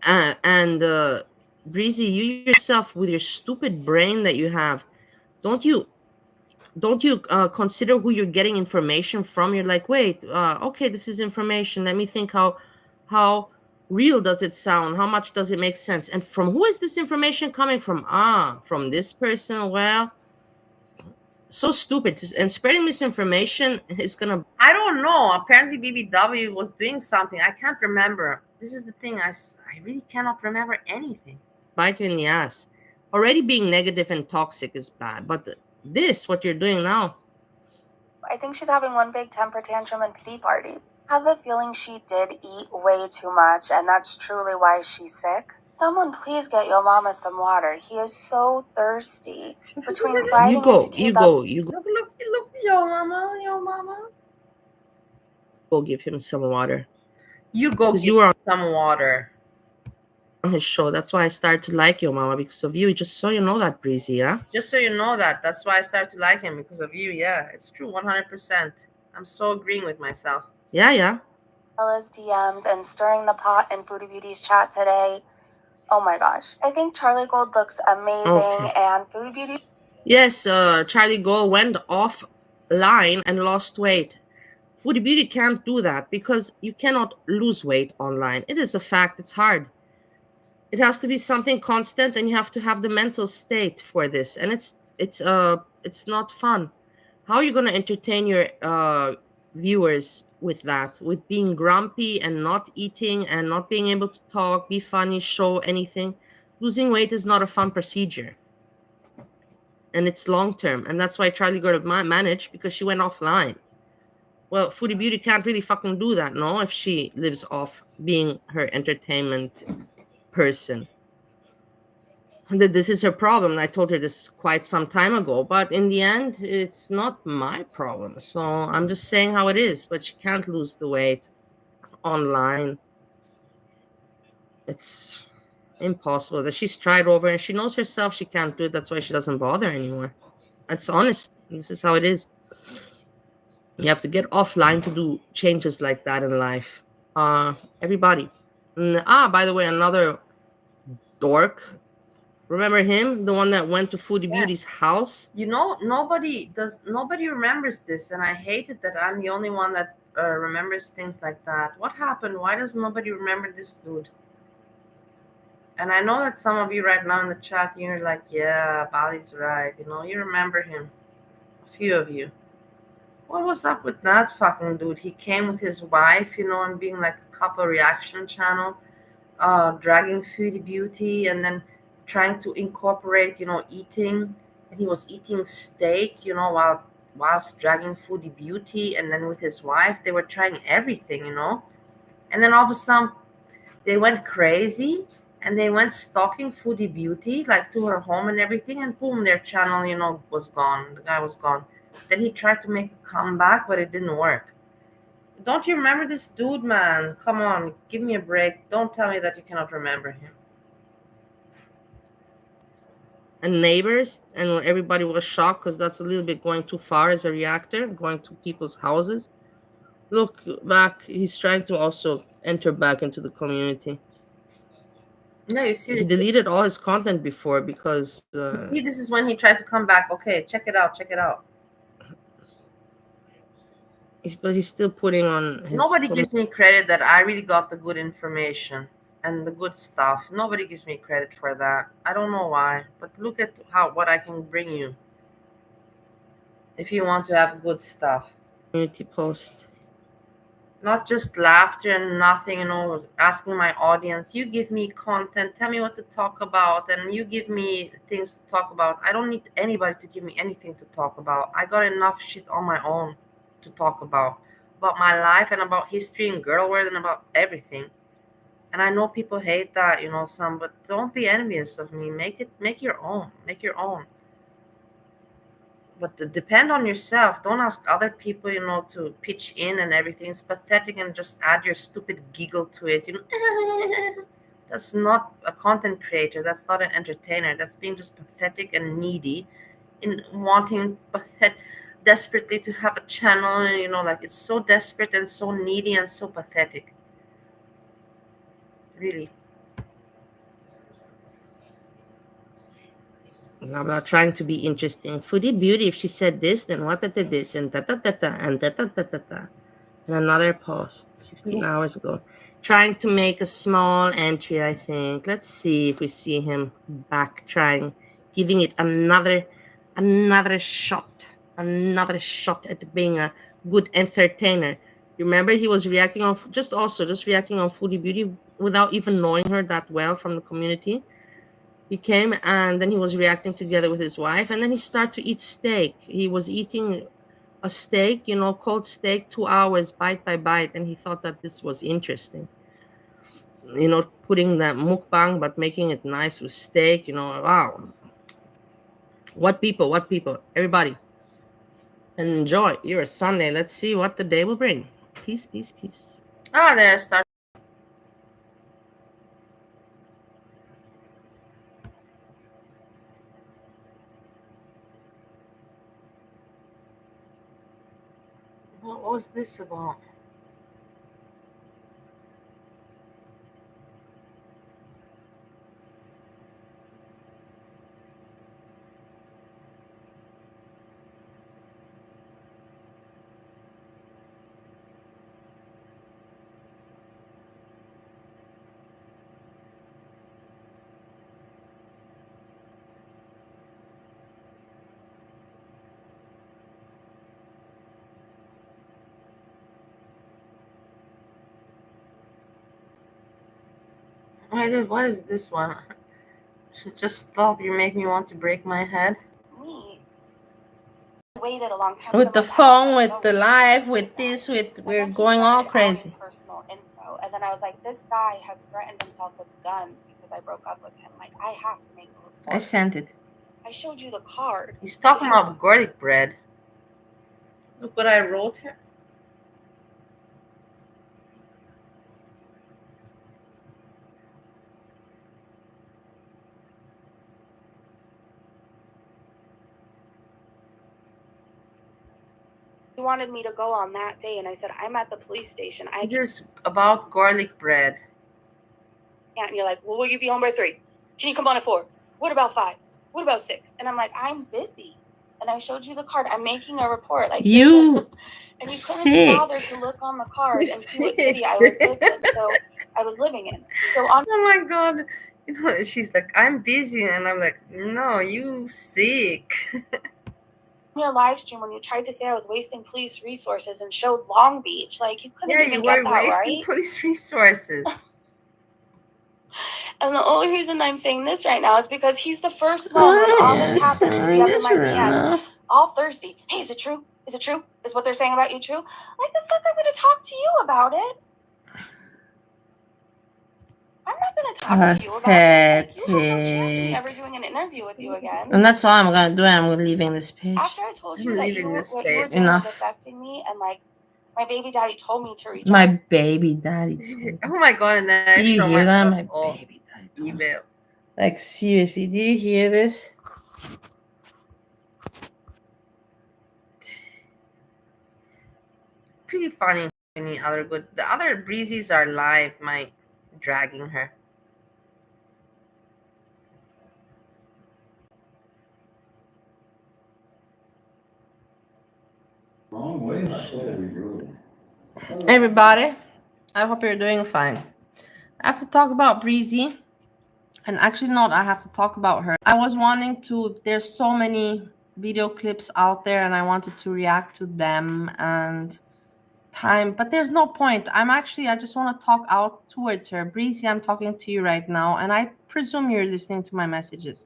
Speaker 1: And Breezy, you yourself, with your stupid brain that you have, don't you consider who you're getting information from? You're like, wait, okay, this is information. Let me think how real does it sound? How much does it make sense? And from who is this information coming from? From this person. Well, so stupid. And spreading misinformation is gonna, I don't know. Apparently BBW was doing something. I can't remember. This is the thing. I really cannot remember anything. Bite you in the ass. Already being negative and toxic is bad, but this, what you're doing now,
Speaker 2: I think she's having one big temper tantrum and pity party. I have a feeling she did eat way too much, and that's truly why she's sick. Someone please get your mama some water. He is so thirsty. Between sliding into K-pop,
Speaker 1: look, yo mama. Go give him some water. You go give him some water. On his show. That's why I started to like your mama, because of you. Just so you know that, Breezy, yeah? Just so you know that. That's why I started to like him, because of you, yeah. It's true, 100%. I'm so agreeing with myself. Yeah.
Speaker 2: Bella's DMs and stirring the pot in Foodie Beauty's chat today. Oh my gosh. I think Charlie Gold looks amazing, and Foodie Beauty.
Speaker 1: Yes, Charlie Gold went offline and lost weight. Foodie Beauty can't do that because you cannot lose weight online. It is a fact. It's hard. It has to be something constant, and you have to have the mental state for this. And it's not fun. How are you going to entertain your viewers with that? With being grumpy and not eating and not being able to talk, be funny, show anything? Losing weight is not a fun procedure. And it's long term. And that's why Charlie got to manage, because she went offline. Well, Foodie Beauty can't really fucking do that, no, if she lives off being her entertainment person. That this is her problem. I told her this quite some time ago, but in the end, it's not my problem. So I'm just saying how it is. But she can't lose the weight online. It's impossible. That she's tried over, and she knows herself she can't do it. That's why she doesn't bother anymore. It's honest. This is how it is. You have to get offline to do changes like that in life. Everybody. By the way, another dork. Remember him, the one that went to Foodie Beauty's house? You know, nobody remembers this, and I hate it that I'm the only one that remembers things like that. What happened? Why does nobody remember this dude? And I know that some of you right now in the chat, you're like, yeah, Bali's right. You remember him. A few of you. What was up with that fucking dude? He came with his wife, and being like a couple reaction channel, dragging Foodie Beauty, and then trying to incorporate, eating. And he was eating steak, whilst dragging Foodie Beauty, and then with his wife, they were trying everything. And then all of a sudden, they went crazy and they went stalking Foodie Beauty, like to her home and everything, and boom, their channel, was gone. The guy was gone. Then he tried to make a comeback, but it didn't work. Don't you remember this dude, man? Come on, give me a break. Don't tell me that you cannot remember him. And Neighbors, and everybody was shocked because that's a little bit going too far as a reactor, going to people's houses. Look back, he's trying to also enter back into the community. Yeah, you see, he deleted all his content before because. You see, this is when he tried to come back. Okay, check it out. Check it out. But he's still putting on. Nobody gives me credit that I really got the good information and the good stuff. Nobody gives me credit for that. I don't know why, but look at what I can bring you. If you want to have good stuff. Community post. Not just laughter and nothing, asking my audience, you give me content, tell me what to talk about, and you give me things to talk about. I don't need anybody to give me anything to talk about. I got enough shit on my own to talk about my life and about history and girl world and about everything. And I know people hate that, some, but don't be envious of me. Make your own. Make your own. But depend on yourself. Don't ask other people, to pitch in and everything. It's pathetic, and just add your stupid giggle to it. That's not a content creator. That's not an entertainer. That's being just pathetic and needy in wanting desperately to have a channel. Like it's so desperate and so needy and so pathetic. Really. I'm not trying to be interesting. Foodie Beauty, if she said this, then what did this and and And another post 16 hours ago. Trying to make a small entry, I think. Let's see if we see him back trying, giving it another shot. Another shot at being a good entertainer. You remember he was reacting on just reacting on Foodie Beauty without even knowing her that well from the community. He came and then he was reacting together with his wife, and then he started to eat steak. He was eating a steak, cold steak, 2 hours, bite by bite, and he thought that this was interesting. Putting the mukbang, but making it nice with steak, wow. What people, everybody. Enjoy your Sunday. Let's see what the day will bring. Peace, peace, peace. There, start. What was this about? What is this one? Just stop. You make me want to break my head.
Speaker 2: Me. Waited a long time.
Speaker 1: With the phone, with the live, with this, we're going all crazy.
Speaker 2: Personal info, and then I was like, this guy has threatened himself with guns because I broke up with him. Like, I have to make a report.
Speaker 1: I sent it.
Speaker 2: I showed you the card.
Speaker 1: He's talking about garlic bread. Look what I wrote here.
Speaker 2: He wanted me to go on that day, and I said, I'm at the police station.
Speaker 1: Just about garlic bread.
Speaker 2: Yeah, and you're like, well, will you be home by 3? Can you come on at 4? What about 5? What about 6? And I'm like, I'm busy. And I showed you the card. I'm making a report. Like
Speaker 1: you
Speaker 2: and you couldn't be bothered to look on the card and see what city I was living in. So I was living in. So on.
Speaker 1: Oh my God. You know, she's like, I'm busy, and I'm like, no, you sick.
Speaker 7: Your live stream when you tried to say I was wasting police resources and showed Long Beach. Like, you couldn't
Speaker 1: Yeah,
Speaker 7: even
Speaker 1: you
Speaker 7: get
Speaker 1: were
Speaker 7: that
Speaker 1: wasting
Speaker 7: right.
Speaker 1: police resources.
Speaker 7: And the only reason I'm saying this right now is because he's the first one when all this happens to be up in my DMs all thirsty. Hey, is it true? Is it true? Is what they're saying about you true? Like, the fuck I'm gonna talk to you about it? I'm not gonna talk to you about it. Like, you have no chance of me ever doing an interview with you again.
Speaker 6: And that's all I'm gonna do. I'm leaving this page.
Speaker 7: After I told you
Speaker 1: I'm
Speaker 7: that
Speaker 1: leaving this
Speaker 7: what you were
Speaker 1: page.
Speaker 7: doing
Speaker 6: Enough.
Speaker 7: was affecting me, and like my baby daddy told me to reach
Speaker 6: My
Speaker 7: out.
Speaker 6: baby daddy told me.
Speaker 1: Oh my god, and then I
Speaker 6: Do you
Speaker 1: show
Speaker 6: hear that?
Speaker 1: myself
Speaker 6: My
Speaker 1: all
Speaker 6: baby daddy told me.
Speaker 1: evil.
Speaker 6: Like, seriously, do you hear this?
Speaker 1: Pretty funny. Any other good? The other breezies are live. My dragging her.
Speaker 9: Wrong way.
Speaker 4: Everybody, I hope you're doing fine. I have to talk about Breezy. And actually, not, I have to talk about her. I was wanting to, there's so many video clips out there, and I wanted to react to them and time, but there's no point. I just want to talk out towards her. Breezy, I'm talking to you right now, and I presume you're listening to my messages.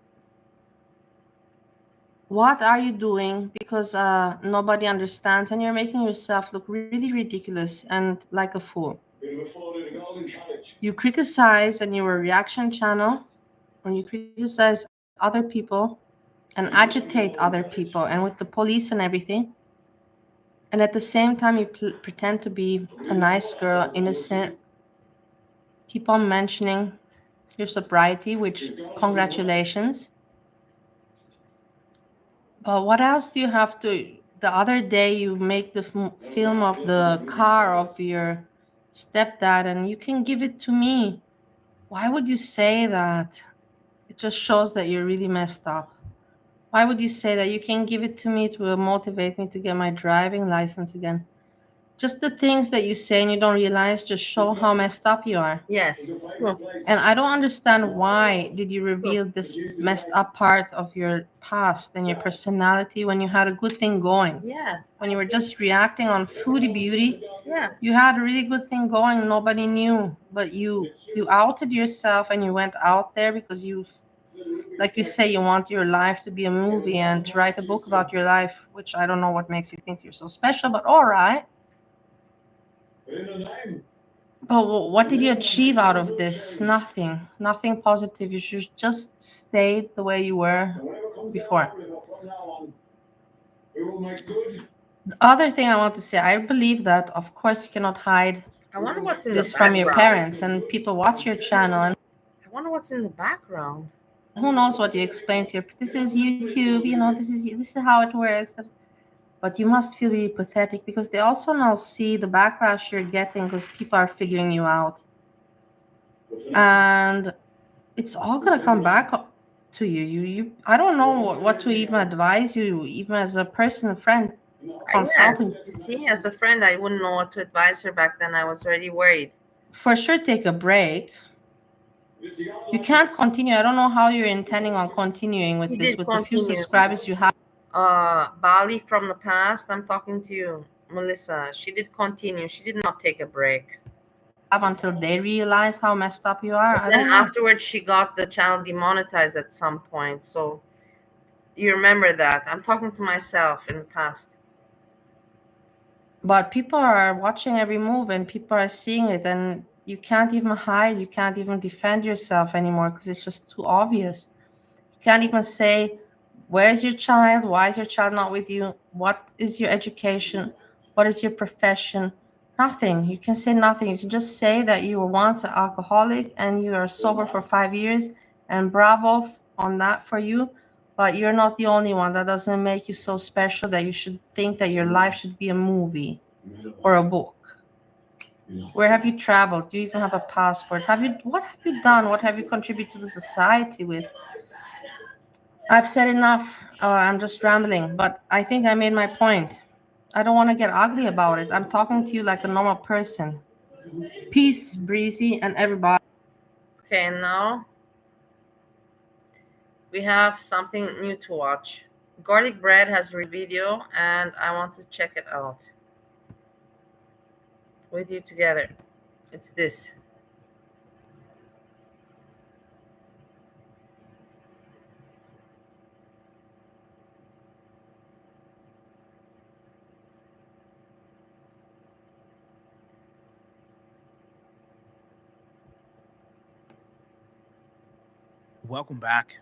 Speaker 4: What are you doing? Because nobody understands, and you're making yourself look really ridiculous and like a fool. You criticize and you're a reaction channel, when you criticize other people and agitate other people, and with the police and everything, and at the same time you pretend to be a nice girl, innocent, keep on mentioning your sobriety, which congratulations. But what else do you have to? The other day you make the film of the car of your stepdad, and you can give it to me. Why would you say that? It just shows that you're really messed up. Why would you say that? You can give it to me to motivate me to get my driving license again. Just the things that you say and you don't realize just show how messed up you are.
Speaker 1: Yes. True.
Speaker 4: And I don't understand why did you reveal this messed up part of your past and your personality when you had a good thing going.
Speaker 1: Yeah.
Speaker 4: When you were just reacting on Foodie Beauty,
Speaker 1: Yeah.
Speaker 4: you had a really good thing going, nobody knew, but you outed yourself and you went out there because you, like you say, you want your life to be a movie and to write a book about your life, which I don't know what makes you think you're so special, but all right. But what did you achieve out of this? Nothing. Nothing positive. You should just stay the way you were before. The other thing I want to say, I believe that, of course, you cannot hide
Speaker 1: I wonder what's in
Speaker 4: this
Speaker 1: the
Speaker 4: from your
Speaker 1: background.
Speaker 4: parents, and people watch your channel, and
Speaker 1: I wonder what's in the background.
Speaker 4: who knows what you explain to your. This is YouTube. This is how it works. But you must feel really pathetic because they also now see the backlash you're getting because people are figuring you out. And it's all gonna come back to you. I don't know what to even advise you, even as a person, a friend, consulting.
Speaker 1: See, as a friend, I wouldn't know what to advise her back then. I was already worried.
Speaker 4: For sure, take a break. You can't continue. I don't know how you're intending on continuing with this, with the few subscribers you have.
Speaker 1: Bali from the past, I'm talking to you, Melissa. She did continue. She did not take a break.
Speaker 4: Until they realize how messed up you are.
Speaker 1: But then afterwards, she got the channel demonetized at some point. So you remember that. I'm talking to myself in the past.
Speaker 4: But people are watching every move and people are seeing it, and you can't even hide. You can't even defend yourself anymore because it's just too obvious. You can't even say, where's your child? Why is your child not with you? What is your education? What is your profession? Nothing. You can say nothing. You can just say that you were once an alcoholic and you are sober for 5 years, and bravo on that for you. But you're not the only one. That doesn't make you so special that you should think that your life should be a movie or a book. Where have you traveled? Do you even have a passport? What have you done? What have you contributed to the society with? I've said enough. I'm just rambling, but I think I made my point. I don't want to get ugly about it. I'm talking to you like a normal person. Peace, Breezy, and everybody.
Speaker 1: Okay, now We have something new to watch. Garlic bread has a video, and I want to check it out with you together. It's this.
Speaker 10: Welcome back.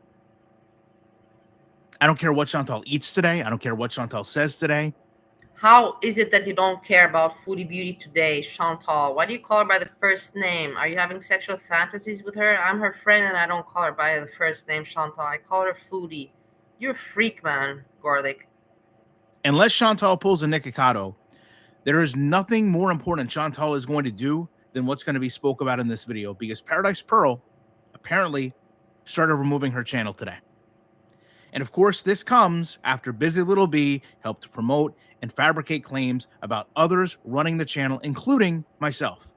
Speaker 10: I don't care what Chantal eats today. I don't care what Chantal says today.
Speaker 1: How is it that you don't care about Foodie Beauty today, Chantal? Why do you call her by the first name? Are you having sexual fantasies with her? I'm her friend and I don't call her by the first name, Chantal. I call her Foodie. You're a freak, man, Garlic.
Speaker 10: Unless Chantal pulls a Nikocado, there is nothing more important Chantal is going to do than what's going to be spoke about in this video, because Paradise Pearl apparently started removing her channel today. And of course, this comes after Busy Little Bee helped promote and fabricate claims about others running the channel, including myself.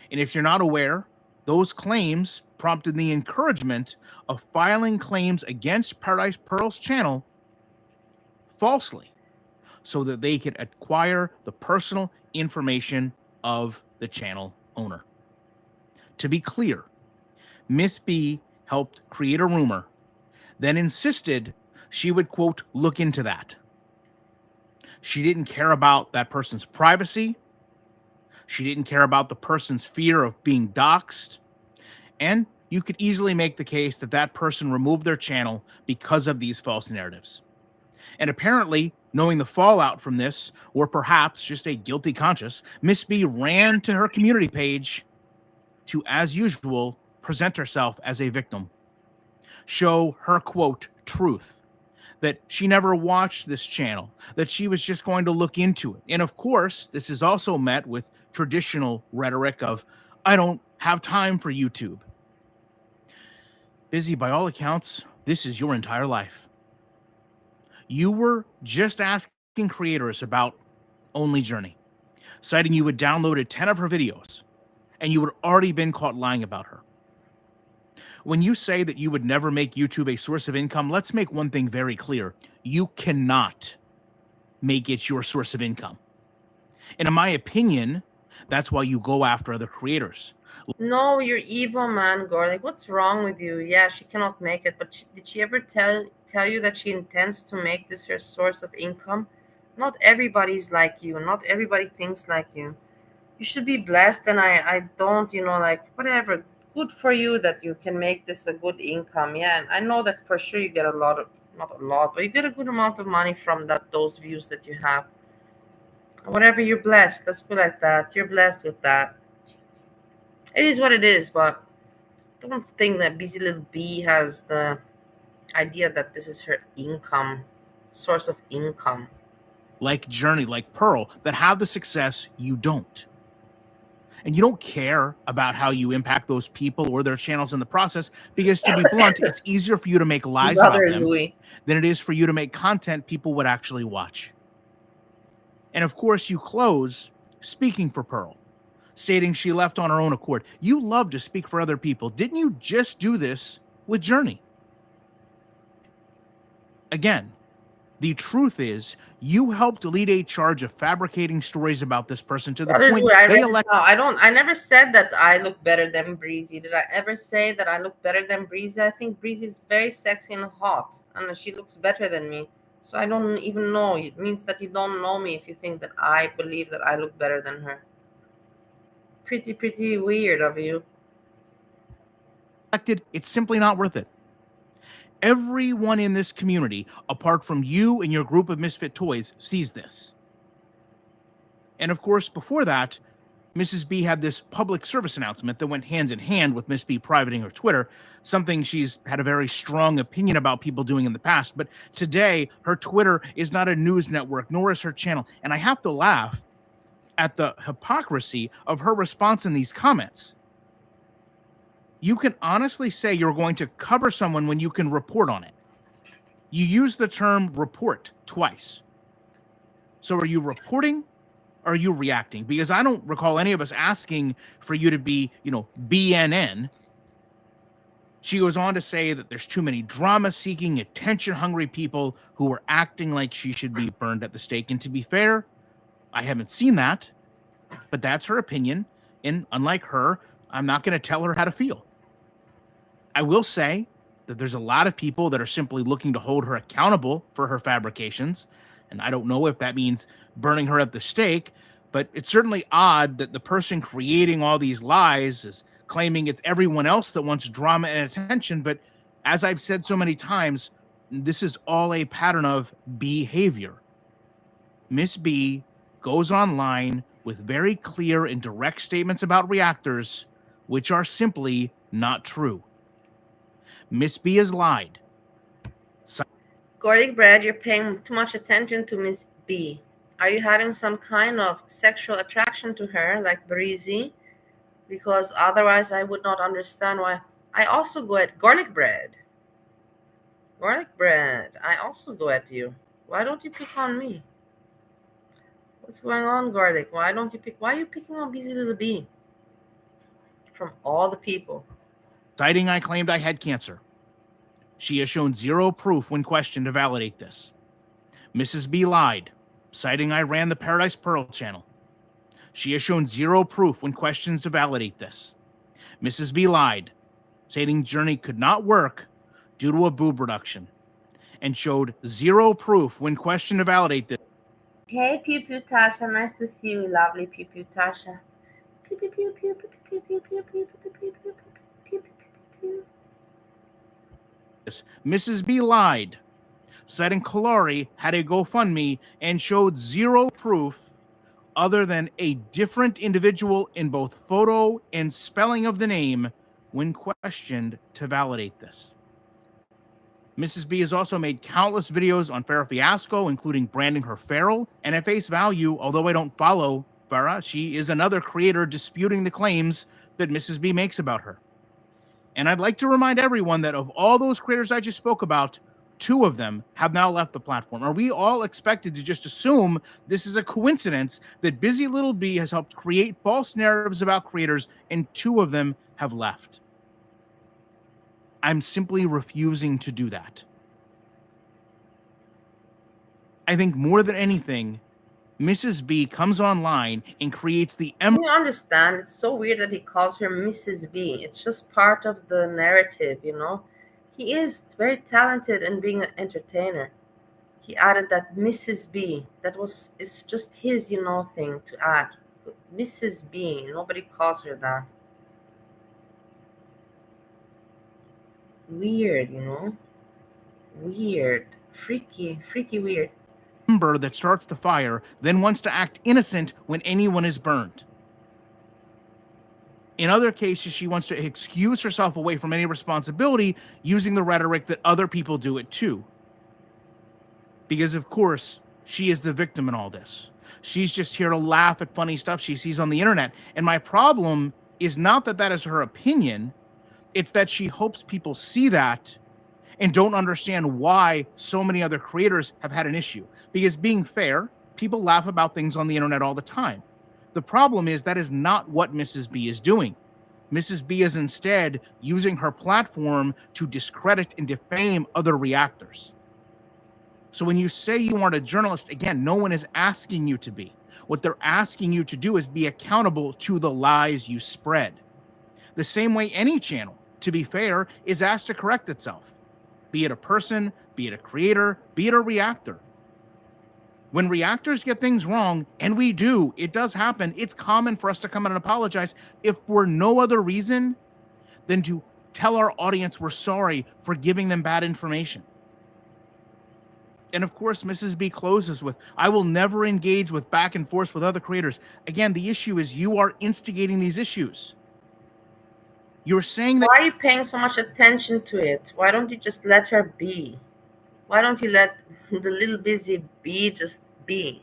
Speaker 10: And if you're not aware, those claims prompted the encouragement of filing claims against Paradise Pearl's channel falsely, so that they could acquire the personal information of the channel owner. To be clear, Miss B helped create a rumor, then insisted she would, quote, look into that. She didn't care about that person's privacy. She didn't care about the person's fear of being doxxed. And you could easily make the case that that person removed their channel because of these false narratives. And apparently, knowing the fallout from this, or perhaps just a guilty conscience, Miss B ran to her community page to, as usual, present herself as a victim. Show her, quote, truth, that she never watched this channel, that she was just going to look into it. And of course, this is also met with traditional rhetoric of, I don't have time for YouTube. Busy, by all accounts, this is your entire life. You were just asking creators about Only Journey, citing you had downloaded 10 of her videos, and you had already been caught lying about her. When you say that you would never make YouTube a source of income, let's make one thing very clear. You cannot make it your source of income. And in my opinion, that's why you go after other creators.
Speaker 1: No, you're evil, man, Garlic. What's wrong with you? Yeah, she cannot make it, but did she ever tell you that she intends to make this her source of income? Not everybody's like you. Not everybody thinks like you. You should be blessed, and I don't, like, whatever. Good for you that you can make this a good income. Yeah, and I know that for sure you get a lot of, not a lot, but you get a good amount of money from those views that you have. Whatever, you're blessed. Let's put it like that. You're blessed with that. It is what it is, but don't think that Busy Little Bee has the idea that this is her source of income.
Speaker 10: Like Journey, like Pearl, that have the success you don't. And you don't care about how you impact those people or their channels in the process, because to be blunt, it's easier for you to make lies about them than it is for you to make content people would actually watch. And of course, you close speaking for Pearl, stating she left on her own accord. You love to speak for other people. Didn't you just do this with Journey? Again, the truth is, you helped lead a charge of fabricating stories about this person to the point they elected.
Speaker 1: I never said that I look better than Breezy. Did I ever say that I look better than Breezy? I think Breezy is very sexy and hot, and she looks better than me. So I don't even know. It means that you don't know me if you think that I believe that I look better than her. Pretty weird of you.
Speaker 10: It's simply not worth it. Everyone in this community, apart from you and your group of misfit toys, sees this. And of course, before that, Mrs. B had this public service announcement that went hand in hand with Miss B privating her Twitter, something she's had a very strong opinion about people doing in the past. But today, her Twitter is not a news network, nor is her channel. And I have to laugh at the hypocrisy of her response in these comments. You can honestly say you're going to cover someone when you can report on it. You use the term report twice. So are you reporting or are you reacting? Because I don't recall any of us asking for you to be, BNN. She goes on to say that there's too many drama-seeking, attention-hungry people who are acting like she should be burned at the stake. And to be fair, I haven't seen that, but that's her opinion. And unlike her, I'm not going to tell her how to feel. I will say that there's a lot of people that are simply looking to hold her accountable for her fabrications. And I don't know if that means burning her at the stake, but it's certainly odd that the person creating all these lies is claiming it's everyone else that wants drama and attention. But as I've said so many times, this is all a pattern of behavior. Miss B goes online with very clear and direct statements about reactors, which are simply not true. Miss B has lied.
Speaker 1: Garlic bread, you're paying too much attention to Miss B. Are you having some kind of sexual attraction to her, like Breezy? Because otherwise I would not understand why. I also go at garlic bread. Garlic bread, I also go at you. Why don't you pick on me? What's going on, garlic? Why are you picking on Busy Little B? From all the people.
Speaker 10: Citing I claimed I had cancer. She has shown zero proof when questioned to validate this. Mrs. B lied, citing I ran the Paradise Pearl channel. She has shown zero proof when questioned to validate this. Mrs. B lied, stating Journey could not work due to a boob reduction, and showed zero proof when questioned to validate this.
Speaker 1: Hey, Pew Pew Tasha, nice to see you, lovely Pew Pew Tasha. Pew Pew Pew Pew Pew Pew Pew Pew Pew Pew Pew Pew Pew Pew Pew.
Speaker 10: Mrs. B lied, citing Kalari had a GoFundMe and showed zero proof other than a different individual in both photo and spelling of the name when questioned to validate this. Mrs. B has also made countless videos on Farrah Fiasco, including branding her feral, and at face value, although I don't follow Farrah, she is another creator disputing the claims that Mrs. B makes about her. And I'd like to remind everyone that of all those creators I just spoke about, 2 of them have now left the platform. Are we all expected to just assume this is a coincidence that Busy Little B has helped create false narratives about creators and 2 of them have left? I'm simply refusing to do that. I think more than anything, Mrs. B comes online and creates the
Speaker 1: You understand? It's so weird that he calls her Mrs. B. It's just part of the narrative, you know? He is very talented in being an entertainer. He added that Mrs. B. It's just his, you know, thing to add. Mrs. B. Nobody calls her that. Weird, you know? Weird. Freaky weird.
Speaker 10: Ember that starts the fire, then wants to act innocent when anyone is burned. In other cases, she wants to excuse herself away from any responsibility using the rhetoric that other people do it too. Because, of course, she is the victim in all this. She's just here to laugh at funny stuff she sees on the internet. And my problem is not that that is her opinion. It's that she hopes people see that and don't understand why so many other creators have had an issue. Because being fair, people laugh about things on the internet all the time. The problem is that is not what Mrs. B is doing. Mrs. B is instead using her platform to discredit and defame other reactors. So when you say you aren't a journalist, again, no one is asking you to be. What they're asking you to do is be accountable to the lies you spread. The same way any channel, to be fair, is asked to correct itself. Be it a person, be it a creator, be it a reactor. When reactors get things wrong, and we do, it does happen, it's common for us to come out and apologize if for no other reason than to tell our audience we're sorry for giving them bad information. And of course, Mrs. B closes with, I will never engage with back and forth with other creators. Again, the issue is you are instigating these issues. You're saying that—
Speaker 1: Why are you paying so much attention to it? Why don't you just let her be? Why don't you let the little Busy Bee just be?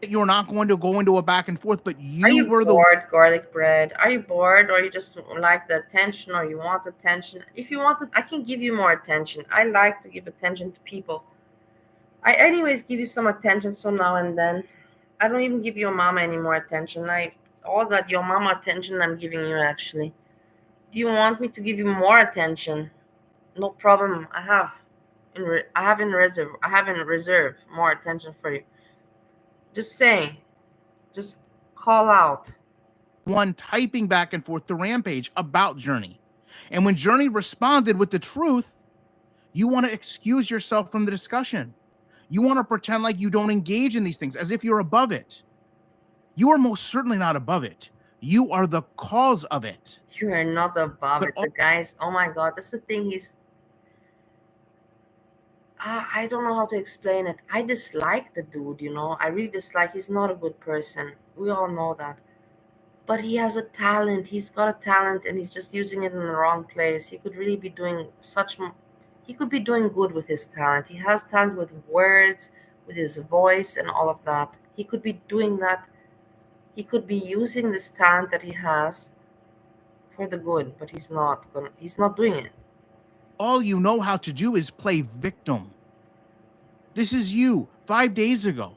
Speaker 10: You're not going to go into a back and forth, but
Speaker 1: Are you
Speaker 10: were
Speaker 1: bored, garlic bread? Are you bored, or you just like the attention, or you want attention? If you want it, I can give you more attention. I like to give attention to people. I anyways give you some attention so now and then. I don't even give your mama any more attention. All that your mama attention I'm giving you, actually. Do you want me to give you more attention? No problem. I have in reserve more attention for you. Just say, just call out.
Speaker 10: One typing back and forth to Rampage about Journey. And when Journey responded with the truth, you want to excuse yourself from the discussion. You want to pretend like you don't engage in these things as if you're above it. You are most certainly not above it. You are the cause of it.
Speaker 1: You are not above
Speaker 10: But
Speaker 1: it. The guys, oh my God, that's the thing. I don't know how to explain it. I dislike the dude, I really dislike. He's not a good person. We all know that. But he has a talent. He's got a talent and he's just using it in the wrong place. He could really be doing he could be doing good with his talent. He has talent with words, with his voice and all of that. He could be doing that. He could be using this talent that he has for the good, but he's not doing it.
Speaker 10: all you know how to do is play victim. This is you 5 days ago,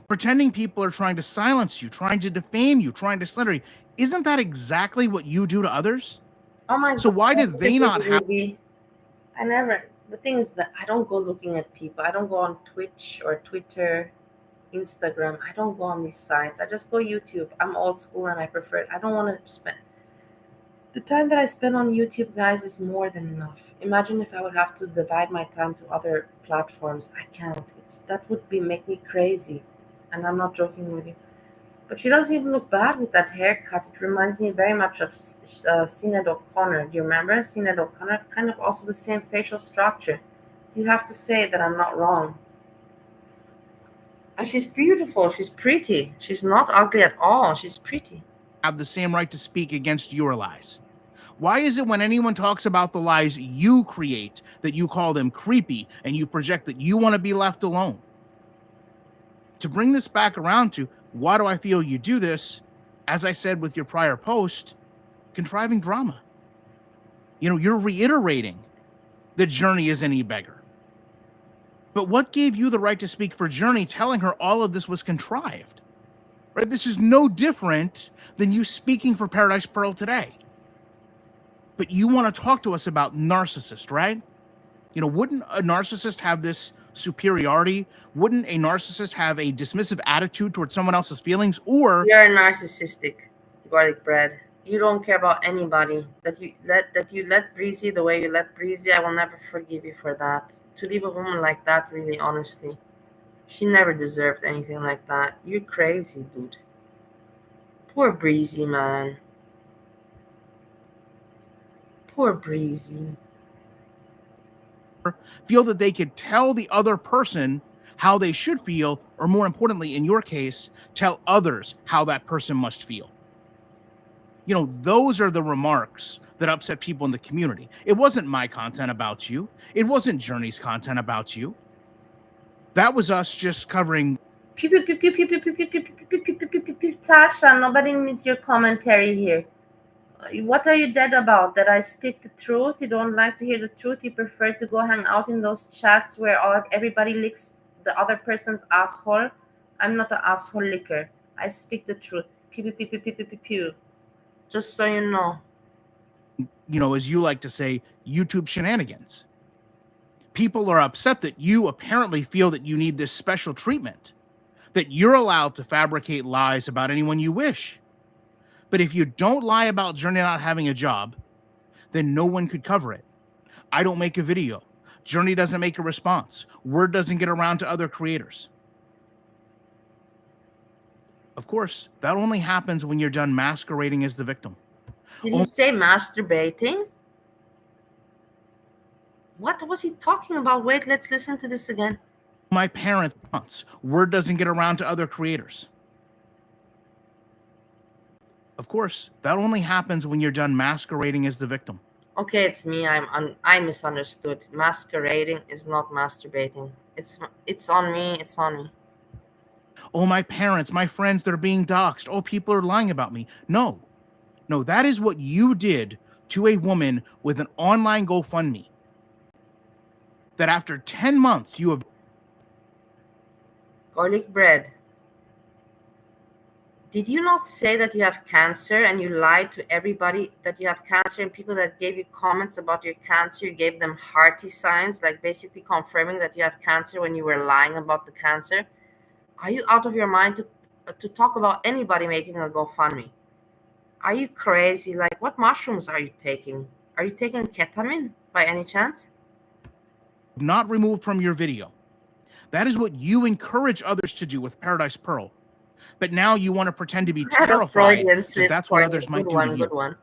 Speaker 10: pretending people are trying to silence you, trying to defame you, trying to slander you. Isn't that exactly what you do to others?
Speaker 1: Oh my
Speaker 10: So
Speaker 1: God.
Speaker 10: why did they not have?
Speaker 1: The thing is that I don't go looking at people. I don't go on Twitch or Twitter, Instagram. I don't go on these sites. I just go YouTube. I'm old school and I prefer it. I don't want to spend the time that I spend on YouTube, guys, is more than enough. Imagine if I would have to divide my time to other platforms. I can't. That would make me crazy. And I'm not joking with you. But she doesn't even look bad with that haircut. It reminds me very much of Sinead O'Connor. Do you remember? Sinead O'Connor, kind of also the same facial structure. You have to say that I'm not wrong. And she's beautiful. She's pretty. She's not ugly at all. She's pretty.
Speaker 10: Have the same right to speak against your lies? Why is it when anyone talks about the lies you create that you call them creepy and you project that you want to be left alone? To bring this back around to why do I feel you do this, as I said with your prior post, contriving drama. You're reiterating that Journey is any beggar. But what gave you the right to speak for Journey, telling her all of this was contrived? Right? This is no different than you speaking for Paradise Pearl today. But you want to talk to us about narcissist, right? Wouldn't a narcissist have this superiority? Wouldn't a narcissist have a dismissive attitude towards someone else's feelings? Or
Speaker 1: you're narcissistic, garlic bread. You don't care about anybody. That you let Breezy the way you let Breezy, I will never forgive you for that. To leave a woman like that, really, honestly, she never deserved anything like that. You're crazy, dude. Poor Breezy, man. Poor Breezy.
Speaker 10: Feel that they could tell the other person how they should feel, or more importantly, in your case, tell others how that person must feel. Those are the remarks that upset people in the community. It wasn't my content about you. It wasn't Journey's content about you. That was us just covering.
Speaker 1: Tasha, nobody needs your commentary here. What are you dead about? That I speak the truth? You don't like to hear the truth? You prefer to go hang out in those chats where everybody licks the other person's asshole? I'm not an asshole licker. I speak the truth. Pew, pew, pew, pew, pew, pew, pew. Just so you know.
Speaker 10: As you like to say, YouTube shenanigans. People are upset that you apparently feel that you need this special treatment, that you're allowed to fabricate lies about anyone you wish. But if you don't lie about Journey not having a job, then no one could cover it. I don't make a video. Journey doesn't make a response. Word doesn't get around to other creators. Of course, that only happens when you're done masquerading as the victim.
Speaker 1: Did he say masturbating? What was he talking about? Wait, let's listen to this again.
Speaker 10: My parents' wants. Word doesn't get around to other creators. Of course, that only happens when you're done masquerading as the victim.
Speaker 1: Okay, it's me. I misunderstood. Masquerading is not masturbating. It's on me. It's on me.
Speaker 10: Oh, my parents, my friends, they're being doxxed. Oh, people are lying about me. No, that is what you did to a woman with an online GoFundMe. That after 10 months, you have
Speaker 1: garlic bread. Did you not say that you have cancer and you lied to everybody that you have cancer, and people that gave you comments about your cancer, you gave them hearty signs, like basically confirming that you have cancer when you were lying about the cancer? Are you out of your mind to talk about anybody making a GoFundMe? Are you crazy? Like, what mushrooms are you taking? Are you taking ketamine by any chance?
Speaker 10: Not removed from your video. That is what you encourage others to do with Paradise Pearl. But now you want to pretend to be terrified
Speaker 1: Freudian
Speaker 10: because
Speaker 1: slip
Speaker 10: that's
Speaker 1: for
Speaker 10: what
Speaker 1: you.
Speaker 10: others might
Speaker 1: Good
Speaker 10: do
Speaker 1: one,
Speaker 10: to
Speaker 1: good
Speaker 10: you.
Speaker 1: one.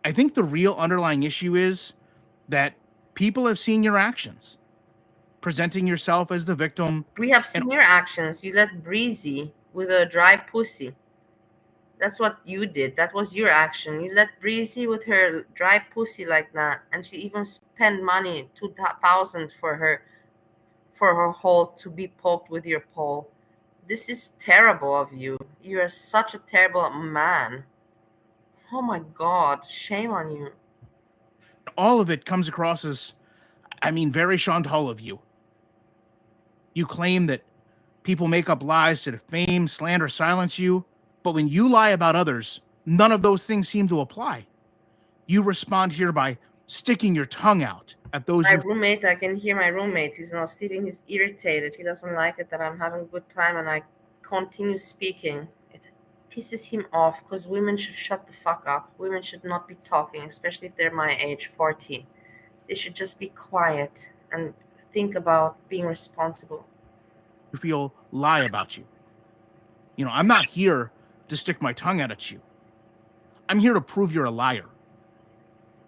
Speaker 10: I think the real underlying issue is that people have seen your actions, presenting yourself as the victim.
Speaker 1: We have seen your actions. You let Breezy with a dry pussy. That's what you did. That was your action. You let Breezy with her dry pussy like that, and she even spent money, 2,000 for her hole to be poked with your pole. This is terrible of you. You are such a terrible man. Oh my God, shame on you.
Speaker 10: All of it comes across as, very Chantal of you. You claim that people make up lies to defame, slander, silence you, but when you lie about others, none of those things seem to apply. You respond here by sticking your tongue out at those
Speaker 1: My
Speaker 10: you.
Speaker 1: roommate, I can hear my roommate. He's not sleeping. He's irritated. He doesn't like it that I'm having a good time and I continue speaking. It pisses him off because women should shut the fuck up. Women should not be talking, especially if they're my age, 40. They should just be quiet and think about being responsible.
Speaker 10: Feel lie about you. I'm not here to stick my tongue out at you. I'm here to prove you're a liar.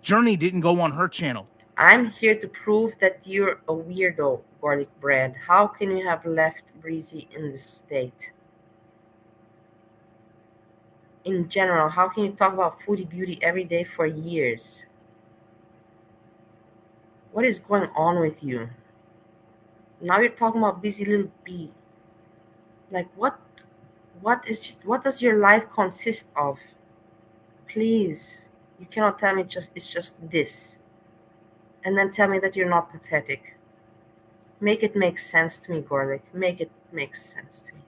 Speaker 10: Journey didn't go on her channel.
Speaker 1: I'm here to prove that you're a weirdo, garlic bread. How can you have left Breezy in this state? In general, how can you talk about foodie beauty every day for years? What is going on with you? Now you're talking about busy little bee. Like what does your life consist of? Please, you cannot tell me it's just this. And then tell me that you're not pathetic. Make it make sense to me, Garlic. Make it make sense to me.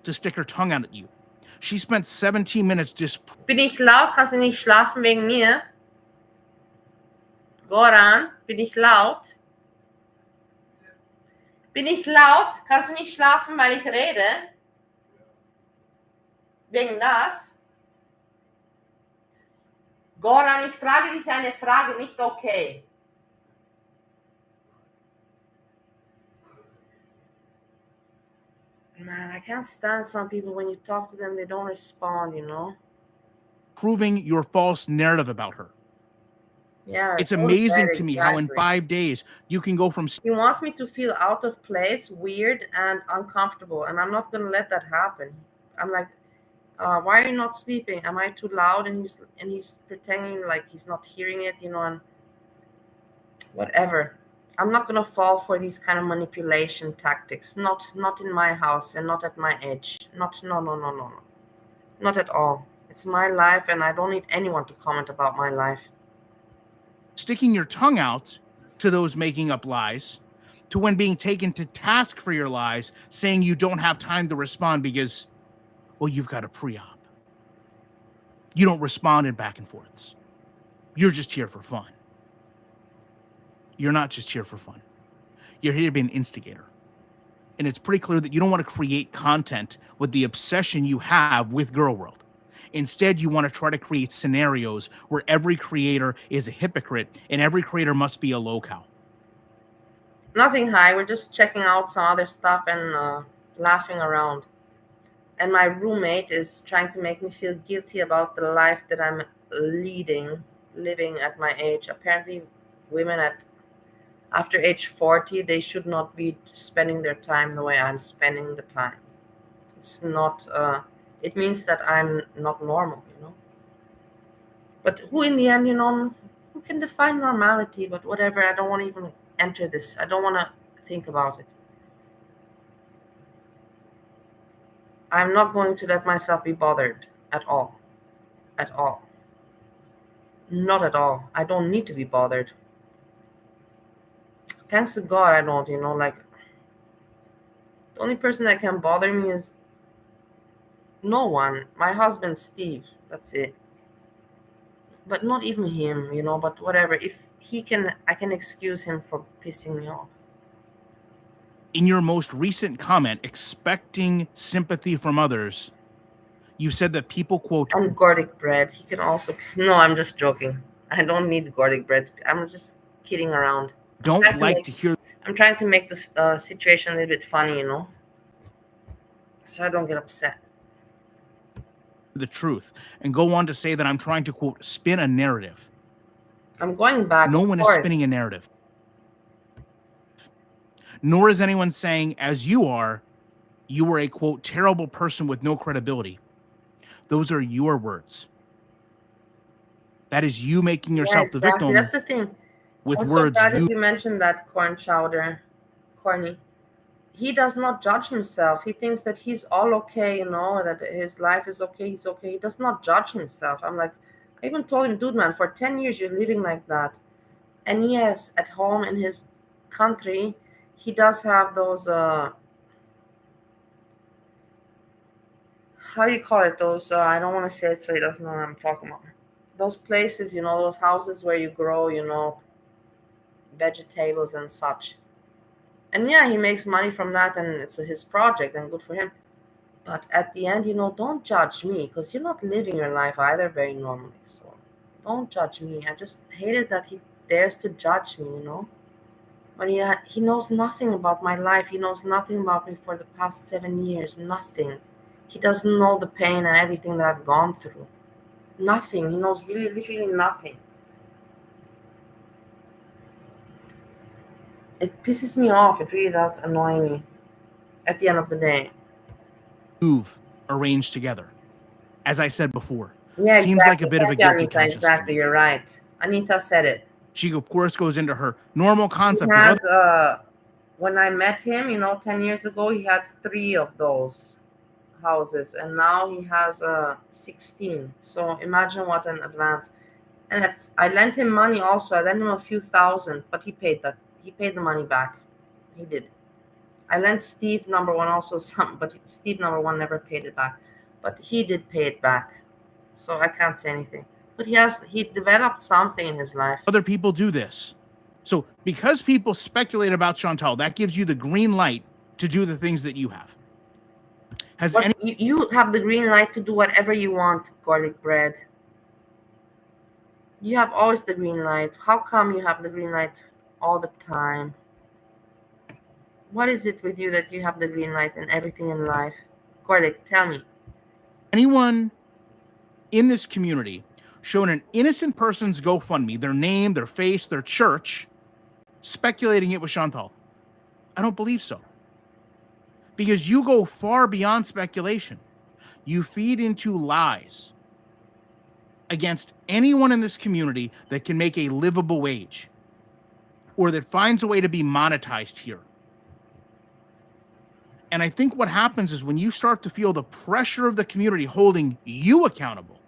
Speaker 10: To stick her tongue out at you. She spent 17 minutes
Speaker 1: Bin ich laut? Kannst du nicht schlafen wegen mir? Goran, bin ich laut? Bin ich laut? Kannst du nicht schlafen, weil ich rede? Wegen das? Goran, ich frage dich eine Frage, nicht okay. Man, I can't stand some people when you talk to them, they don't respond,
Speaker 10: proving your false narrative about her.
Speaker 1: Yeah,
Speaker 10: it's amazing to me how in 5 days you can go from.
Speaker 1: He wants me to feel out of place, weird, and uncomfortable, and I'm not gonna let that happen. I'm like, why are you not sleeping? Am I too loud? And he's pretending like he's not hearing it, and whatever. I'm not gonna fall for these kind of manipulation tactics. Not in my house and not at my age. No, not at all. It's my life, and I don't need anyone to comment about my life.
Speaker 10: Sticking your tongue out to those making up lies, to when being taken to task for your lies, saying you don't have time to respond because, well, you've got a pre-op. You don't respond in back and forths. You're just here for fun. You're not just here for fun. You're here to be an instigator. And it's pretty clear that you don't want to create content with the obsession you have with Girl World. Instead, you want to try to create scenarios where every creator is a hypocrite and every creator must be a locale.
Speaker 1: Nothing high. We're just checking out some other stuff and laughing around. And my roommate is trying to make me feel guilty about the life that I'm living at my age. Apparently, women after age 40, they should not be spending their time the way I'm spending the time. It's not... it means that I'm not normal, But who in the end, who can define normality? But whatever, I don't want to even enter this. I don't want to think about it. I'm not going to let myself be bothered at all. At all. Not at all. I don't need to be bothered. Thanks to God, I don't, the only person that can bother me is No one. My husband, Steve. That's it. But not even him, you know, but whatever. If he can, I can excuse him for pissing me off.
Speaker 10: In your most recent comment, expecting sympathy from others, you said that people, quote,
Speaker 1: And garlic bread. He can also piss. No, I'm just joking. I don't need garlic bread. I'm just kidding around.
Speaker 10: don't like to hear
Speaker 1: I'm trying to make this situation a little bit funny, you know, so I don't get upset.
Speaker 10: the truth and go on to say that I'm trying to, quote, spin a narrative.
Speaker 1: I'm going back.
Speaker 10: No
Speaker 1: of
Speaker 10: one is
Speaker 1: course.
Speaker 10: spinning a narrative. Nor is anyone saying, as you are a, quote, terrible person with no credibility. Those are your words. That is you making yourself the victim.
Speaker 1: That's the thing.
Speaker 10: With
Speaker 1: I'm
Speaker 10: words
Speaker 1: so glad you mentioned that corn chowder, Corny. He does not judge himself. He thinks that he's all okay, you know, that his life is okay, he's okay. He does not judge himself. I'm like, I even told him, dude, man, for 10 years you're living like that. And yes, at home in his country, he does have those, how do you call it? Those, I don't want to say it so he doesn't know what I'm talking about. Those places, you know, those houses where you grow, you know, vegetables and such. And yeah, he makes money from that, and it's his project, and good for him. But at the end, you know, don't judge me, because you're not living your life either very normally. So don't judge me. I just hated that he dares to judge me, you know. But he knows nothing about my life. He knows nothing about me for the past 7 years. Nothing. He doesn't know the pain and everything that I've gone through. Nothing. He knows really, literally nothing. It pisses me off. It really does annoy me at the end of the day.
Speaker 10: Move arranged together. As I said before,
Speaker 1: yeah,
Speaker 10: seems
Speaker 1: exactly.
Speaker 10: like a bit of a guilty conscience.
Speaker 1: Exactly, you're right. Anita said it.
Speaker 10: She, of course, goes into her normal concept.
Speaker 1: He has, when I met him, you know, 10 years ago, he had 3 of those houses, and now he has 16. So imagine what an advance. And I lent him money also. I lent him a few thousand, but he paid that. He paid the money back. He did. I lent Steve number 1 also some, but Steve number 1 never paid it back. But he did pay it back. So I can't say anything. But he developed something in his life.
Speaker 10: Other people do this. So because people speculate about Chantal, that gives you the green light to do the things that you have.
Speaker 1: You have the green light to do whatever you want, garlic bread. You have always the green light. How come you have the green light all the time? What is it with you that you have the green light in everything in life? Garlic, tell me.
Speaker 10: Anyone in this community shown an innocent person's GoFundMe, their name, their face, their church, speculating it was Chantal? I don't believe so. Because you go far beyond speculation. You feed into lies against anyone in this community that can make a livable wage or that finds a way to be monetized here. And I think what happens is when you start to feel the pressure of the community holding you accountable,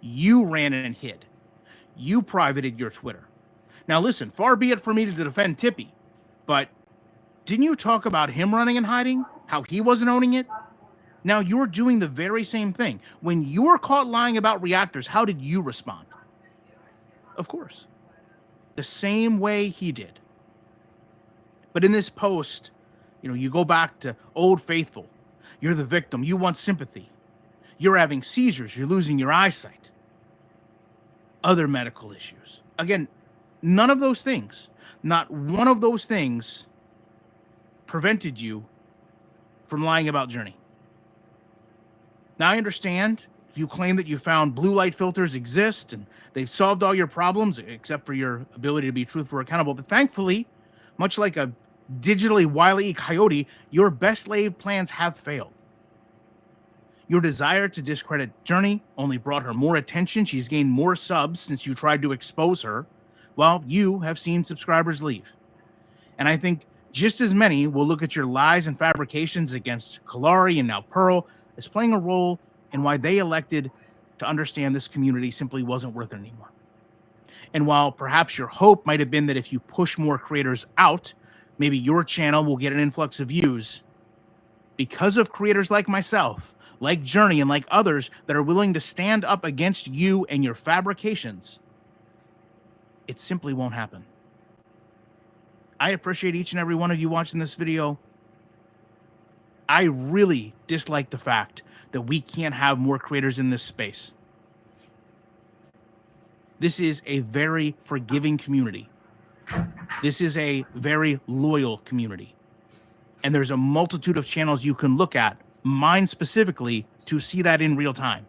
Speaker 10: you ran and hid. You privated your Twitter. Now listen, far be it for me to defend Tippy, but didn't you talk about him running and hiding? How he wasn't owning it? Now you're doing the very same thing. When you were caught lying about reactors, how did you respond? Of course. The same way he did. But in this post, you know, you go back to Old Faithful. You're the victim. You want sympathy. You're having seizures. You're losing your eyesight. Other medical issues. Again, none of those things, not one of those things prevented you from lying about Journey. Now I understand you claim that you found blue light filters exist and they've solved all your problems except for your ability to be truthful or accountable. But thankfully, much like a digitally wily coyote, your best laid plans have failed. Your desire to discredit Journey only brought her more attention. She's gained more subs since you tried to expose her, while you have seen subscribers leave. And I think just as many will look at your lies and fabrications against Kalari and now Pearl as playing a role in why they elected to understand this community simply wasn't worth it anymore. And while perhaps your hope might have been that if you push more creators out, maybe your channel will get an influx of views, because of creators like myself, like Journey and like others that are willing to stand up against you and your fabrications, it simply won't happen. I appreciate each and every one of you watching this video. I really dislike the fact that we can't have more creators in this space. This is a very forgiving community. This is a very loyal community. And there's a multitude of channels you can look at, mine specifically, to see that in real time.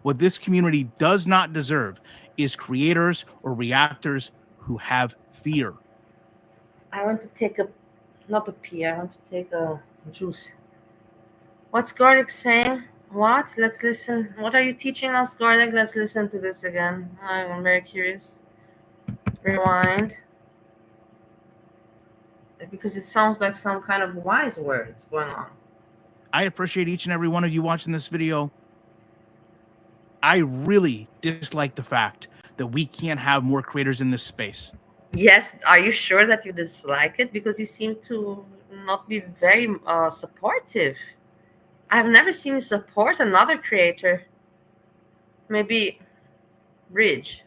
Speaker 10: What this community does not deserve is creators or reactors who have fear.
Speaker 1: I want to take not a pee, I want to take a juice. What's Garlic saying? What? Let's listen. What are you teaching us, Garlic? Let's listen to this again. I'm very curious. Rewind. Because it sounds like some kind of wise words going on.
Speaker 10: I appreciate each and every one of you watching this video. I really dislike the fact that we can't have more creators in this space.
Speaker 1: Yes, are you sure that you dislike it? Because you seem to not be very supportive. I've never seen you support another creator. Maybe Bridge.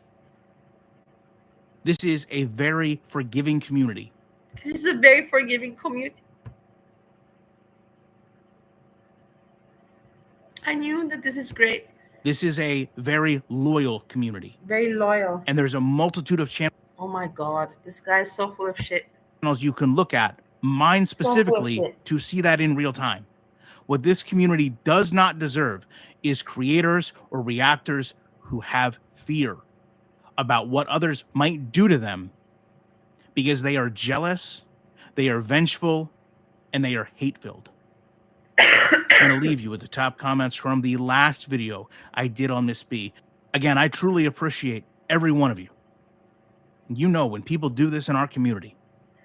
Speaker 10: This is a very forgiving community.
Speaker 1: This is a very forgiving community. I knew that this is great.
Speaker 10: This is a very loyal community.
Speaker 1: Very loyal.
Speaker 10: And there's a multitude of channels.
Speaker 1: Oh my God, this guy is so full of shit.
Speaker 10: You can look at, mine specifically, to see that in real time. What this community does not deserve is creators or reactors who have fear about what others might do to them because they are jealous, they are vengeful, and they are hate-filled. I'm going to leave you with the top comments from the last video I did on Miss B. Again, I truly appreciate every one of you. You know, when people do this in our community,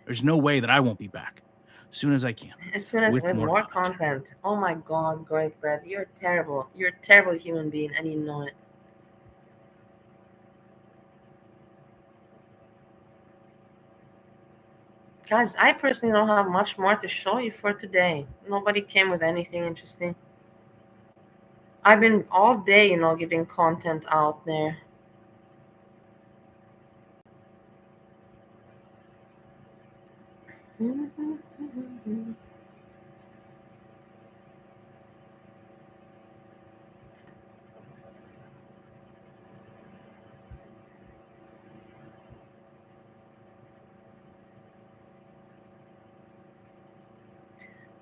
Speaker 10: there's no way that I won't be back as soon as I can.
Speaker 1: As soon as with more content. Oh my God, Great Bread, you're terrible. You're a terrible human being, and you know it. Guys, I personally don't have much more to show you for today. Nobody came with anything interesting. I've been all day, giving content out there.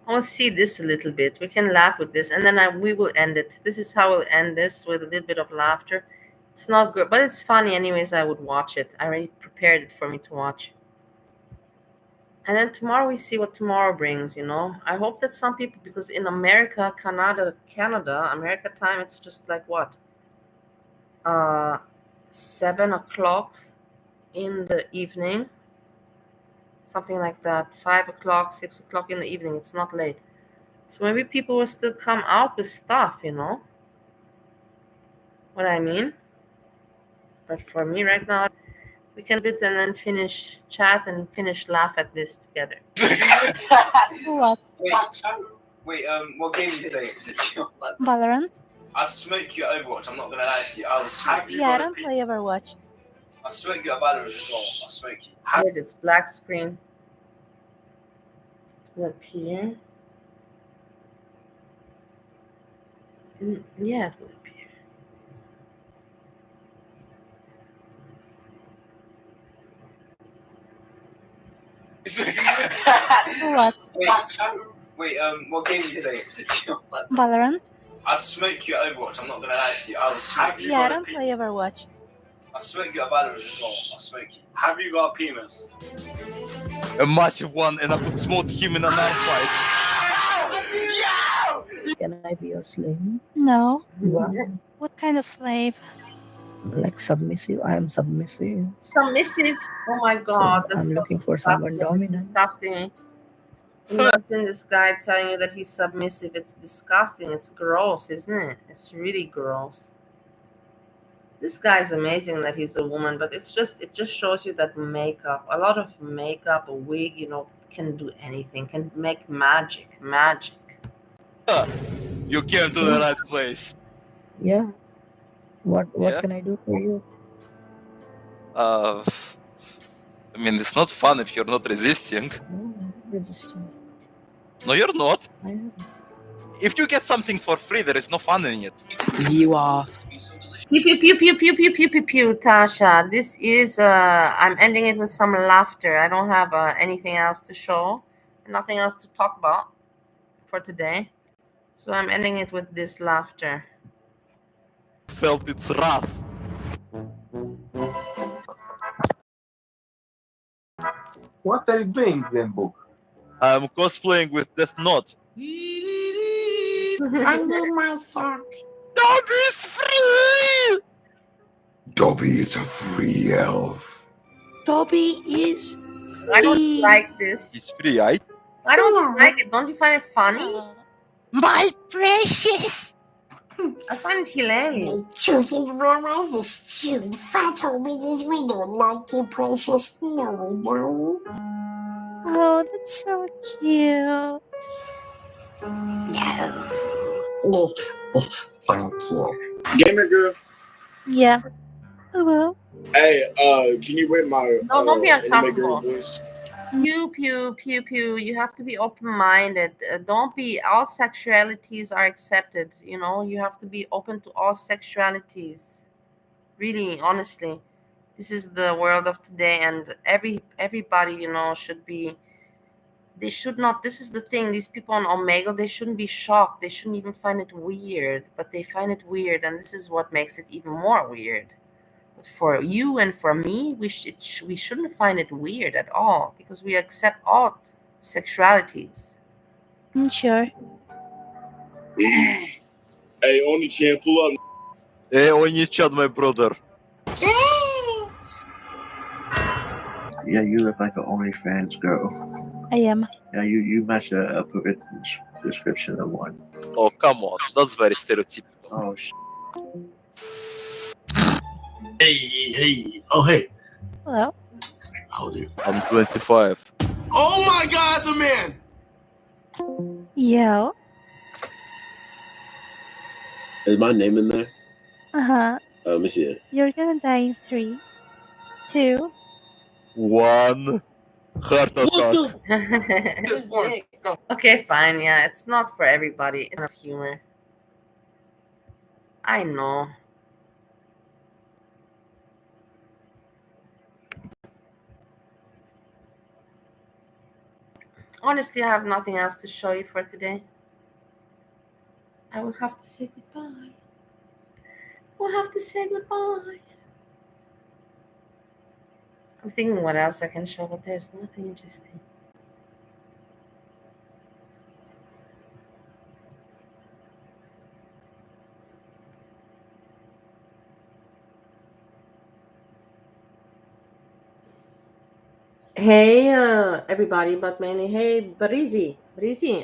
Speaker 1: I want to see this a little bit. We can laugh with this, and then we will end it. This is how we'll end this, with a little bit of laughter. It's not good, but it's funny anyways. I would watch it. I already prepared it for me to watch. And then tomorrow we see what tomorrow brings, I hope that some people, because in America, Canada, America time, it's just like what? 7 o'clock in the evening. Something like that. 5 o'clock, 6 o'clock in the evening. It's not late. So maybe people will still come out with stuff, what I mean? But for me right now, we can bit and then finish chat and finish laugh at this together.
Speaker 11: What?
Speaker 12: Wait, what game you play?
Speaker 11: Valorant?
Speaker 12: I'll smoke you at Overwatch, I'm not gonna lie to you. I will smoke you.
Speaker 11: Yeah, I don't play Overwatch.
Speaker 12: I'll smoke you at Valorant as well. I'll smoke you.
Speaker 1: Wait, it's black screen. Will appear. Yeah, it will appear.
Speaker 11: What?
Speaker 12: Wait, what game you play?
Speaker 11: Valorant?
Speaker 12: I'll smoke you at Overwatch, I'm not gonna lie to you. I will smoke you.
Speaker 11: Yeah, I don't play Overwatch.
Speaker 12: I'll smoke you at Valorant as well. I'll smoke you.
Speaker 13: Have you got a penis? A massive one, and I put small human on that fight.
Speaker 14: Can I be your slave?
Speaker 11: No.
Speaker 14: What?
Speaker 11: What kind of slave?
Speaker 14: Like submissive? I am submissive.
Speaker 1: Submissive? Oh my God.
Speaker 14: So I'm looking for someone dominant.
Speaker 1: Disgusting. Imagine this guy telling you that he's submissive. It's disgusting. It's gross, isn't it? It's really gross. This guy's amazing that he's a woman, but it just shows you that makeup, a lot of makeup, a wig, can do anything, can make magic.
Speaker 13: You came to the right place.
Speaker 14: Yeah. What
Speaker 13: Yeah?
Speaker 14: can I do for you?
Speaker 13: I mean, it's not fun if you're not resisting.
Speaker 14: No, I'm not resisting.
Speaker 13: No, you're not.
Speaker 14: I am.
Speaker 13: If you get something for free, there is no fun in it.
Speaker 14: You are.
Speaker 1: Pew pew pew pew pew pew pew pew pew. Tasha, this is I'm ending it with some laughter. I don't have anything else to show, nothing else to talk about for today, so I'm ending it with this laughter.
Speaker 13: Felt its wrath.
Speaker 15: What are you doing, Book?
Speaker 13: I'm cosplaying with Death Note.
Speaker 16: I need my sock.
Speaker 13: Dobby's free!
Speaker 16: Dobby is a free elf. Dobby is
Speaker 1: I don't like this.
Speaker 13: He's free, right?
Speaker 1: I don't like it. Don't you find it funny?
Speaker 16: My precious.
Speaker 1: I find it hilarious.
Speaker 16: Children realize this stupid fat homies. We don't like you, precious. No, we don't.
Speaker 11: Oh, that's so cute.
Speaker 16: No. Thank you.
Speaker 12: Gamer girl.
Speaker 11: Yeah. Hello.
Speaker 12: Hey, can you rate my
Speaker 1: No, don't be
Speaker 12: anime girl
Speaker 1: uncomfortable.
Speaker 12: voice?
Speaker 1: Pew pew pew pew. You have to be open-minded. Don't be. All sexualities are accepted. You know, you have to be open to all sexualities. Really, honestly, this is the world of today, and everybody, you know, should be. They should not. This is the thing. These people on Omega, they shouldn't be shocked. They shouldn't even find it weird, but they find it weird, and this is what makes it even more weird. But for you and for me, we shouldn't find it weird at all because we accept all sexualities.
Speaker 11: Sure.
Speaker 12: Hey, only can pull up.
Speaker 13: Hey, Oni-chan, my brother.
Speaker 17: Yeah, you look like an OnlyFans girl.
Speaker 11: I am.
Speaker 17: Yeah, you match a perfect description of one.
Speaker 13: Oh, come on. That's very stereotypical.
Speaker 17: Oh,
Speaker 12: Hey. Oh, hey.
Speaker 11: Hello.
Speaker 12: How old are you?
Speaker 13: I'm 25.
Speaker 12: Oh my God, it's a man.
Speaker 11: Yo.
Speaker 12: Is my name in there?
Speaker 11: Uh-huh.
Speaker 12: Let me see it.
Speaker 11: You're gonna die in 3, 2.
Speaker 13: 1. Heart attack.
Speaker 1: Okay, fine. Yeah, it's not for everybody. It's not humor. I know. Honestly, I have nothing else to show you for today. I will have to say goodbye. We'll have to say goodbye. I'm thinking what else I can show, but there's nothing interesting. Hey, everybody, but mainly, hey, Brizi,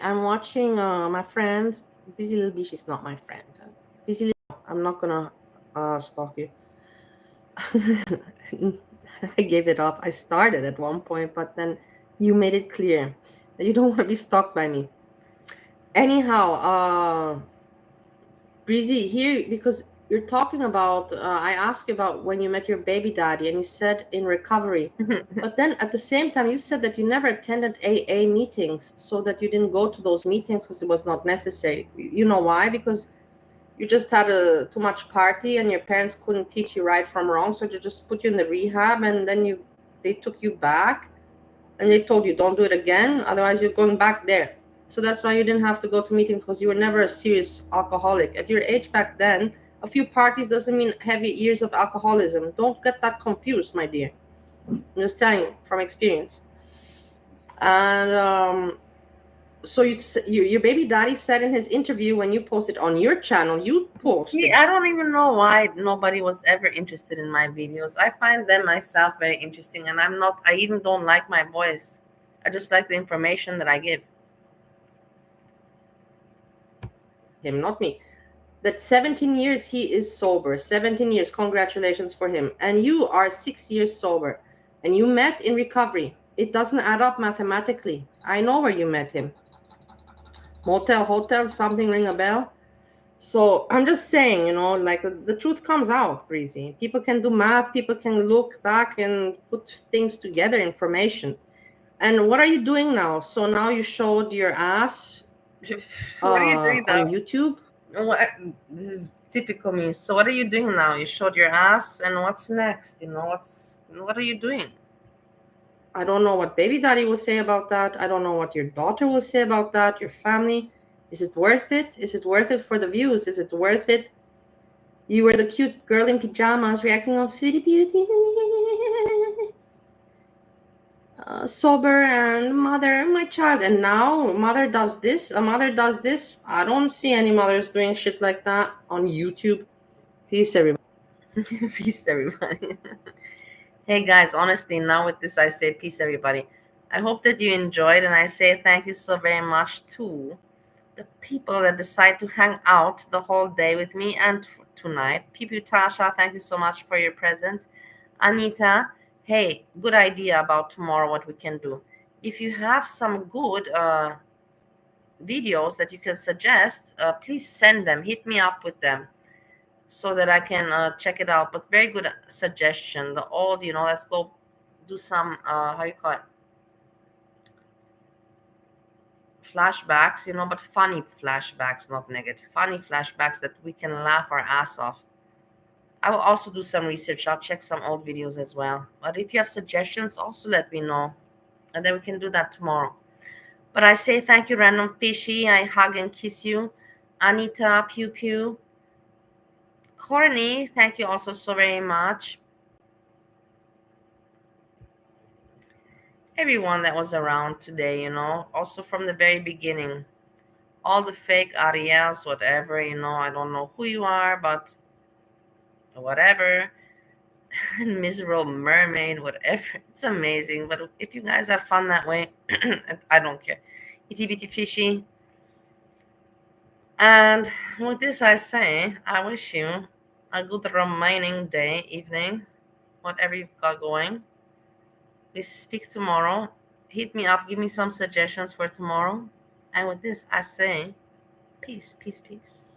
Speaker 1: I'm watching my friend, Busy Little Bee. She's not my friend. Busy Little, I'm not gonna stalk you. I gave it up. I started at one point, but then you made it clear that you don't want to be stalked by me. Anyhow, Breezy, here, because you're talking about, I asked you about when you met your baby daddy, and you said in recovery. But then at the same time, you said that you never attended AA meetings, so that you didn't go to those meetings because it was not necessary. You know why? Because you just had too much party, and your parents couldn't teach you right from wrong, so they just put you in the rehab, and then they took you back, and they told you don't do it again, otherwise you're going back there. So that's why you didn't have to go to meetings, because you were never a serious alcoholic. At your age back then, a few parties doesn't mean heavy years of alcoholism. Don't get that confused, my dear. I'm just telling you from experience. And so your baby daddy said in his interview, when you posted on your channel, you posted. See, I don't even know why nobody was ever interested in my videos. I find them myself very interesting, and I even don't like my voice. I just like the information that I give. Him, not me. That 17 years he is sober. 17 years, congratulations for him. And you are 6 years sober, and you met in recovery. It doesn't add up mathematically. I know where you met him. Motel, hotel, something ring a bell?
Speaker 4: So I'm just saying, you know, like the truth comes out, Breezy. People can do math, people can look back and put things together, information. And what are you doing now? So now you showed your ass
Speaker 1: What are you doing now?
Speaker 4: on YouTube.
Speaker 1: What? This is typical me. So what are you doing now? You showed your ass, and what's next? You know, what are you doing?
Speaker 4: I don't know what baby daddy will say about that. I don't know what your daughter will say about that, your family. Is it worth it? Is it worth it for the views? Is it worth it? You were the cute girl in pajamas reacting on Foodie Beauty. Sober and mother, my child. And now mother does this, a mother does this. I don't see any mothers doing shit like that on YouTube. Peace, everybody.
Speaker 1: Peace, everybody. Hey guys, honestly, now with this, I say peace, everybody. I hope that you enjoyed, and I say thank you so very much to the people that decide to hang out the whole day with me and tonight. Pipu Tasha, thank you so much for your presence. Anita, hey, good idea about tomorrow, what we can do. If you have some good videos that you can suggest, please send them, hit me up with them so that I can check it out. But very good suggestion. The old, you know, let's go do some, how you call it? Flashbacks, you know, but funny flashbacks, not negative. Funny flashbacks that we can laugh our ass off. I will also do some research. I'll check some old videos as well. But if you have suggestions, also let me know. And then we can do that tomorrow. But I say thank you, Random Fishy. I hug and kiss you. Anita, Pew Pew. Courtney, thank you also so very much. Everyone that was around today, you know, also from the very beginning. All the fake Ariels, whatever, you know, I don't know who you are, but whatever. Miserable mermaid, whatever. It's amazing. But if you guys have fun that way, I don't care. Itty bitty fishy. And with this, I say, I wish you a good remaining day, evening, whatever you've got going. We speak tomorrow. Hit me up, give me some suggestions for tomorrow. And with this, I say, peace, peace, peace.